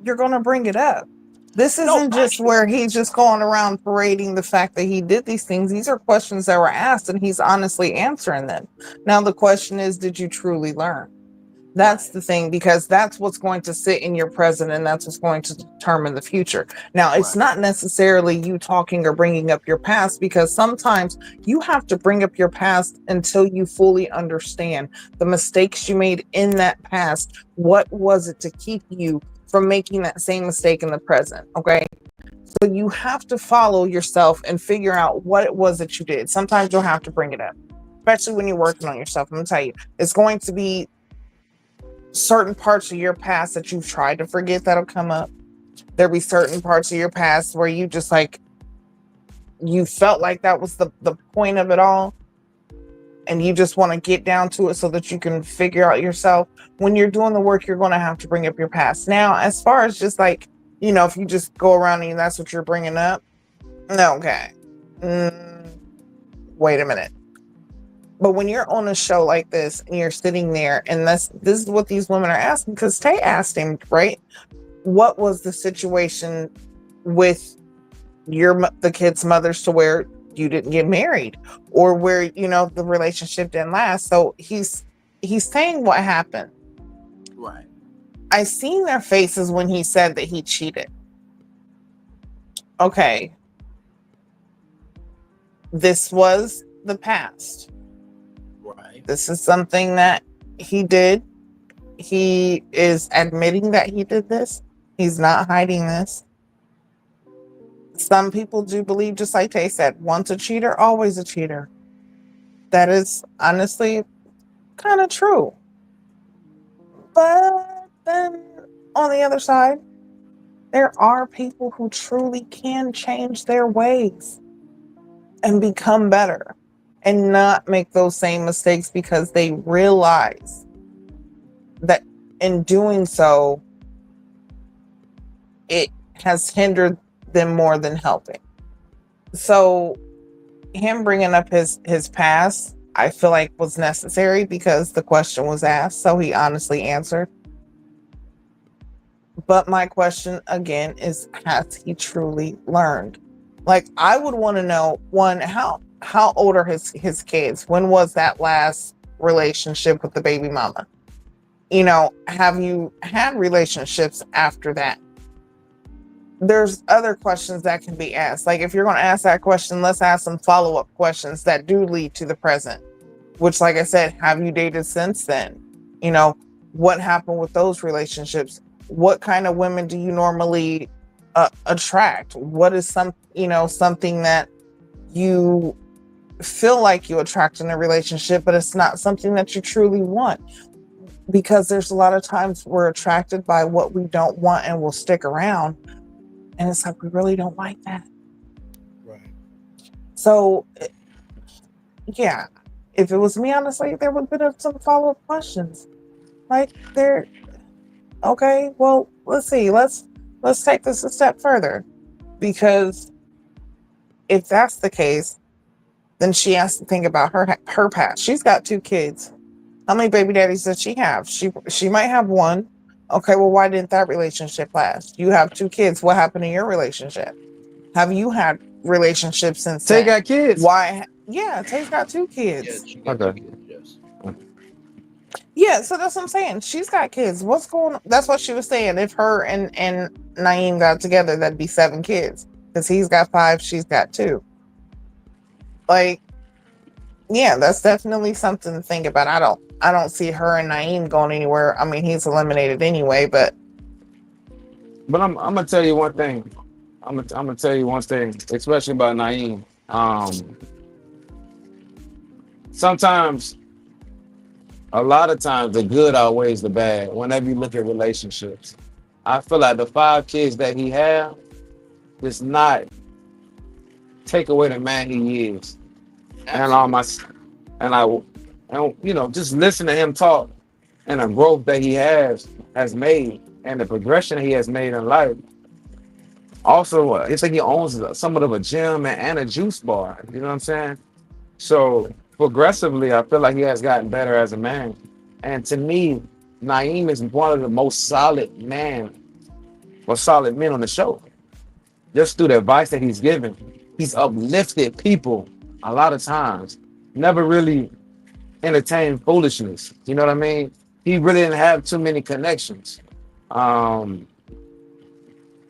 you're going to bring it up. This isn't just where he's just going around parading the fact that he did these things. These are questions that were asked, and he's honestly answering them. Now, the question is, did you truly learn? That's the thing, because that's what's going to sit in your present, and that's what's going to determine the future. Now, it's not necessarily you talking or bringing up your past, because sometimes you have to bring up your past until you fully understand the mistakes you made in that past. What was it to keep you from making that same mistake in the present? Okay. So you have to follow yourself and figure out what it was that you did. Sometimes you'll have to bring it up, especially when you're working on yourself. I'm gonna tell you, it's going to be certain parts of your past that you've tried to forget that'll come up. There'll be certain parts of your past where you just you felt like that was the point of it all, and you just want to get down to it so that you can figure out yourself. When you're doing the work, you're going to have to bring up your past. Now, as far as just if you just go around and that's what you're bringing up, okay. Wait a minute. But when you're on a show like this and you're sitting there, and this is what these women are asking, because Tay asked him, right? What was the situation with the kids' mothers to where you didn't get married, or where the relationship didn't last? So he's saying what happened. Right. I seen their faces when he said that he cheated. Okay. This was the past. Right. This is something that he did. He is admitting that he did this. He's not hiding this. Some people do believe, just like Tay said, once a cheater, always a cheater. That is honestly kind of true. But then on the other side, there are people who truly can change their ways and become better and not make those same mistakes because they realize that in doing so, it has hindered them more than helping. So him bringing up his past, I feel like was necessary because the question was asked, so he honestly answered. But my question again is, has he truly learned? Like, I would want to know, one, how old are his kids? When was that last relationship with the baby mama? You know, have you had relationships after that? There's other questions that can be asked. Like, if you're going to ask that question, let's ask some follow-up questions that do lead to the present, which, like I said, have you dated since then? You know, what happened with those relationships? What kind of women do you normally attract? What is something that you feel like you attract in a relationship, but it's not something that you truly want? Because there's a lot of times we're attracted by what we don't want and will stick around. And it's like, we really don't like that. Right. So, yeah, if it was me, honestly, there would have been some follow-up questions. Like, okay, well, let's see. Let's take this a step further. Because if that's the case, then she has to think about her past. She's got 2 kids. How many baby daddies does she have? She might have 1. Okay, well, why didn't that relationship last? You have 2 kids. What happened in your relationship? Have you had relationships since Tay then? got kids. Why? Yeah, Tay's got 2 kids. Yeah, she got Okay. two kids, yes. Yeah, so that's what I'm saying. She's got kids. What's going on? That's what she was saying. If her and Naeem got together, that'd be 7 kids. Because he's got 5, she's got 2. Like, yeah, that's definitely something to think about. I don't see her and Naeem going anywhere. I mean, he's eliminated anyway, but I'm gonna tell you one thing. I'm gonna tell you one thing, especially about Naeem. Sometimes, a lot of times, the good outweighs the bad. Whenever you look at relationships, I feel like the 5 kids that he have does not take away the man he is. And you know, just listen to him talk and the growth that he has made and the progression he has made in life. Also, it's like he owns somewhat of a gym and a juice bar. You know what I'm saying? So progressively, I feel like he has gotten better as a man. And to me, Naeem is one of the most solid men on the show. Just through the advice that he's given, he's uplifted people a lot of times. Never really entertained foolishness. You know what I mean? He really didn't have too many connections.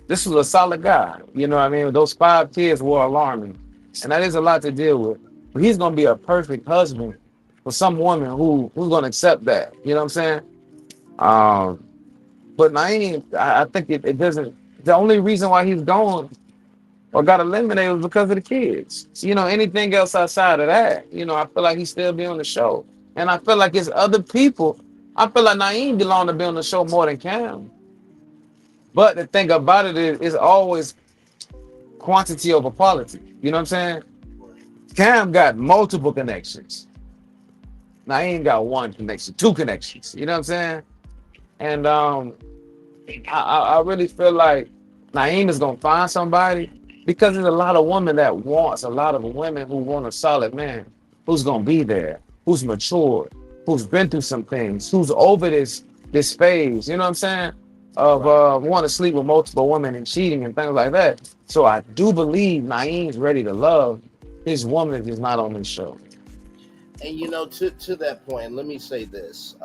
This was a solid guy. You know what I mean? Those 5 kids were alarming. And that is a lot to deal with. But he's going to be a perfect husband for some woman who's going to accept that. You know what I'm saying? But Naeem, I think it doesn't. The only reason why he's gone or got eliminated was because of the kids. So, you know, anything else outside of that, you know, I feel like he still be on the show. And I feel like it's other people. I feel like Naeem belong to be on the show more than Cam. But the thing about it is, it's always quantity over quality. You know what I'm saying? Cam got multiple connections. Naeem got 1 connection, 2 connections. You know what I'm saying? And I really feel like Naeem is gonna find somebody, because there's a lot of women that wants, a lot of women who want a solid man who's gonna be there, who's matured, who's been through some things, who's over this phase, you know what I'm saying? Of want to sleep with multiple women and cheating and things like that. So I do believe Naeem's ready to love his woman that is not on this show. And you know, to that point, let me say this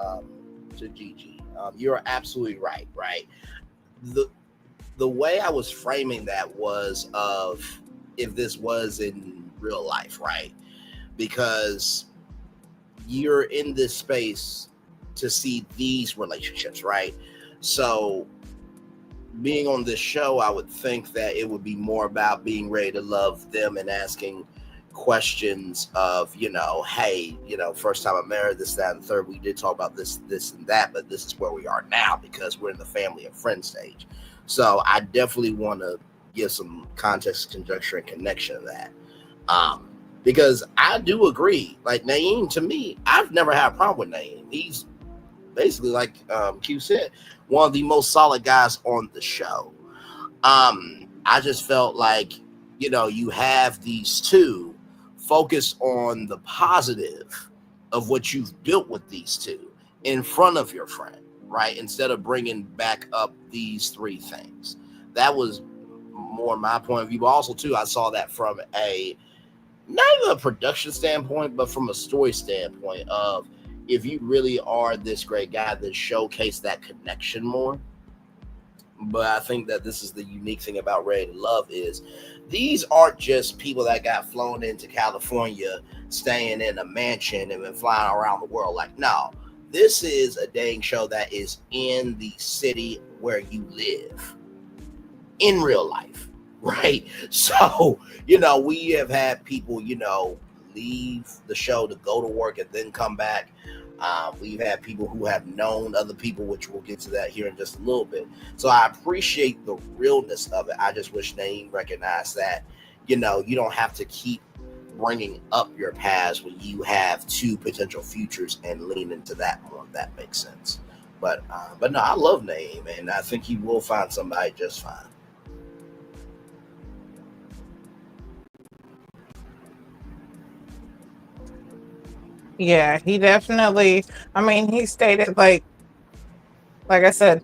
to Gigi. You're absolutely right, right? The way I was framing that was of if this was in real life, right? Because you're in this space to see these relationships, right? So being on this show, I would think that it would be more about being ready to love them and asking questions of, you know, hey, you know, first time I married, this, that, and third. We did talk about this, and that, but this is where we are now because we're in the family and friend stage. So I definitely want to give some context, conjecture, and connection to that. Because I do agree. Like Naeem, to me, I've never had a problem with Naeem. He's basically, like Q said, one of the most solid guys on the show. I just felt like, you have these two focus on the positive of what you've built with these two in front of your friend, right? Instead of bringing back up these three things. That was more my point of view. But also, too, I saw that from not even a production standpoint, but from a story standpoint of, if you really are this great guy, then showcase that connection more. But I think that this is the unique thing about Ready to Love is these aren't just people that got flown into California, staying in a mansion and been flying around the world. Like, no, this is a dating show that is in the city where you live in real life, right? So, we have had people, leave the show to go to work and then come back. We've had people who have known other people, which we'll get to that here in just a little bit. So I appreciate the realness of it. I just wish Naeem recognized that, you don't have to keep bringing up your past when you have two potential futures and lean into that more. If that makes sense. But no, I love Naeem, and I think he will find somebody just fine. Yeah, he definitely. I mean, he stated like I said,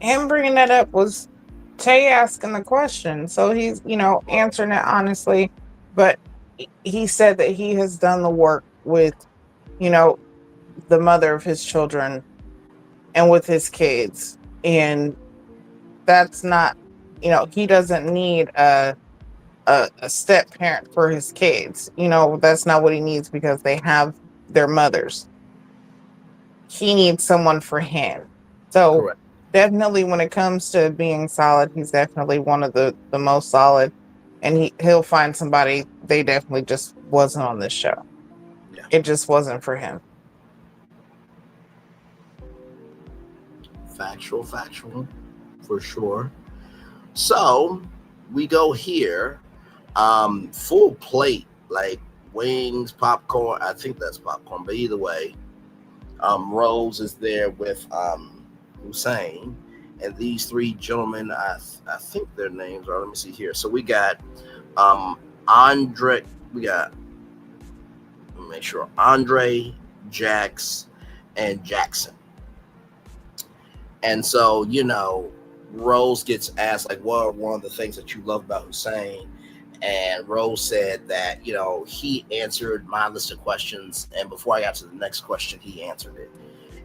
him bringing that up was Tay asking the question, so he's answering it honestly. But he said that he has done the work with the mother of his children and with his kids, and that's not he doesn't need a step parent for his kids. That's not what he needs because they have their mothers. He needs someone for him. So Correct. Definitely when it comes to being solid, he's definitely one of the most solid, and he'll find somebody. They definitely just wasn't on this show. Yeah. It just wasn't for him. Factual, for sure. So we go here, full plate, like wings, popcorn. I think that's popcorn, but either way, Rose is there with Hussein, and these three gentlemen, I think their names are, let me see here. So we got Andre, let me make sure, Andre, Jax, and Jackson. And so, Rose gets asked, like, what are one of the things that you love about Hussein? And Rose said that, he answered my list of questions. And before I got to the next question, he answered it.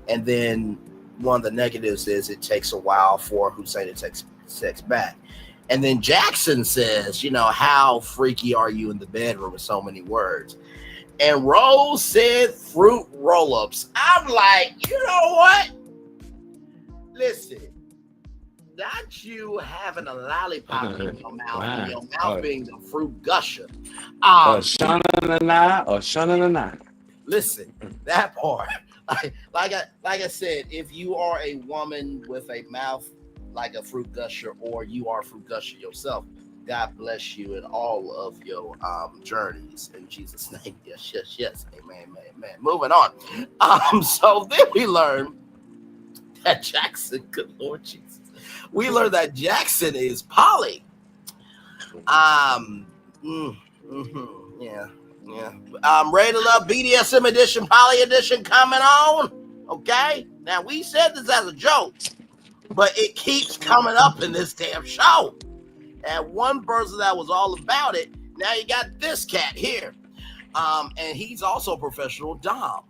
And then one of the negatives is it takes a while for Hussein to take sex back. And then Jackson says, how freaky are you in the bedroom with so many words? And Rose said fruit roll-ups. I'm like, you know what? Listen, not you having a lollipop in your mouth, and your mouth being the fruit gusher. Shana. Listen, that part. Like I said, if you are a woman with a mouth like a fruit gusher, or you are a fruit gusher yourself, God bless you in all of your journeys. In Jesus' name, yes. Amen. Moving on. So then we learn that Jackson, good Lord Jesus, we learned that Jackson is poly. Yeah. Ready to Love BDSM edition, poly edition coming on. Okay, now we said this as a joke, but it keeps coming up in this damn show. And one person that was all about it, now you got this cat here, and he's also a professional dom.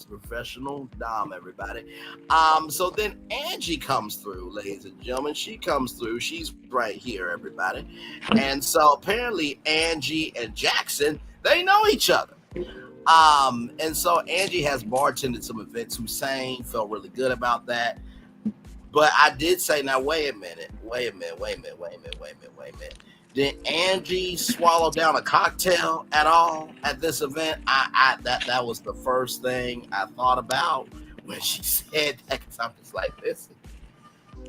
Professional dom, everybody. So then Angie comes through, ladies and gentlemen. She comes through. She's right here, everybody. And so apparently Angie and Jackson, they know each other. And so Angie has bartended some events. Hussein felt really good about that. But I did say, now wait a minute. Did Angie swallow down a cocktail at all at this event? That was the first thing I thought about when she said that, because I'm just like, listen,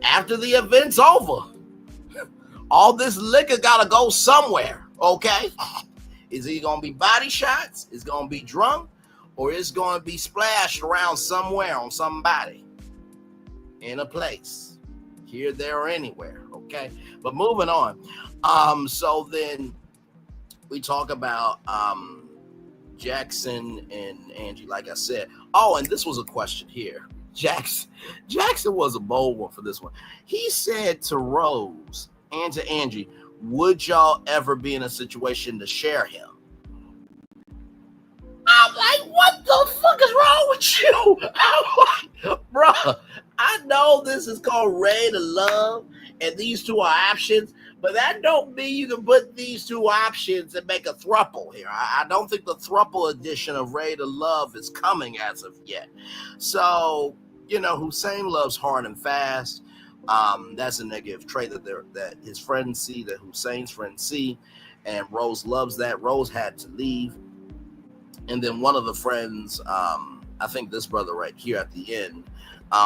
after the event's over, all this liquor gotta go somewhere, okay? Is it going to be body shots? Is it going to be drunk? Or is it going to be splashed around somewhere on somebody in a place, here, there, or anywhere? Okay, but moving on. So then we talk about Jackson and Angie, like I said. Oh, and this was a question here. Jackson was a bold one for this one. He said to Rose and to Angie, would y'all ever be in a situation to share him? I'm like, what the fuck is wrong with you? I'm like, bro, I know this is called Ready to Love, and these two are options, but that don't mean you can put these two options and make a throuple here. I don't think the throuple edition of Ready to Love is coming as of yet. So, Hussein loves hard and fast. That's a negative trait that his friends see, that Hussein's friends see, and Rose loves that. Rose had to leave. And then one of the friends, I think this brother right here at the end,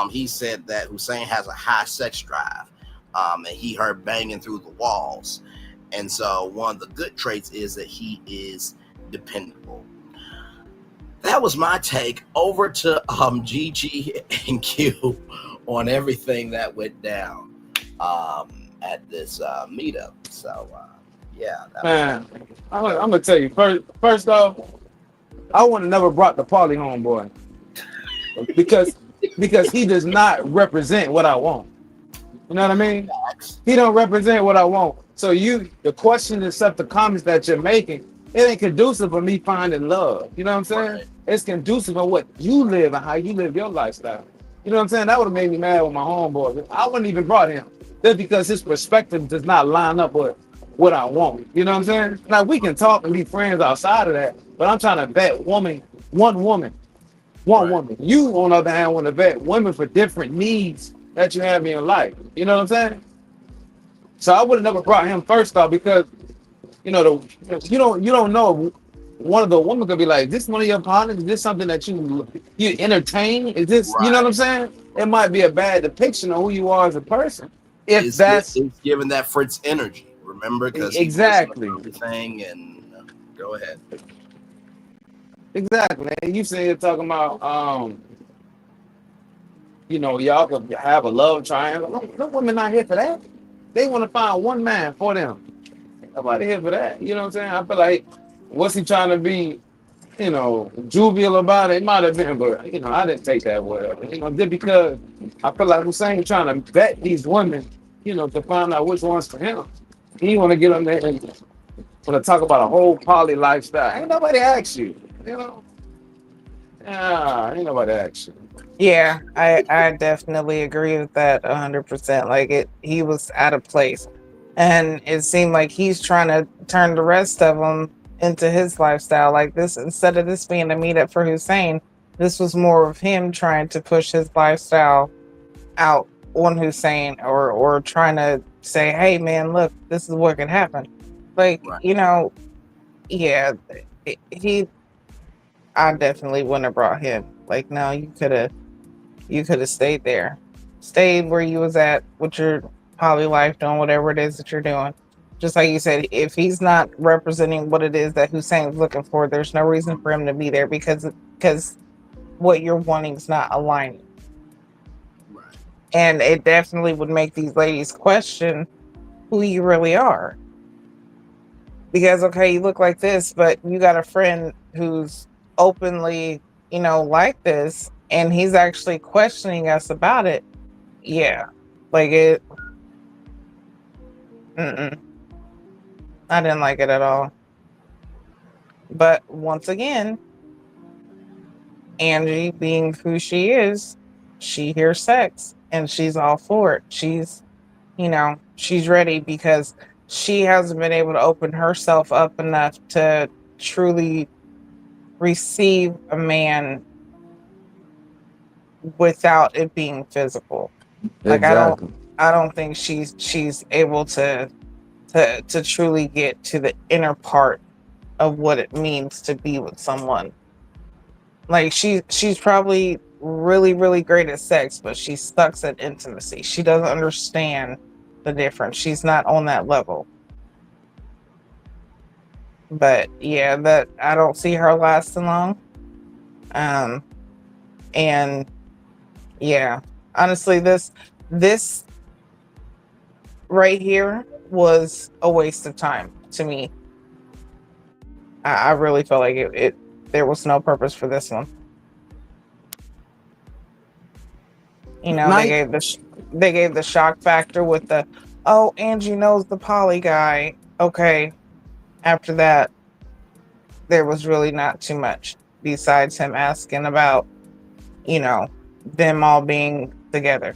he said that Hussein has a high sex drive, and he heard banging through the walls. And so one of the good traits is that he is dependable. That was my take. Over to Gigi and Q on everything that went down at this meetup. So, yeah. Man, I'm gonna tell you first off, I would have never brought the Pauly home, boy, because he does not represent what I want. You know what I mean? He don't represent what I want. So the question and stuff, the comments that you're making, it ain't conducive for me finding love. You know what I'm saying? Right. It's conducive on what you live and how you live your lifestyle. You know what I'm saying? That would have made me mad with my homeboy. I wouldn't even brought him. That's because his perspective does not line up with what I want. You know what I'm saying? Now we can talk and be friends outside of that, but I'm trying to vet one woman. You, on the other hand, want to vet women for different needs that you have in your life. You know what I'm saying? So I would have never brought him first off because you don't know. One of the women could be like, "This one of your partners? Is this something that you entertain? Is this You know what I'm saying?" It might be a bad depiction of who you are as a person. If it's giving that Fritz energy. Remember, because exactly everything. And go ahead. Exactly. And you say you're talking about y'all could have a love triangle. No women not here for that. They want to find one man for them. Nobody here for that. You know what I'm saying? I feel like, what's he trying to be, jovial about it? It might have been, but I didn't take that well. Just because I feel like Hussein trying to vet these women, to find out which one's for him. He want to get on there and want to talk about a whole poly lifestyle. Ain't nobody asked you, ain't nobody asked you. Yeah, I definitely agree with that 100%. Like he was out of place. And it seemed like he's trying to turn the rest of them into his lifestyle. Like this, instead of this being a meetup for Hussein, this was more of him trying to push his lifestyle out on Hussein, or trying to say, "Hey, man, look, this is what could happen." Like, I definitely wouldn't have brought him. Like, no, you could have stayed there, stayed where you was at with your poly life, doing whatever it is that you're doing. Just like you said, if he's not representing what it is that Hussein's looking for, there's no reason for him to be there because what you're wanting is not aligning. Right. And it definitely would make these ladies question who you really are. Because, okay, you look like this, but you got a friend who's openly, like this, and he's actually questioning us about it. Yeah. Like it. I didn't like it at all. But once again, Angie, being who she is, she hears sex and she's all for it. She's ready because she hasn't been able to open herself up enough to truly receive a man without it being physical. Exactly. Like I don't think she's able to truly get to the inner part of what it means to be with someone. Like she's probably really, really great at sex, but she sucks at intimacy. She doesn't understand the difference. She's not on that level. But yeah, that I don't see her lasting long. And yeah, honestly, this right here was a waste of time to me. I really felt like it there was no purpose for this one. You know, they gave the shock factor with the, oh, Angie knows the poly guy. Okay. After that, there was really not too much besides him asking about, you know, them all being together.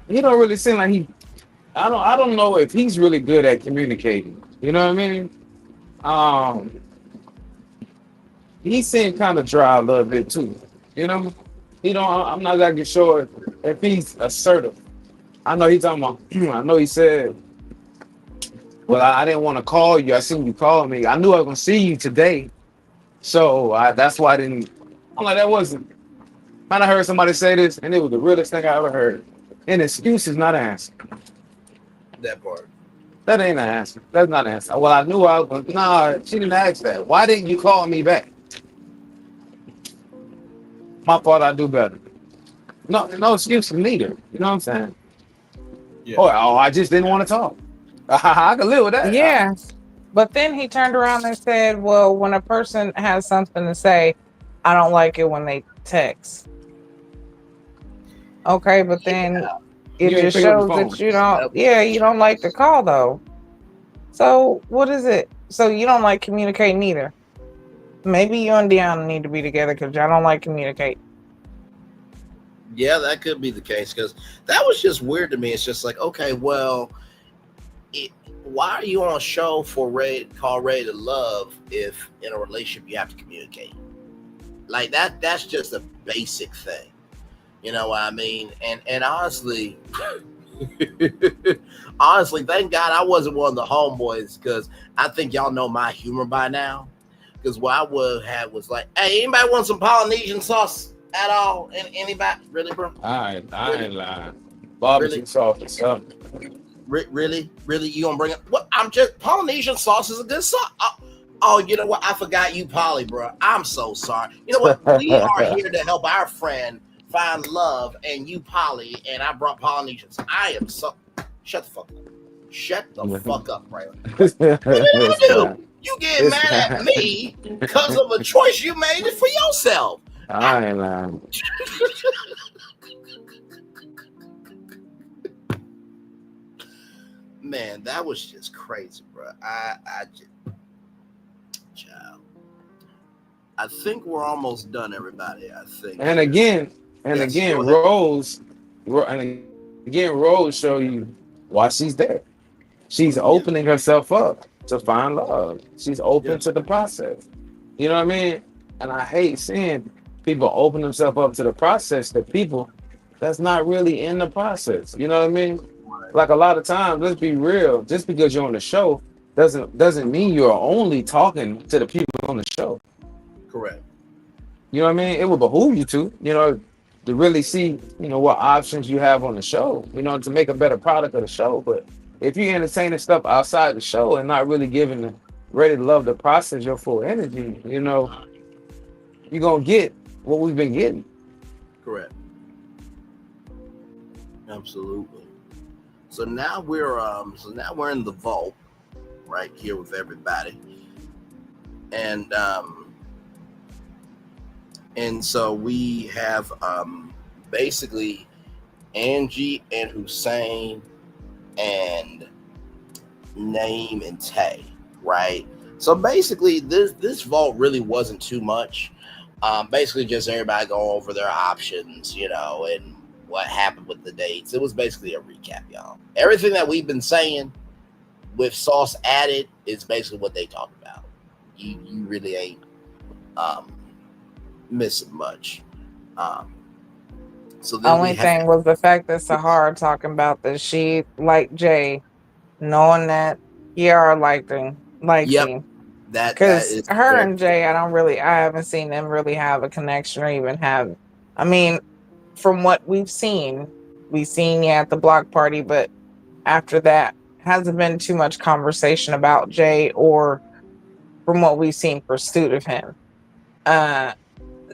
He don't really seem like I don't know if he's really good at communicating. You know what I mean? He seemed kind of dry a little bit too. You know? I'm not exactly sure if he's assertive. I know he's talking about I know he said, well, I didn't want to call you. I seen you call me. I knew I was gonna see you today. So that's why I didn't. I'm like, that wasn't. I heard somebody say this, and it was the realest thing I ever heard. An excuse is not an answer. That part. That ain't an answer. That's not an answer. Well, I knew I was going to. Nah, she didn't ask that. Why didn't you call me back? My fault, I do better. No excuse for neither. You know what I'm saying? Yeah. Oh, I just didn't want to talk. I can live with that. Yeah. But then he turned around and said, well, when a person has something to say, I don't like it when they text. Okay, but then it just shows that you don't like to call though. So what is it? So you don't like communicating either. Maybe you and Deona need to be together because y'all don't like communicating. Yeah, that could be the case because that was just weird to me. It's just like, okay, well, why are you on a show called Ready to Love if in a relationship you have to communicate? Like that's just a basic thing. You know what I mean? And honestly, thank God I wasn't one of the homeboys because I think y'all know my humor by now. Because what I would have was like, hey, anybody want some Polynesian sauce at all? Anybody? Really, bro? I ain't lying. Barbecue sauce or something. Really? You gonna bring it? What? Polynesian sauce is a good sauce. Oh, you know what? I forgot you, Polly, bro. I'm so sorry. You know what? We are here to help our friend find love, and you, Polly, and I brought Polynesians. I am so. Shut the fuck up. Shut the fuck up, Braylon. What did I do? You get mad at me because of a choice you made it for yourself. I ain't lying. Man, that was just crazy, bro. Child. I think we're almost done, everybody. I think. And again, Rose show you why she's there. She's opening herself up to find love. She's open to the process. You know what I mean? And I hate seeing people open themselves up to the process that people that's not really in the process. You know what I mean? Like a lot of times, let's be real, just because you're on the show doesn't mean you're only talking to the people on the show. Correct. You know what I mean? It would behoove you to really see, what options you have on the show, to make a better product of the show. But if you're entertaining stuff outside the show and not really giving the Ready to Love the process your full energy, you're gonna get what we've been getting. Correct. Absolutely. So now we're in the vault right here with everybody. And so we have basically Angie and Hussein and Naeem and Tay, right? So basically this vault really wasn't too much. Basically just everybody go over their options, and what happened with the dates. It was basically a recap, y'all. Everything that we've been saying with sauce added is basically what they talked about. You really ain't missing much. So the only thing was the fact that Sahara talking about that she liked Jay, knowing that Kiara liked him. Because her and Jay, I haven't seen them really have a connection or even have. I mean, from what we've seen you at the block party, but after that, hasn't been too much conversation about Jay or from what we've seen pursuit of him.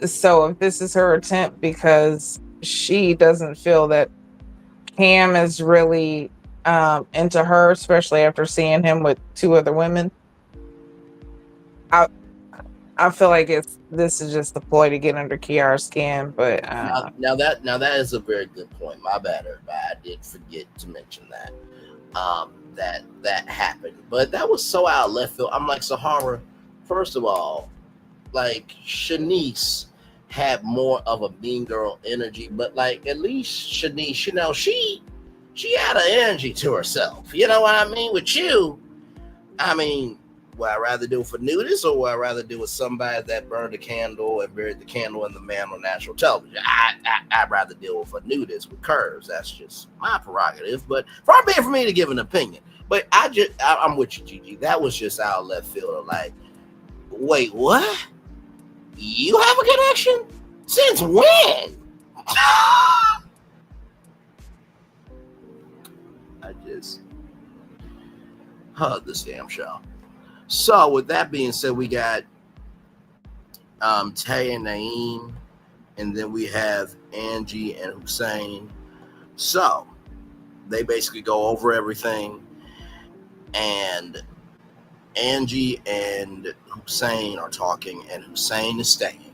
So if this is her attempt because she doesn't feel that Cam is really into her, especially after seeing him with 2 other women, I feel like this is just the ploy to get under Kiara's skin. But now that is a very good point. My bad, everybody. I did forget to mention that. That happened, but that was so out of left field. I'm like, Sahara, first of all, like Shanice had more of a mean girl energy, but like at least Shanice, she had an energy to herself. You know what I mean? With you, I mean, would I rather do it for nudists or would I rather do it with somebody that burned a candle and buried the candle in the man on national television? I'd rather deal with a nudist with curves. That's just my prerogative. But far be it for me to give an opinion. But I'm with you, Gigi. That was just out of left field. Like, wait, what? You have a connection? Since when? I just hug this damn show. So with that being said, we got Tay and Naeem, and then we have Angie and Hussein. So they basically go over everything, and Angie and Hussein are talking, and Hussein is staying,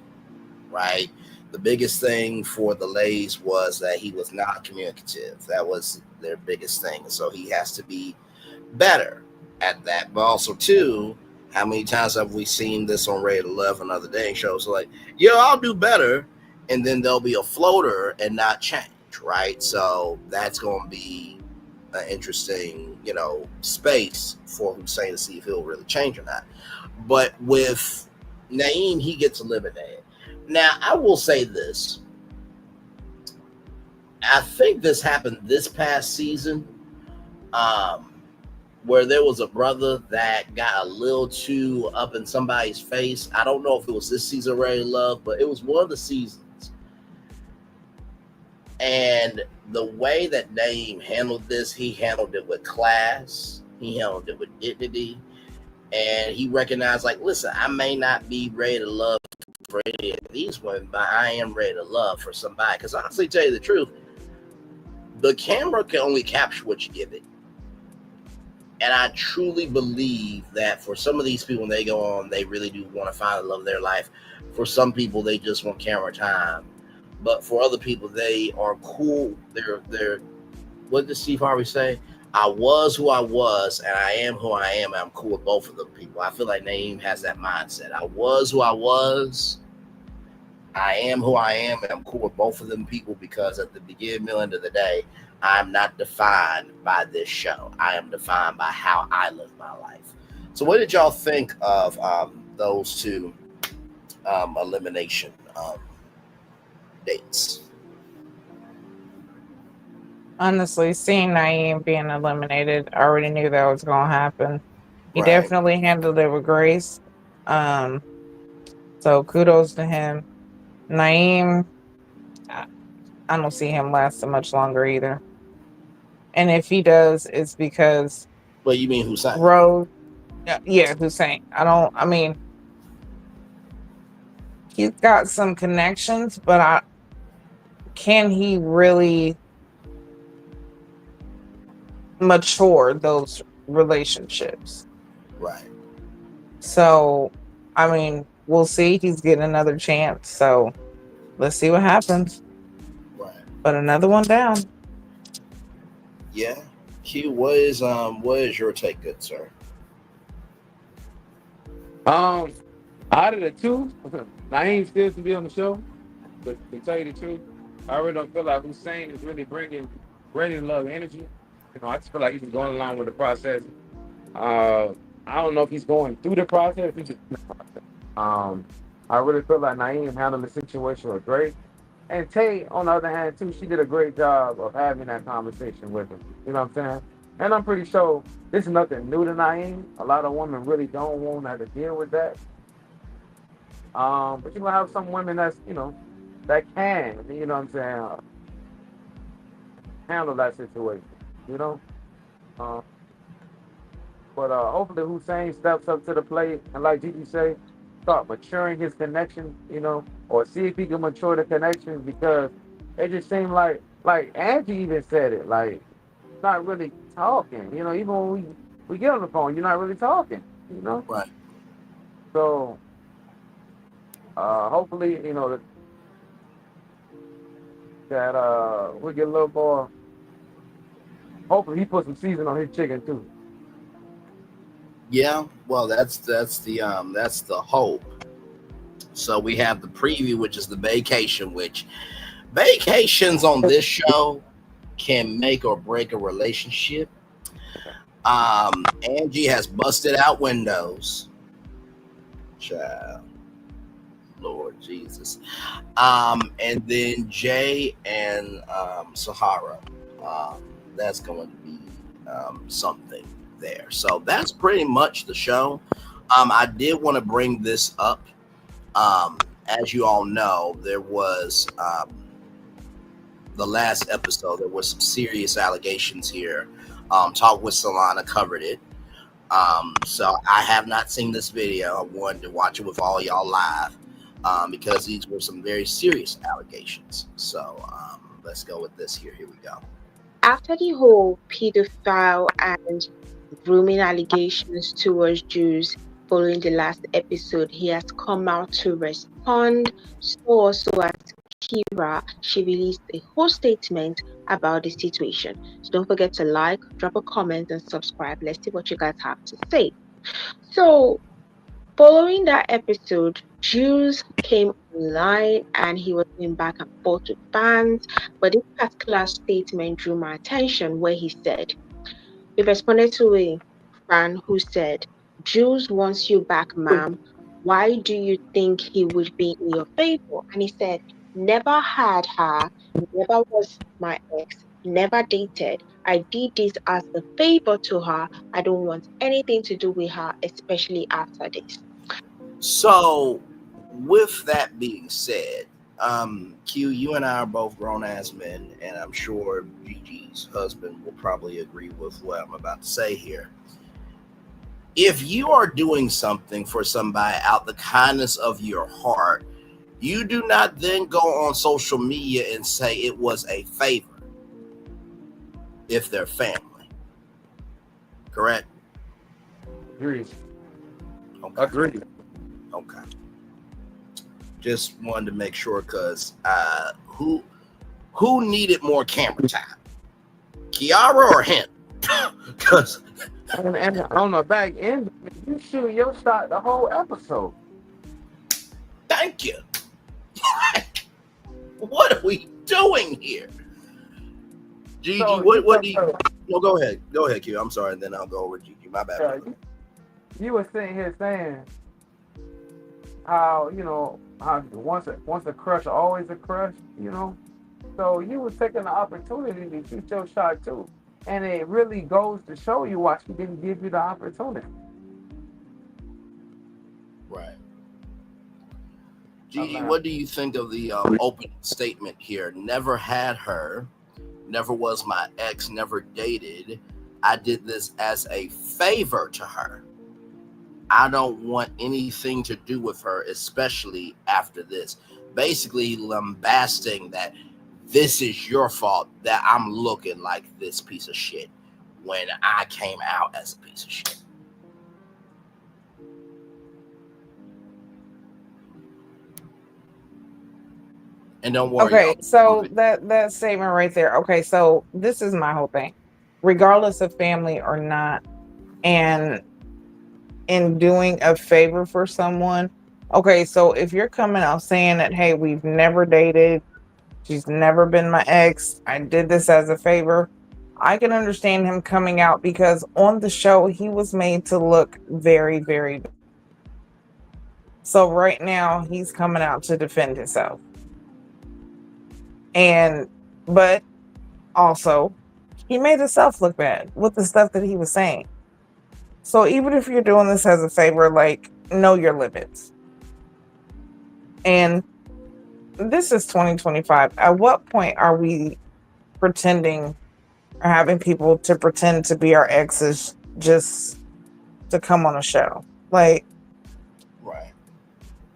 right? The biggest thing for the Lays was that he was not communicative. That was their biggest thing. So he has to be better at that. But also, too, how many times have we seen this on Rated 11 other day shows? Like, yo, I'll do better. And then there'll be a floater and not change, right? So that's going to be an interesting, space for Hussein to see if he'll really change or not. But with Naeem, he gets eliminated. Now, I will say this. I think this happened this past season, where there was a brother that got a little too up in somebody's face. I don't know if it was this season, Rated Love, but it was one of the seasons. And the way that Naeem handled this, he handled it with class. He handled it with dignity. And he recognized, like, listen, I may not be ready to love for any of these women, but I am ready to love for somebody. Because honestly, tell you the truth, the camera can only capture what you give it. And I truly believe that for some of these people, when they go on, they really do want to find the love of their life. For some people, they just want camera time. But for other people, they are cool. They're what did Steve Harvey say? I was who I was, and I am who I am, and I'm cool with both of them people. I feel like Naeem has that mindset. I was who I was, I am who I am, and I'm cool with both of them people because at the beginning, middle, end of the day, I'm not defined by this show. I am defined by how I live my life. So what did y'all think of those two elimination dates? Honestly, seeing Naeem being eliminated, I already knew that was going to happen. He definitely handled it with grace. So kudos to him. Naeem, I don't see him lasting much longer either. And if he does, it's because... Well, you mean Hussein? Rose. Yeah, Hussein. He's got some connections, but can he really mature those relationships? Right. So, we'll see. He's getting another chance. So, let's see what happens. Right. But another one down. Yeah. Q, what is your take, good sir? Out of the two, Naeem still to be on the show. But to tell you the truth, I really don't feel like Hussein is really bringing love energy. I just feel like he's going along with the process. I don't know if he's going through the process. I really feel like Naeem handled the situation with grace. And Tay, on the other hand, too, she did a great job of having that conversation with him. You know what I'm saying? And I'm pretty sure this is nothing new to Naeem. A lot of women really don't want to have to deal with that. But you're going to have some women that's, that can, you know what I'm saying, handle that situation, But hopefully Hussein steps up to the plate and, like Gigi say, start maturing his connection, or see if he can mature the connections, because it just seemed like Angie even said it, like not really talking. Even when we get on the phone, you're not really talking. Right. So hopefully, that we get a little more. Hopefully he put some season on his chicken too. Yeah, well, that's the hope. So we have the preview, which is the vacation, which vacations on this show can make or break a relationship. Angie has busted out windows. Child. Lord Jesus. And then Jay and Sahara. That's going to be something there. So that's pretty much the show. I did want to bring this up. As you all know, there was the last episode, there was some serious allegations here. Talk with Solana covered it. So I have not seen this video. I wanted to watch it with all y'all live because these were some very serious allegations. So let's go with this here. Here we go. After the whole pedophile and grooming allegations towards Jews following the last episode, he has come out to respond. So also as Kira, she released a whole statement about the situation. So don't forget to like, drop a comment, and subscribe. Let's see what you guys have to say. So following that episode, Jews came online and he was going back and forth with fans. But this particular statement drew my attention, where he said, he responded to a fan who said, "Jules wants you back, ma'am. Why do you think he would be in your favor?" And he said, "Never had her, never was my ex, never dated. I did this as a favor to her. I don't want anything to do with her, especially after this." So with that being said, Q, you and I are both grown ass men, and I'm sure Gigi's husband will probably agree with what I'm about to say here. If you are doing something for somebody out the kindness of your heart, you do not then go on social media and say it was a favor if they're family. Correct? Agreed. Okay. Agreed. Okay. Just wanted to make sure, because who needed more camera time, Kiara or him? Because and on the back end, you shoot your shot the whole episode. Thank you. What are we doing here, Gigi? So what do you? No, go ahead, Q. I'm sorry, and then I'll go over Gigi. My bad. You were sitting here saying how how once a crush, always a crush. So you were taking the opportunity to shoot your shot too, and it really goes to show you why she didn't give you the opportunity. Right. Gigi, what do you think of the opening statement here? Never had her, never was my ex, never dated. I did this as a favor to her. I don't want anything to do with her, especially after this. Basically lambasting that this is your fault that I'm looking like this piece of shit when I came out as a piece of shit. And don't worry. Okay, so that statement right there. Okay, so this is my whole thing. Regardless of family or not, and in doing a favor for someone, okay, so if you're coming out saying that, hey, we've never dated, she's never been my ex, I did this as a favor, I can understand him coming out, because on the show he was made to look very, very bad. So right now he's coming out to defend himself. But also he made himself look bad with the stuff that he was saying. So even if you're doing this as a favor, like, know your limits. And this is 2025. At what point are we pretending or having people to pretend to be our exes just to come on a show. Like, right.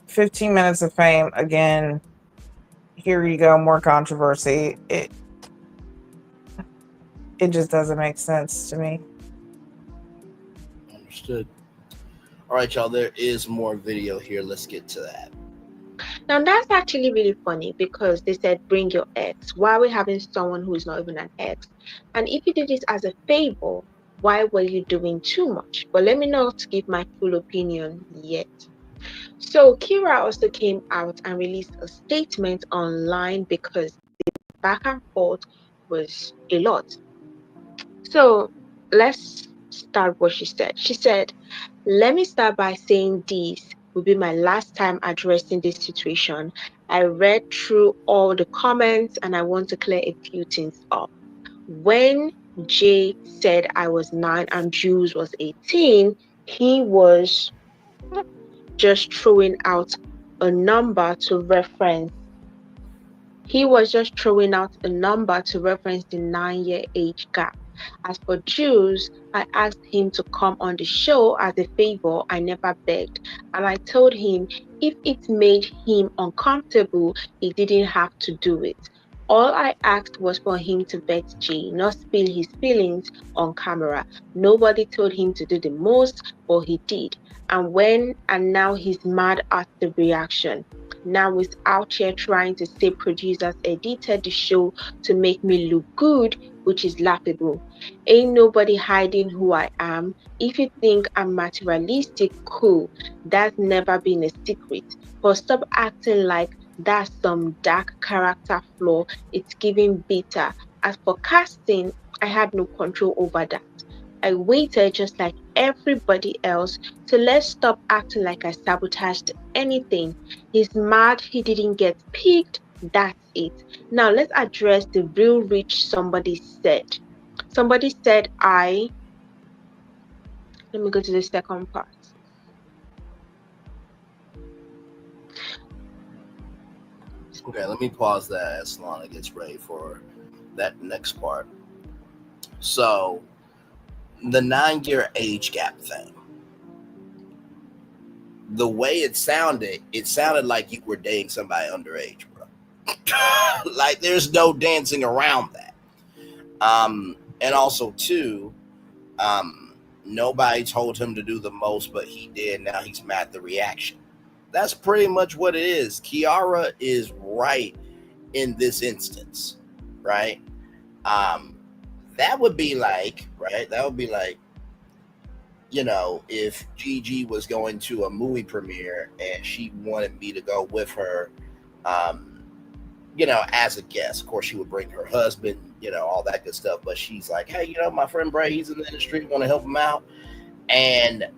15 minutes of fame again. Here you go, more controversy. It just doesn't make sense to me. Understood. All right, y'all. There is more video here. Let's get to that. Now that's actually really funny because they said bring your ex. Why are we having someone who is not even an ex? And if you did this as a favor, why were you doing too much? But let me not give my full opinion yet. So Kira also came out and released a statement online because the back and forth was a lot. So let's start what she said. She said, let me start by saying this will be my last time addressing this situation. I read through all the comments and I want to clear a few things up. When Jay said I was 9 and Jules was 18, he was just throwing out a number to reference. He was just throwing out a number to reference the 9-year age gap. As for Jules, I asked him to come on the show as a favor. I never begged. And I told him if it made him uncomfortable, he didn't have to do it. All I asked was for him to vet Jay, not spill his feelings on camera. Nobody told him to do the most, but he did. And now he's mad at the reaction. Now he's out here trying to say producers edited the show to make me look good, which is laughable. Ain't nobody hiding who I am. If you think I'm materialistic, cool. That's never been a secret. But stop acting like that's some dark character flaw. It's giving bitter. As for casting, I had no control over that. I waited just like everybody else, so let's stop acting like I sabotaged anything. He's mad he didn't get picked. That's it. Now let's address the real rich somebody said. Somebody said let me go to the second part. Okay, let me pause that as Lana gets ready for that next part. So, the 9-year age gap thing. The way it sounded like you were dating somebody underage, bro. Like, there's no dancing around that. And also, too, nobody told him to do the most, but he did. Now he's mad at the reaction. That's pretty much what it is. Kiara is right in this instance, right? That would be like, you know, if Gigi was going to a movie premiere and she wanted me to go with her, you know, as a guest. Of course, she would bring her husband, you know, all that good stuff. But she's like, hey, you know, my friend Bray, he's in the industry, want to help him out. And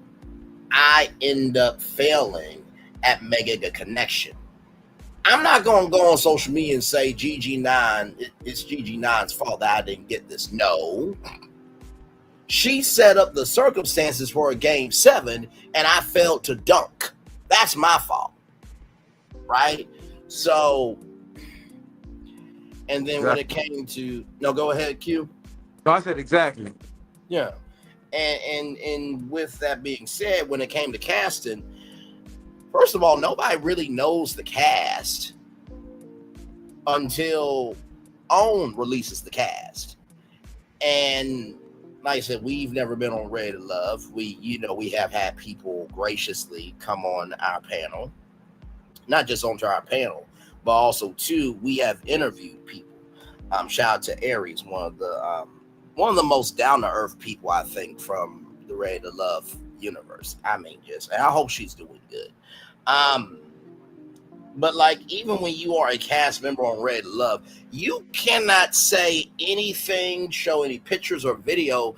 I end up failing at making a connection. I'm not going to go on social media and say it's GG9's fault that I didn't get this. No. She set up the circumstances for a game 7 and I failed to dunk. That's my fault. Right? So, and then when it came to, no, go ahead, Q. No, I said exactly. Yeah. And with that being said, when it came to casting, first of all, nobody really knows the cast until OWN releases the cast. And like I said, we've never been on Ready to Love. We have had people graciously come on our panel, not just onto our panel, but also too, we have interviewed people. Shout out to Aries, one of the most down to earth people I think from the Ready to Love universe. I mean, and I hope she's doing good. But like, even when you are a cast member on Ready to Love, you cannot say anything, show any pictures or video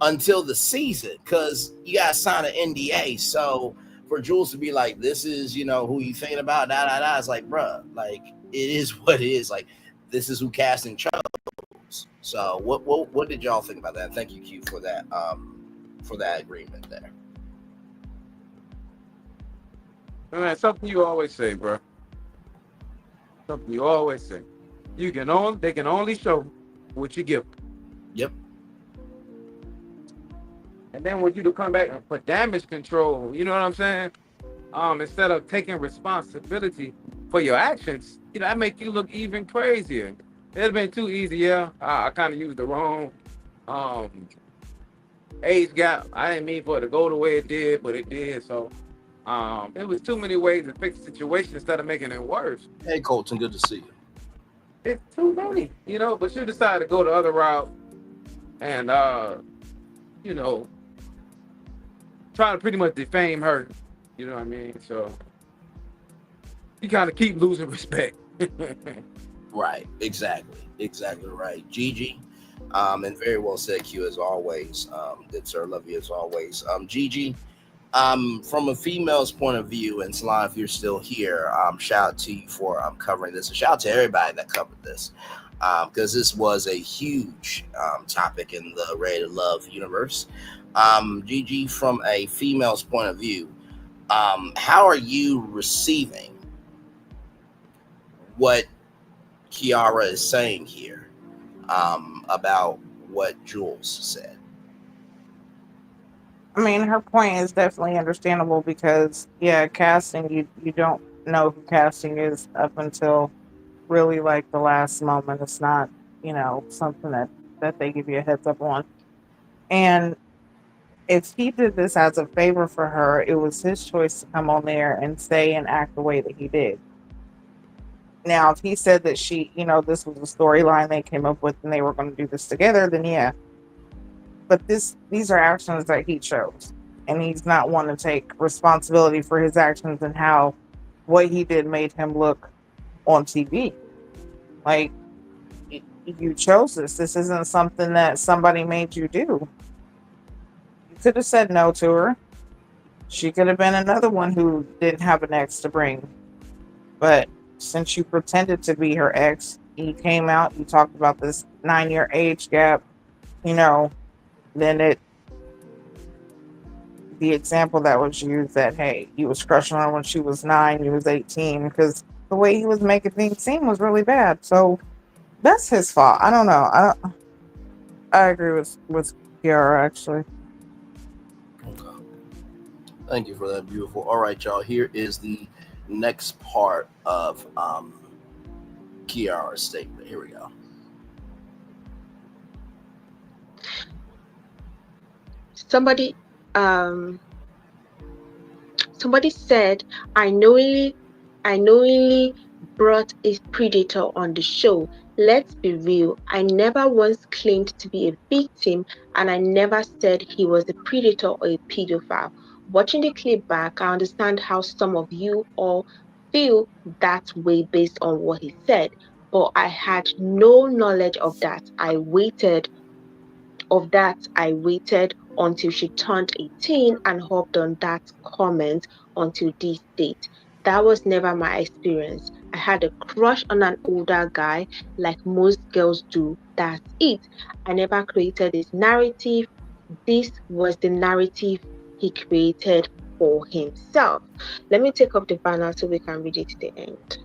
until the season, because you gotta sign an NDA. So for Jules to be like, this is, you know, who you thinking about, it's like, bruh, like, it is what it is. Like, this is who casting chose. So what did y'all think about that? Thank you, Q, for that agreement there. Man, something you always say, bro. Something you always say. They can only show what you give. Yep. and then want you to come back for damage control. You know what I'm saying? Instead of taking responsibility for your actions, that make you look even crazier. It's been too easy. Yeah, I kind of used the wrong age gap. I didn't mean for it to go the way it did, but it did. So it was too many ways to fix the situation instead of making it worse. Hey, Colton, good to see you. It's too many, but you decided to go the other route and, try to pretty much defame her. You know what I mean? So you kind of keep losing respect. Right. Exactly right. Gigi, and very well said, Q, as always. Good sir, love you as always. Gigi, from a female's point of view, and Salon, if you're still here, shout out to you for covering this, and shout out to everybody that covered this, because this was a huge topic in the Ready to Love universe. Gigi, from a female's point of view, how are you receiving what Kiara is saying here about what Jules said? I mean, her point is definitely understandable because, casting, you don't know who casting is up until really like the last moment. It's not, something that they give you a heads up on. And if he did this as a favor for her, it was his choice to come on there and say and act the way that he did. Now, if he said that she, this was a storyline they came up with and they were going to do this together, then yeah. But these are actions that he chose. And he's not one to take responsibility for his actions and how what he did made him look on TV. Like, you chose this. This isn't something that somebody made you do. You could have said no to her. She could have been another one who didn't have an ex to bring. But since you pretended to be her ex, you came out, you talked about this 9-year age gap, then the example that was used that, hey, you was crushing on her when she was 9, you was 18, because the way he was making things seem was really bad. So that's his fault. I don't know. I agree with Kiara, actually. Okay. Thank you for that, beautiful. All right, y'all. Here is the next part of Kiara's statement. Here we go. Somebody said, I knowingly brought a predator on the show. Let's be real. I never once claimed to be a victim, and I never said he was a predator or a pedophile. Watching the clip back, I understand how some of you all feel that way based on what he said, but I had no knowledge of that. I waited until she turned 18 and hopped on that comment until this date. That was never my experience. I had a crush on an older guy like most girls do. That's it. I never created this narrative. This was the narrative he created for himself. Let me take up the banner so we can read it to the end.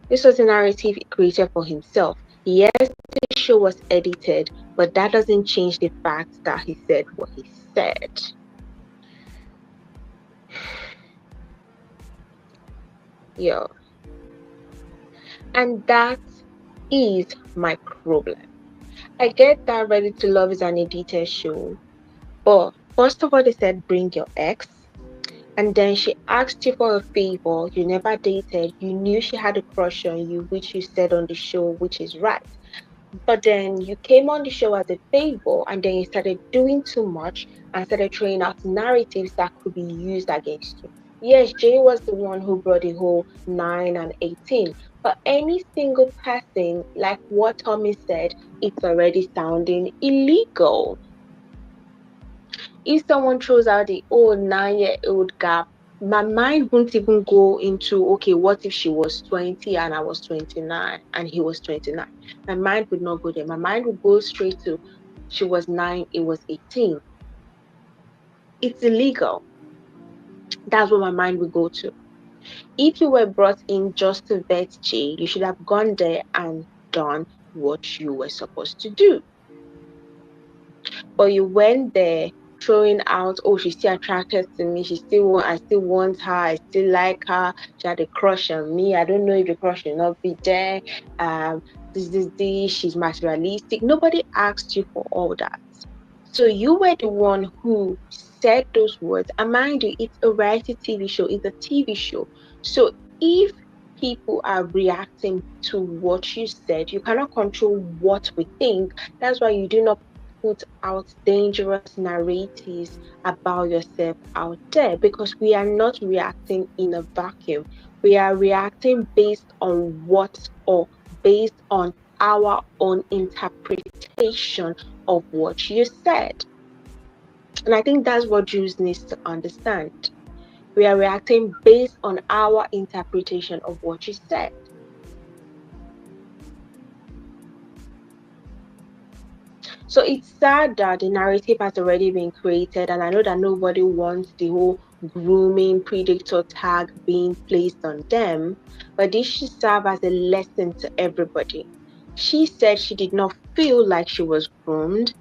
This was the narrative he created for himself. Yes, the show was edited, but that doesn't change the fact that he said what he said. Yeah. And that is my problem. I get that Ready to Love is an edited show, but first of all, they said bring your ex. And then she asked you for a favor. You never dated. You knew she had a crush on you, which you said on the show, which is right. But then you came on the show as a favor, and then you started doing too much and started throwing out narratives that could be used against you. Yes, Jay was the one who brought the whole 9 and 18. But any single person, like what Tommy said, it's already sounding illegal. If someone throws out the 9-year-old gap, my mind won't even go into, okay, what if she was 20 and I was 29 and he was 29? My mind would not go there. My mind would go straight to, she was 9, it was 18. It's illegal. That's what my mind would go to. If you were brought in just to vet Jay, you should have gone there and done what you were supposed to do. but you went there throwing out, oh, she's still attracted to me. I still want her. I still like her. She had a crush on me. I don't know if the crush will not be there. This. She's materialistic. Nobody asked you for all that. So you were the one who said those words. And mind you, it's a reality TV show. It's a TV show. So if people are reacting to what you said, you cannot control what we think. That's why you do not put out dangerous narratives about yourself out there, because we are not reacting in a vacuum. We are reacting based on based on our own interpretation of what you said. And I think that's what Jews needs to understand. We are reacting based on our interpretation of what you said. So it's sad that the narrative has already been created, and I know that nobody wants the whole grooming predator tag being placed on them, but this should serve as a lesson to everybody. She said she did not feel like she was groomed.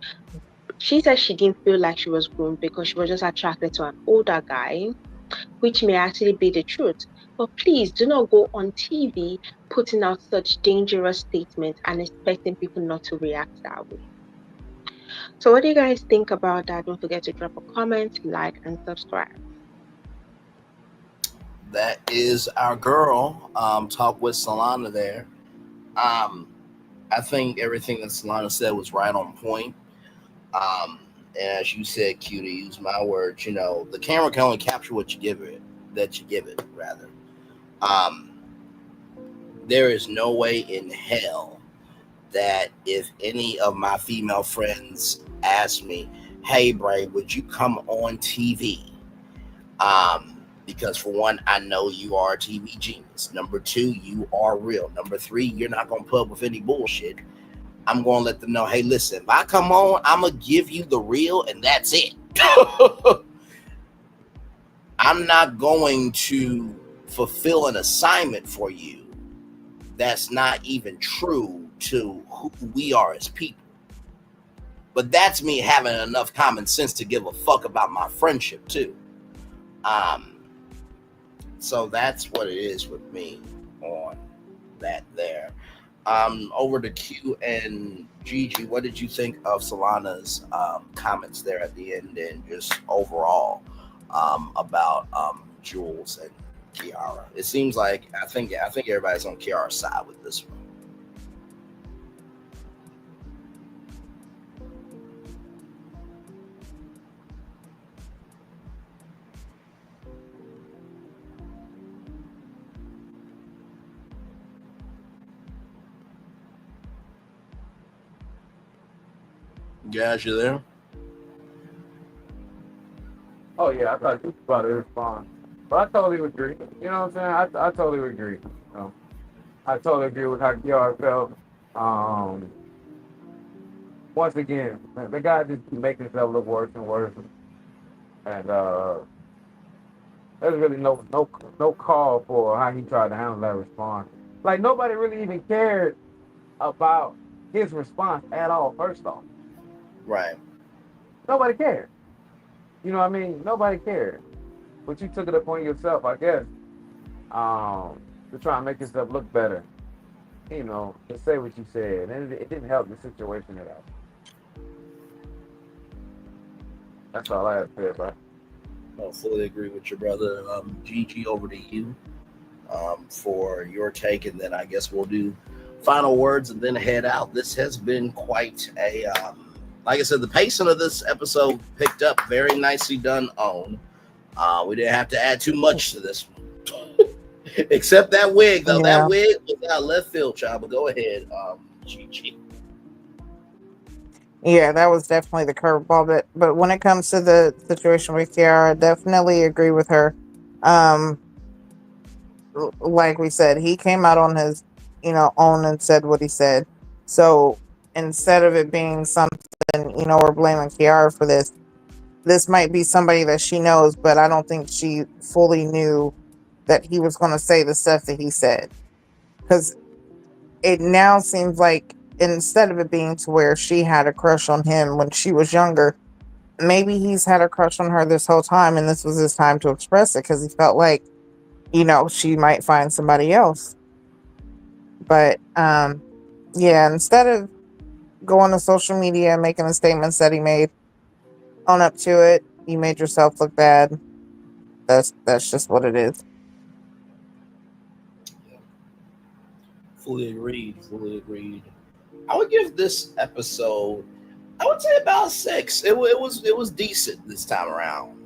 She said she didn't feel like she was groomed because she was just attracted to an older guy, which may actually be the truth. But please do not go on TV putting out such dangerous statements and expecting people not to react that way. So what do you guys think about that? Don't forget to drop a comment, like, and subscribe. That is our girl. Talk with Solana there. I think everything that Solana said was right on point. And as you said, Q, to use my words, the camera can only capture what you give it, rather. There is no way in hell that if any of my female friends ask me, hey, Bray, would you come on TV? Because for one, I know you are a TV genius. Number two, you are real. Number three, you're not going to put up with any bullshit. I'm going to let them know, hey, listen, if I come on, I'm going to give you the real, and that's it. I'm not going to fulfill an assignment for you that's not even true to who we are as people. But that's me having enough common sense to give a fuck about my friendship, too. So that's what it is with me on that there. Over to Q and Gigi, what did you think of Solana's comments there at the end and just overall about Jules and Kiara? It seems like I think everybody's on Kiara's side with this one. Guys, you there? Oh yeah, I thought you were about to respond, but I totally agree. You know what I'm saying? I totally agree. I totally agree with how Kiara felt. Once again, the guy just making himself look worse and worse, and there's really no call for how he tried to handle that response. Like nobody really even cared about his response at all. First off. Right. Nobody cared. You know what I mean? Nobody cared. But you took it upon yourself, I guess, to try and make yourself look better. To say what you said. And it didn't help the situation at all. That's all I have to say about it. I fully agree with your brother. Gigi, over to you for your take, and then I guess we'll do final words and then head out. This has been quite a... like I said, the pacing of this episode picked up, very nicely done on. We didn't have to add too much to this one. Except that wig, though. Yeah. That wig was out left field, child. But go ahead, Gigi. Yeah, that was definitely the curveball. But when it comes to the situation with Kiara, I definitely agree with her. Like we said, he came out on his, own and said what he said. So instead of it being something, we're blaming Kiara for this. This might be somebody that she knows, but I don't think she fully knew that he was going to say the stuff that he said. Because it now seems like instead of it being to where she had a crush on him when she was younger, maybe he's had a crush on her this whole time, and this was his time to express it because he felt like, she might find somebody else. But yeah, instead of going to social media and making the statements that he made, own up to it. You made yourself look bad. That's just what it is. Fully agreed. Fully agreed. I would give this episode, I would say about 6. It was decent this time around.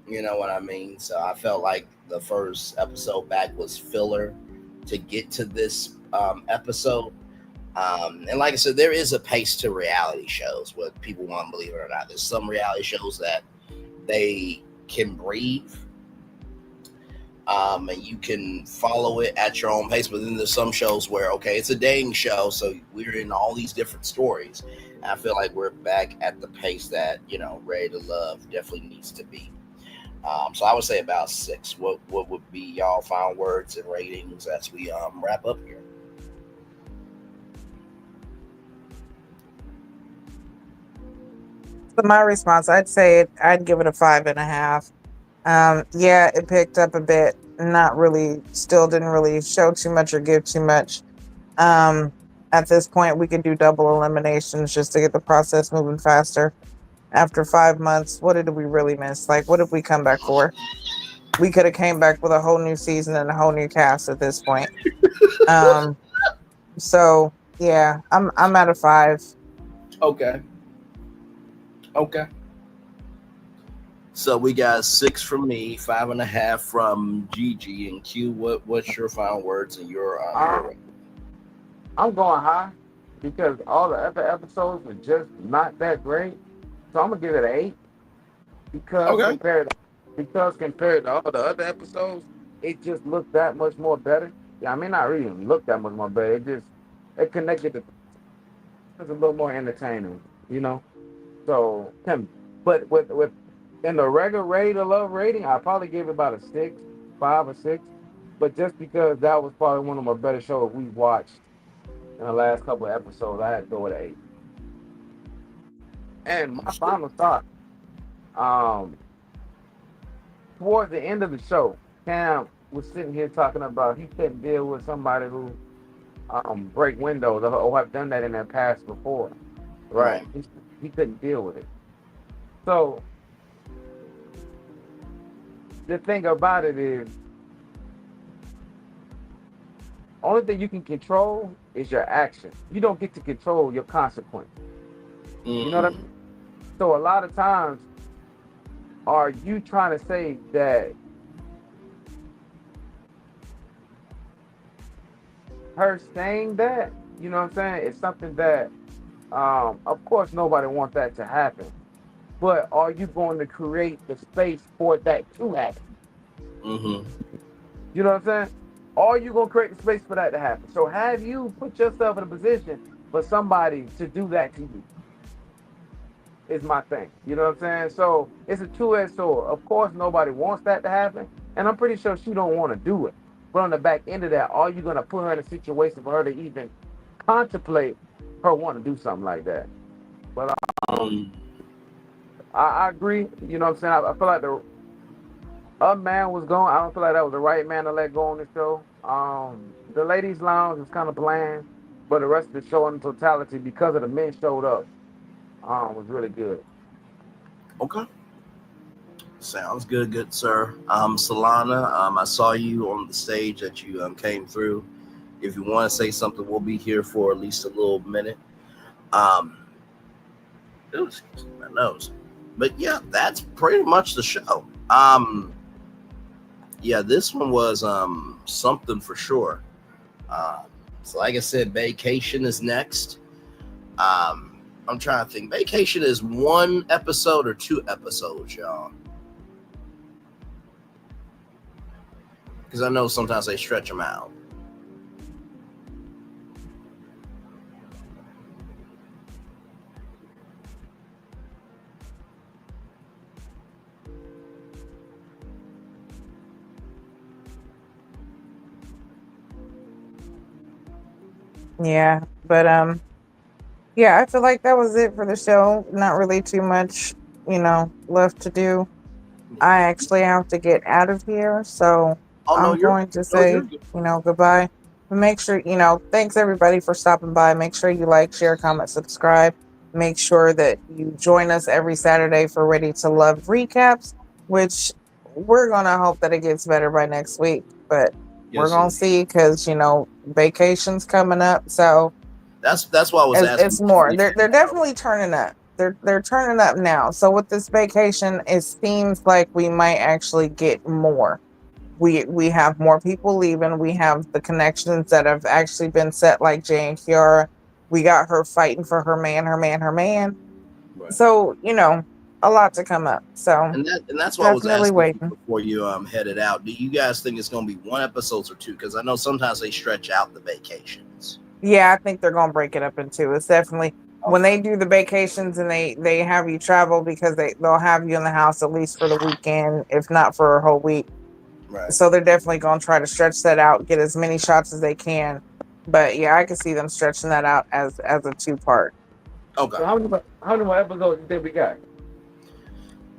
You know what I mean? So I felt like the first episode back was filler to get to this episode. And like I said, there is a pace to reality shows, whether people want to believe it or not. There's some reality shows that they can breathe, and you can follow it at your own pace. But then there's some shows where, okay, it's a dating show, so we're in all these different stories. And I feel like we're back at the pace that, Ready to Love definitely needs to be. So I would say about 6. What would be y'all final words and ratings as we wrap up here? So my response, I'd give it a 5.5. Yeah, it picked up a bit. Still didn't really show too much or give too much. At this point, we could do double eliminations just to get the process moving faster. After 5 months, what did we really miss? Like, what did we come back for? We could have came back with a whole new season and a whole new cast at this point. So yeah, I'm at a 5. Okay. So we got 6 from me, 5.5 from Gigi, and Q. What's your final words and your? I'm going high because all the other episodes were just not that great. So I'm gonna give it an 8 because compared to all the other episodes, it just looked that much more better. Yeah, I mean not really look that much more better. It connected to. It's a little more entertaining, So, but with in the regular Ready to Love rating, I probably give it about a 6, 5 or 6. But just because that was probably one of my better shows we watched in the last couple of episodes, I had to go with an 8. And my final thought, towards the end of the show, Cam was sitting here talking about he couldn't deal with somebody who break windows or have done that in their past before. Right. He couldn't deal with it. So the thing about it is, only thing you can control is your action. You don't get to control your consequence. You know what I mean? So a lot of times, are you trying to say that her saying that, you know what I'm saying, it's something that, of course, nobody wants that to happen. But are you going to create the space for that to happen? You know what I'm saying? Are you going to create the space for that to happen? So have you put yourself in a position for somebody to do that to you? Is my thing. You know what I'm saying? So it's a two-edged sword. Of course, nobody wants that to happen. And I'm pretty sure she don't want to do it. But on the back end of that, are you going to put her in a situation for her to even contemplate her want to do something like that? But I agree. You know what I'm saying? I feel like a man was gone. I don't feel like that was the right man to let go on the show. The ladies' lounge was kind of bland, but the rest of the show in totality, because of the men showed up, was really good. Okay. Sounds good, sir. Solana, I saw you on the stage that you came through. If you want to say something, we'll be here for at least a little minute. Excuse my nose. But yeah, that's pretty much the show. Yeah, this one was something for sure. So like I said, Vacation is next. I'm trying to think. Vacation is 1 episode or 2 episodes, y'all? Because I know sometimes they stretch them out. Yeah, but yeah, I feel like that was it for the show. Not really too much, left to do. I actually have to get out of here, so I'm going to say, goodbye. But make sure, thanks everybody for stopping by. Make sure you like, share, comment, subscribe. Make sure that you join us every Saturday for Ready to Love recaps, which we're going to hope that it gets better by next week. But we're going to see because, vacation's coming up. So that's why I was asking. It's more. They're definitely turning up. They're turning up now. So with this vacation, it seems like we might actually get more. We have more people leaving. We have the connections that have actually been set, like Jay and Kiara. We got her fighting for her man. Right. So a lot to come up. So and that's why I was asking waiting before you headed out. Do you guys think it's going to be one episode or two? Because I know sometimes they stretch out the vacations. Yeah, I think they're gonna break it up in two. It's definitely when they do the vacations and they have you travel because they'll have you in the house at least for the weekend, if not for a whole week. Right. So they're definitely gonna try to stretch that out, get as many shots as they can. But yeah, I can see them stretching that out as a 2-part. Okay. So how many more episodes do you think we got?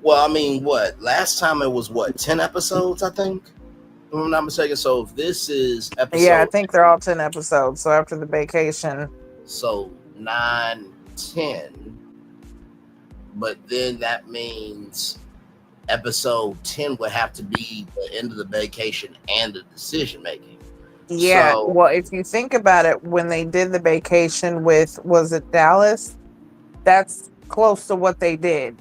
Well, I mean, last time it was 10 episodes, I think. If I'm not mistaken. So if this is episode, yeah, I think they're all 10 episodes. So after the vacation, so 9, 10, but then that means episode 10 would have to be the end of the vacation and the decision making. Yeah, well, if you think about it, when they did the vacation was it Dallas? That's close to what they did.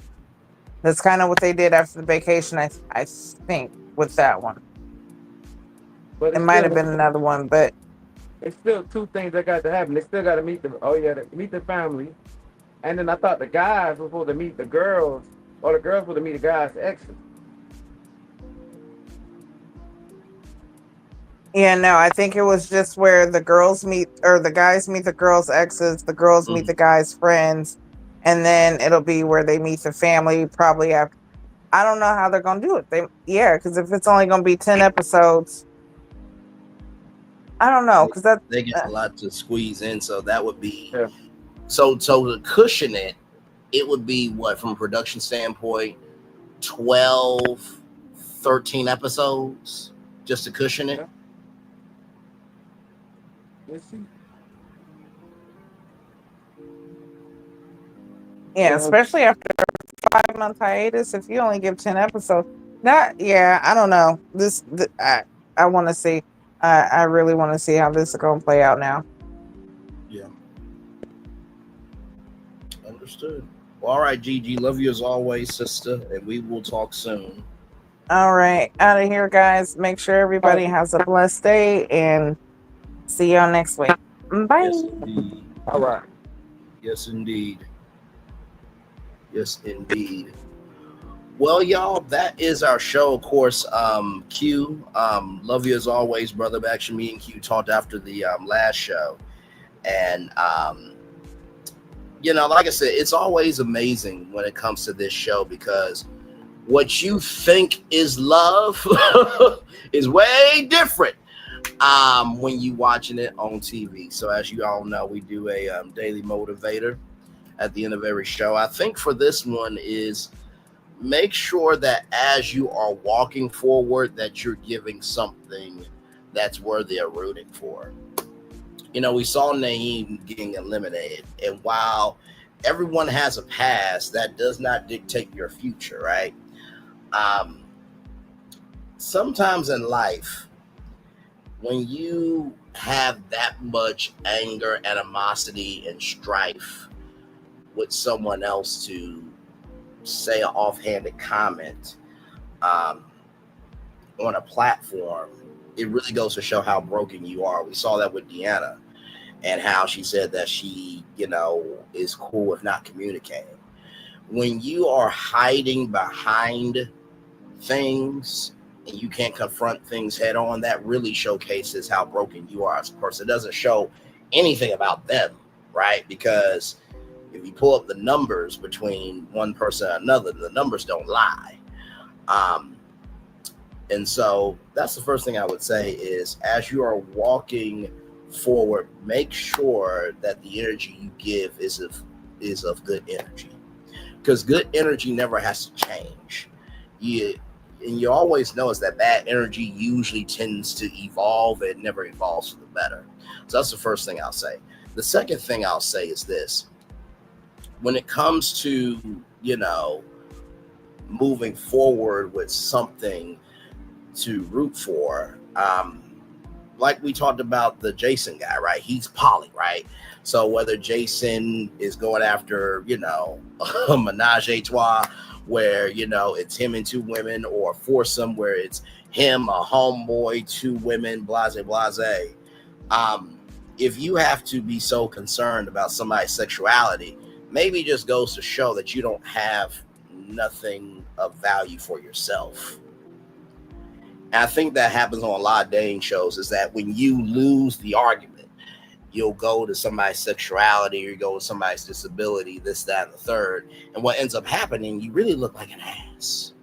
That's kind of what they did after the vacation, I think, with that one. But it might have been another one, but it's still 2 things that got to happen. They still got to meet meet the family, and then I thought the guys were supposed to meet the girls, or the girls were to meet the guys' exes. Yeah, no, I think it was just where the girls meet, or the guys meet the girls' exes, the girls meet the guys' friends, and then it'll be where they meet the family probably after. I don't know how they're gonna do it. Because if it's only gonna be 10 episodes. I don't know because they get a lot to squeeze in, so that would be so to cushion it. It would be from a production standpoint, 12, 13 episodes just to cushion it. Let's see. Yeah, especially after a 5-month hiatus. If you only give 10 episodes, I don't know. I want to see. I really want to see how this is going to play out now. Yeah. Understood. Well, all right, Gigi. Love you as always, sister, and we will talk soon. All right. Out of here, guys. Make sure everybody has a blessed day and see y'all next week. Bye. Yes, indeed. All right. Yes, indeed. Yes, indeed. Well, y'all, that is our show. Of course, Q, love you as always, brother. Actually, me and Q talked after the last show. And, like I said, it's always amazing when it comes to this show because what you think is love is way different when you watching it on TV. So as you all know, we do a daily motivator at the end of every show. I think for this one is make sure that as you are walking forward that you're giving something that's worthy of rooting for. We saw Naeem getting eliminated, and while everyone has a past, that does not dictate your future, right? Sometimes in life, when you have that much anger, animosity, and strife with someone else to say an offhanded comment on a platform, it really goes to show how broken you are. We saw that with Deona and how she said that she, is cool if not communicating. When you are hiding behind things and you can't confront things head on, that really showcases how broken you are as a person. It doesn't show anything about them, right? Because if you pull up the numbers between one person and another, the numbers don't lie. And so that's the first thing I would say is as you are walking forward, make sure that the energy you give is of good energy, because good energy never has to change. You always notice that bad energy usually tends to evolve. It never evolves for the better. So that's the first thing I'll say. The second thing I'll say is this: when it comes to, moving forward with something to root for, like we talked about the Jason guy, right? He's poly, right? So whether Jason is going after, a menage a trois where, it's him and two women, or foursome where it's him, a homeboy, two women, blase. If you have to be so concerned about somebody's sexuality, maybe it just goes to show that you don't have nothing of value for yourself. And I think that happens on a lot of dating shows, is that when you lose the argument, you'll go to somebody's sexuality, or you go to somebody's disability, this, that, and the third. And what ends up happening, you really look like an ass.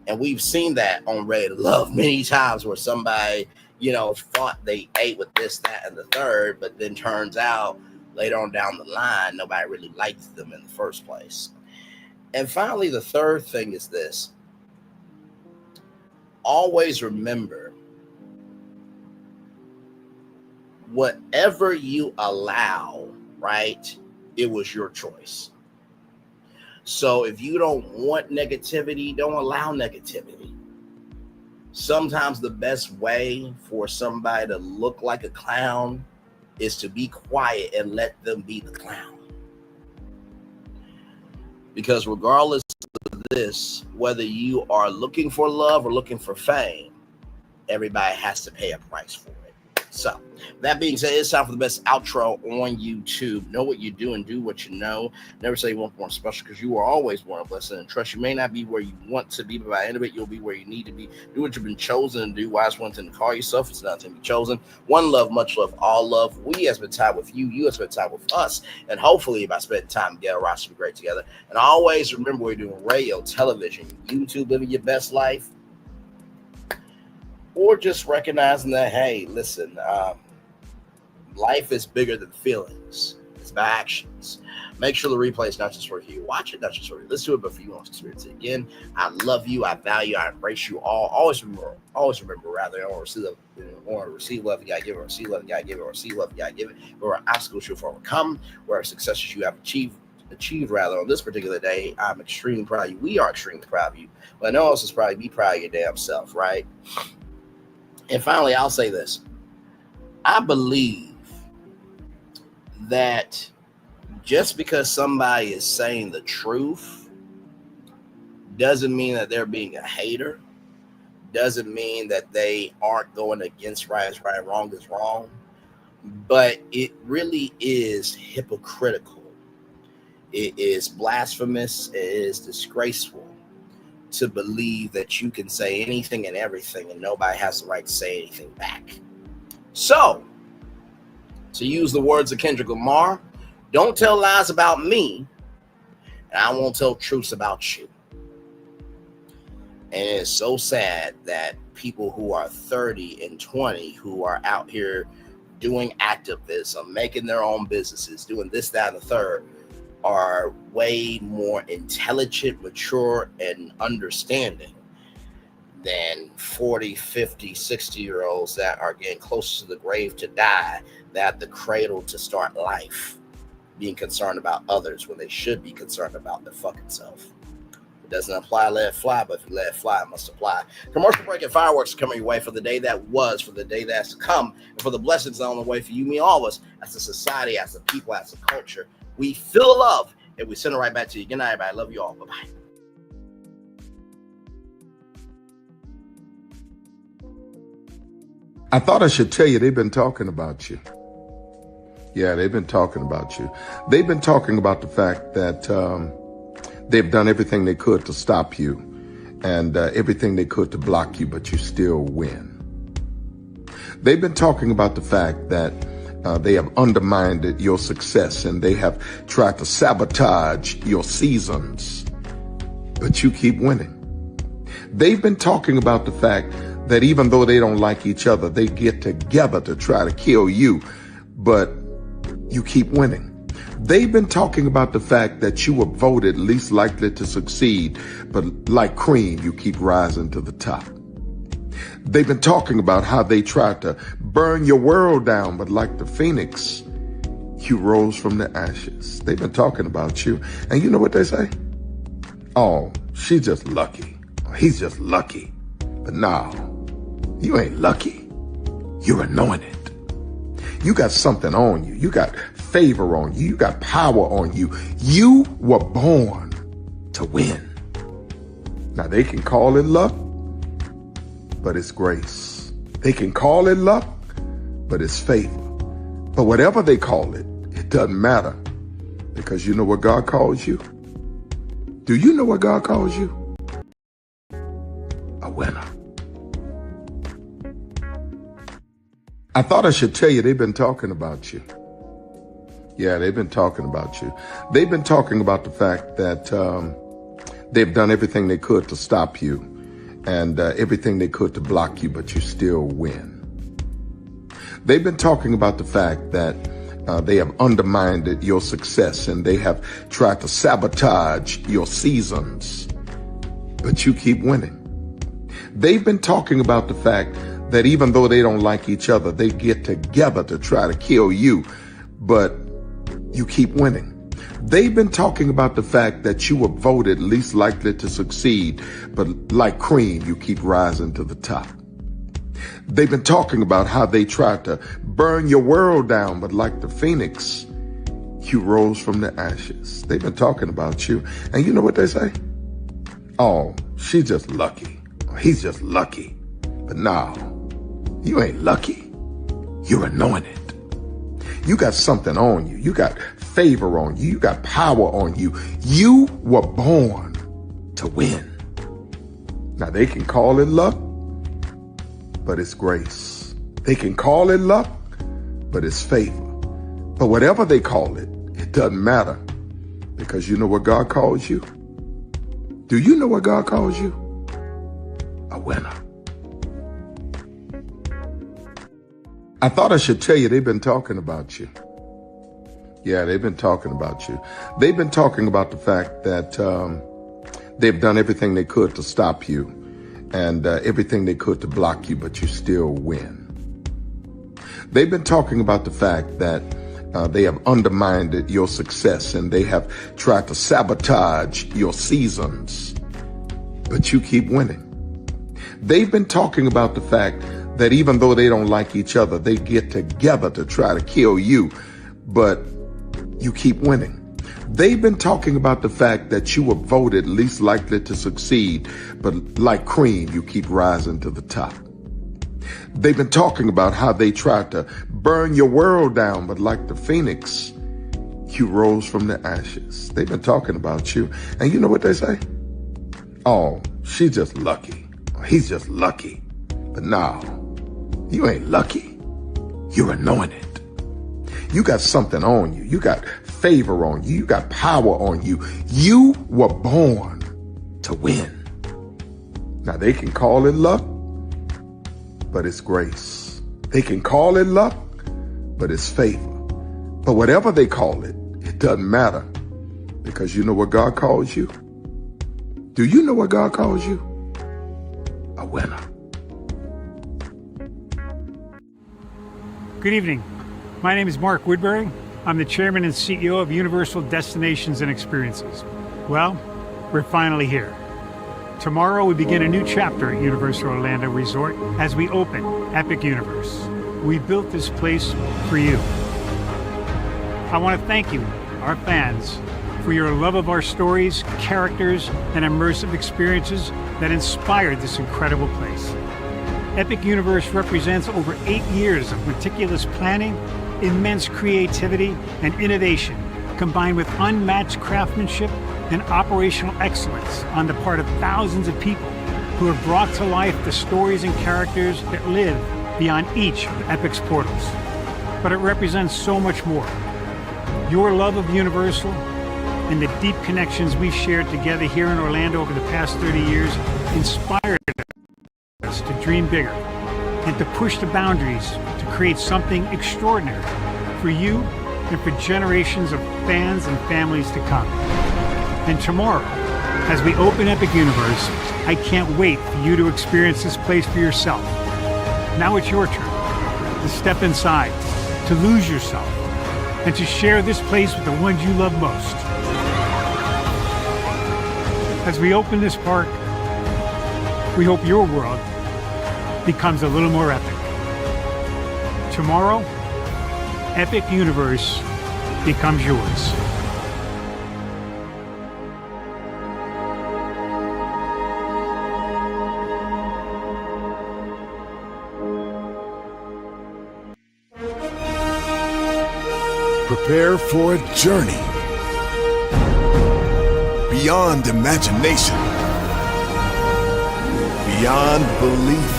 And we've seen that on Ready to Love many times, where somebody, thought they ate with this, that, and the third, but then turns out later on down the line, nobody really liked them in the first place. And finally, the third thing is this: always remember, whatever you allow, right, it was your choice. So if you don't want negativity, don't allow negativity. Sometimes the best way for somebody to look like a clown is to be quiet and let them be the clown. Because regardless of this, whether you are looking for love or looking for fame, everybody has to pay a price for it. So, that being said, it's time for the best outro on YouTube. Know what you do and do what you know. Never say you weren't born special, because you are always born blessed. And trust, you may not be where you want to be, but by the end of it, you'll be where you need to be. Do what you've been chosen to do. Wise one thing to call yourself. It's nothing to be chosen. One love, much love, all love. We have spent time with you. You have spent time with us. And hopefully, by spending time together, our lives will be great together. And always remember, we're doing radio, television, YouTube, living your best life. Or just recognizing that, hey, listen, life is bigger than feelings. It's about actions. Make sure the replay is not just for you. Watch it, not just for you. Listen to it, but for you want to experience it again. I love you. I value you. I embrace you all. Always remember, I want to receive love, you gotta give it. Receive love, you gotta give it. Receive love, you gotta give it. Where obstacles you'll overcome, where successes you have achieved on this particular day, I'm extremely proud of you. We are extremely proud of you. But no one else is proud. Be proud of your damn self, right? And finally, I'll say this. I believe that just because somebody is saying the truth doesn't mean that they're being a hater, doesn't mean that they aren't going against right is right, wrong is wrong, but it really is hypocritical. It is blasphemous. It is disgraceful to believe that you can say anything and everything and nobody has the right to say anything back. So, to use the words of Kendrick Lamar, don't tell lies about me, and I won't tell truths about you. And it's so sad that people who are 30 and 20 who are out here doing activism, making their own businesses, doing this, that, and the third, are way more intelligent, mature, and understanding than 40, 50, 60-year-olds that are getting close to the grave to die, that the cradle to start life, being concerned about others when they should be concerned about their fucking self. It doesn't apply, let it fly, but if you let it fly, it must apply. Commercial break and fireworks coming your way for the day that was, for the day that's to come, and for the blessings on the way for you, me, all of us, as a society, as a people, as a culture. We feel love, and we send it right back to you. Good night, everybody. I love you all. Bye-bye. I thought I should tell you, they've been talking about you. Yeah, they've been talking about you. They've been talking about the fact that they've done everything they could to stop you and everything they could to block you, but you still win. They've been talking about the fact that they have undermined your success and they have tried to sabotage your seasons, but you keep winning. They've been talking about the fact that even though they don't like each other, they get together to try to kill you, but you keep winning. They've been talking about the fact that you were voted least likely to succeed, but like cream, you keep rising to the top. They've been talking about how they tried to burn your world down, but like the phoenix, you rose from the ashes. They've been talking about you, and you know what they say? Oh, she's just lucky. He's just lucky. But no, you ain't lucky. You're anointed. You got something on you. You got favor on you. You got power on you. You were born to win. Now they can call it luck, but it's grace. They can call it luck, but it's favor. But whatever they call it, it doesn't matter, because you know what God calls you? Do you know what God calls you? A winner. I thought I should tell you they've been talking about you. Yeah, they've been talking about you. They've been talking about the fact that they've done everything they could to stop you and everything they could to block you, but you still win. They've been talking about the fact that they have undermined your success and they have tried to sabotage your seasons, but you keep winning. They've been talking about the fact that even though they don't like each other, they get together to try to kill you, but you keep winning. They've been talking about the fact that you were voted least likely to succeed, but like cream, you keep rising to the top. They've been talking about how they tried to burn your world down, but like the phoenix, you rose from the ashes. They've been talking about you, and you know what they say? Oh, she's just lucky. He's just lucky. But no, you ain't lucky. You're anointed. You got something on you. You got favor on you. You got power on you. You were born to win. Now they can call it luck, but it's grace. They can call it luck, but it's favor. But whatever they call it, it doesn't matter, because you know what God calls you? Do you know what God calls you? A winner. I thought I should tell you they've been talking about you. Yeah, they've been talking about you. They've been talking about the fact that they've done everything they could to stop you and everything they could to block you, but you still win. They've been talking about the fact that they have undermined your success and they have tried to sabotage your seasons, but you keep winning. They've been talking about the fact that even though they don't like each other, they get together to try to kill you, but you keep winning. They've been talking about the fact that you were voted least likely to succeed, but like cream, you keep rising to the top. They've been talking about how they tried to burn your world down, but like the phoenix, you rose from the ashes. They've been talking about you, and you know what they say? Oh, she's just lucky. He's just lucky. But no, you ain't lucky. You're anointed. You got something on you. You got favor on you. You got power on you. You were born to win. Now they can call it luck, but it's grace. They can call it luck, but it's favor. But whatever they call it, it doesn't matter, because you know what God calls you? Do you know what God calls you? A winner. Good evening. My name is Mark Woodbury. I'm the chairman and CEO of Universal Destinations and Experiences. Well, we're finally here. Tomorrow we begin a new chapter at Universal Orlando Resort as we open Epic Universe. We built this place for you. I want to thank you, our fans, for your love of our stories, characters, and immersive experiences that inspired this incredible place. Epic Universe represents over 8 years of meticulous planning, immense creativity, and innovation, combined with unmatched craftsmanship and operational excellence on the part of thousands of people who have brought to life the stories and characters that live beyond each of Epic's portals. But it represents so much more. Your love of Universal and the deep connections we've shared together here in Orlando over the past 30 years inspired us us to dream bigger and to push the boundaries to create something extraordinary for you and for generations of fans and families to come. And tomorrow, as we open Epic Universe, I can't wait for you to experience this place for yourself. Now it's your turn to step inside, to lose yourself, and to share this place with the ones you love most. As we open this park, we hope your world becomes a little more epic. Tomorrow, Epic Universe becomes yours. Prepare for a journey beyond imagination, beyond belief,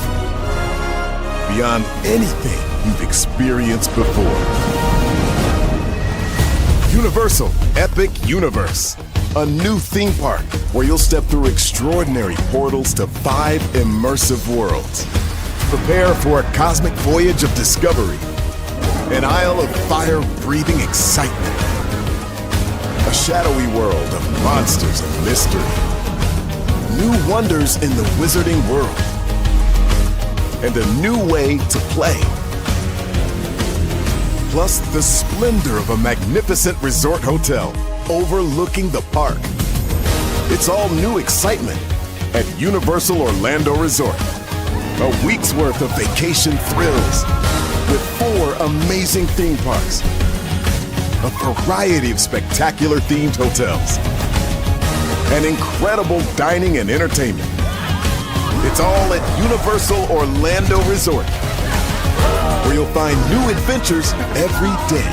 beyond anything you've experienced before. Universal Epic Universe, a new theme park where you'll step through extraordinary portals to 5 immersive worlds. Prepare for a cosmic voyage of discovery, an isle of fire-breathing excitement, a shadowy world of monsters and mystery, new wonders in the wizarding world, and a new way to play. Plus the splendor of a magnificent resort hotel overlooking the park. It's all new excitement at Universal Orlando Resort. A week's worth of vacation thrills with 4 amazing theme parks, a variety of spectacular themed hotels, and incredible dining and entertainment. It's all at Universal Orlando Resort, where you'll find new adventures every day.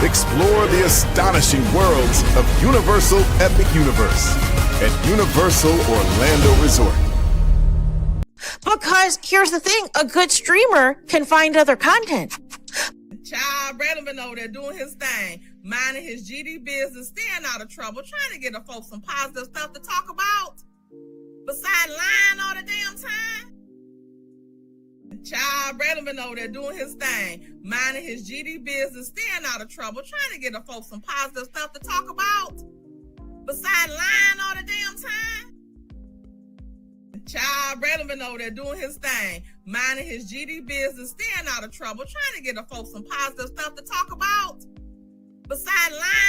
Explore the astonishing worlds of Universal Epic Universe at Universal Orlando Resort. Because here's the thing, a good streamer can find other content. Child, Braylon been over there doing his thing, minding his GD business, staying out of trouble, trying to get the folks some positive stuff to talk about. Besides lying all the damn time. Child, Braylon been over there doing his thing, minding his GD business, staying out of trouble, trying to get the folks some positive stuff to talk about. Besides lying all the damn time. Child, Braylon been over there doing his thing, minding his GD business, staying out of trouble, trying to get the folks some positive stuff to talk about. Besides lying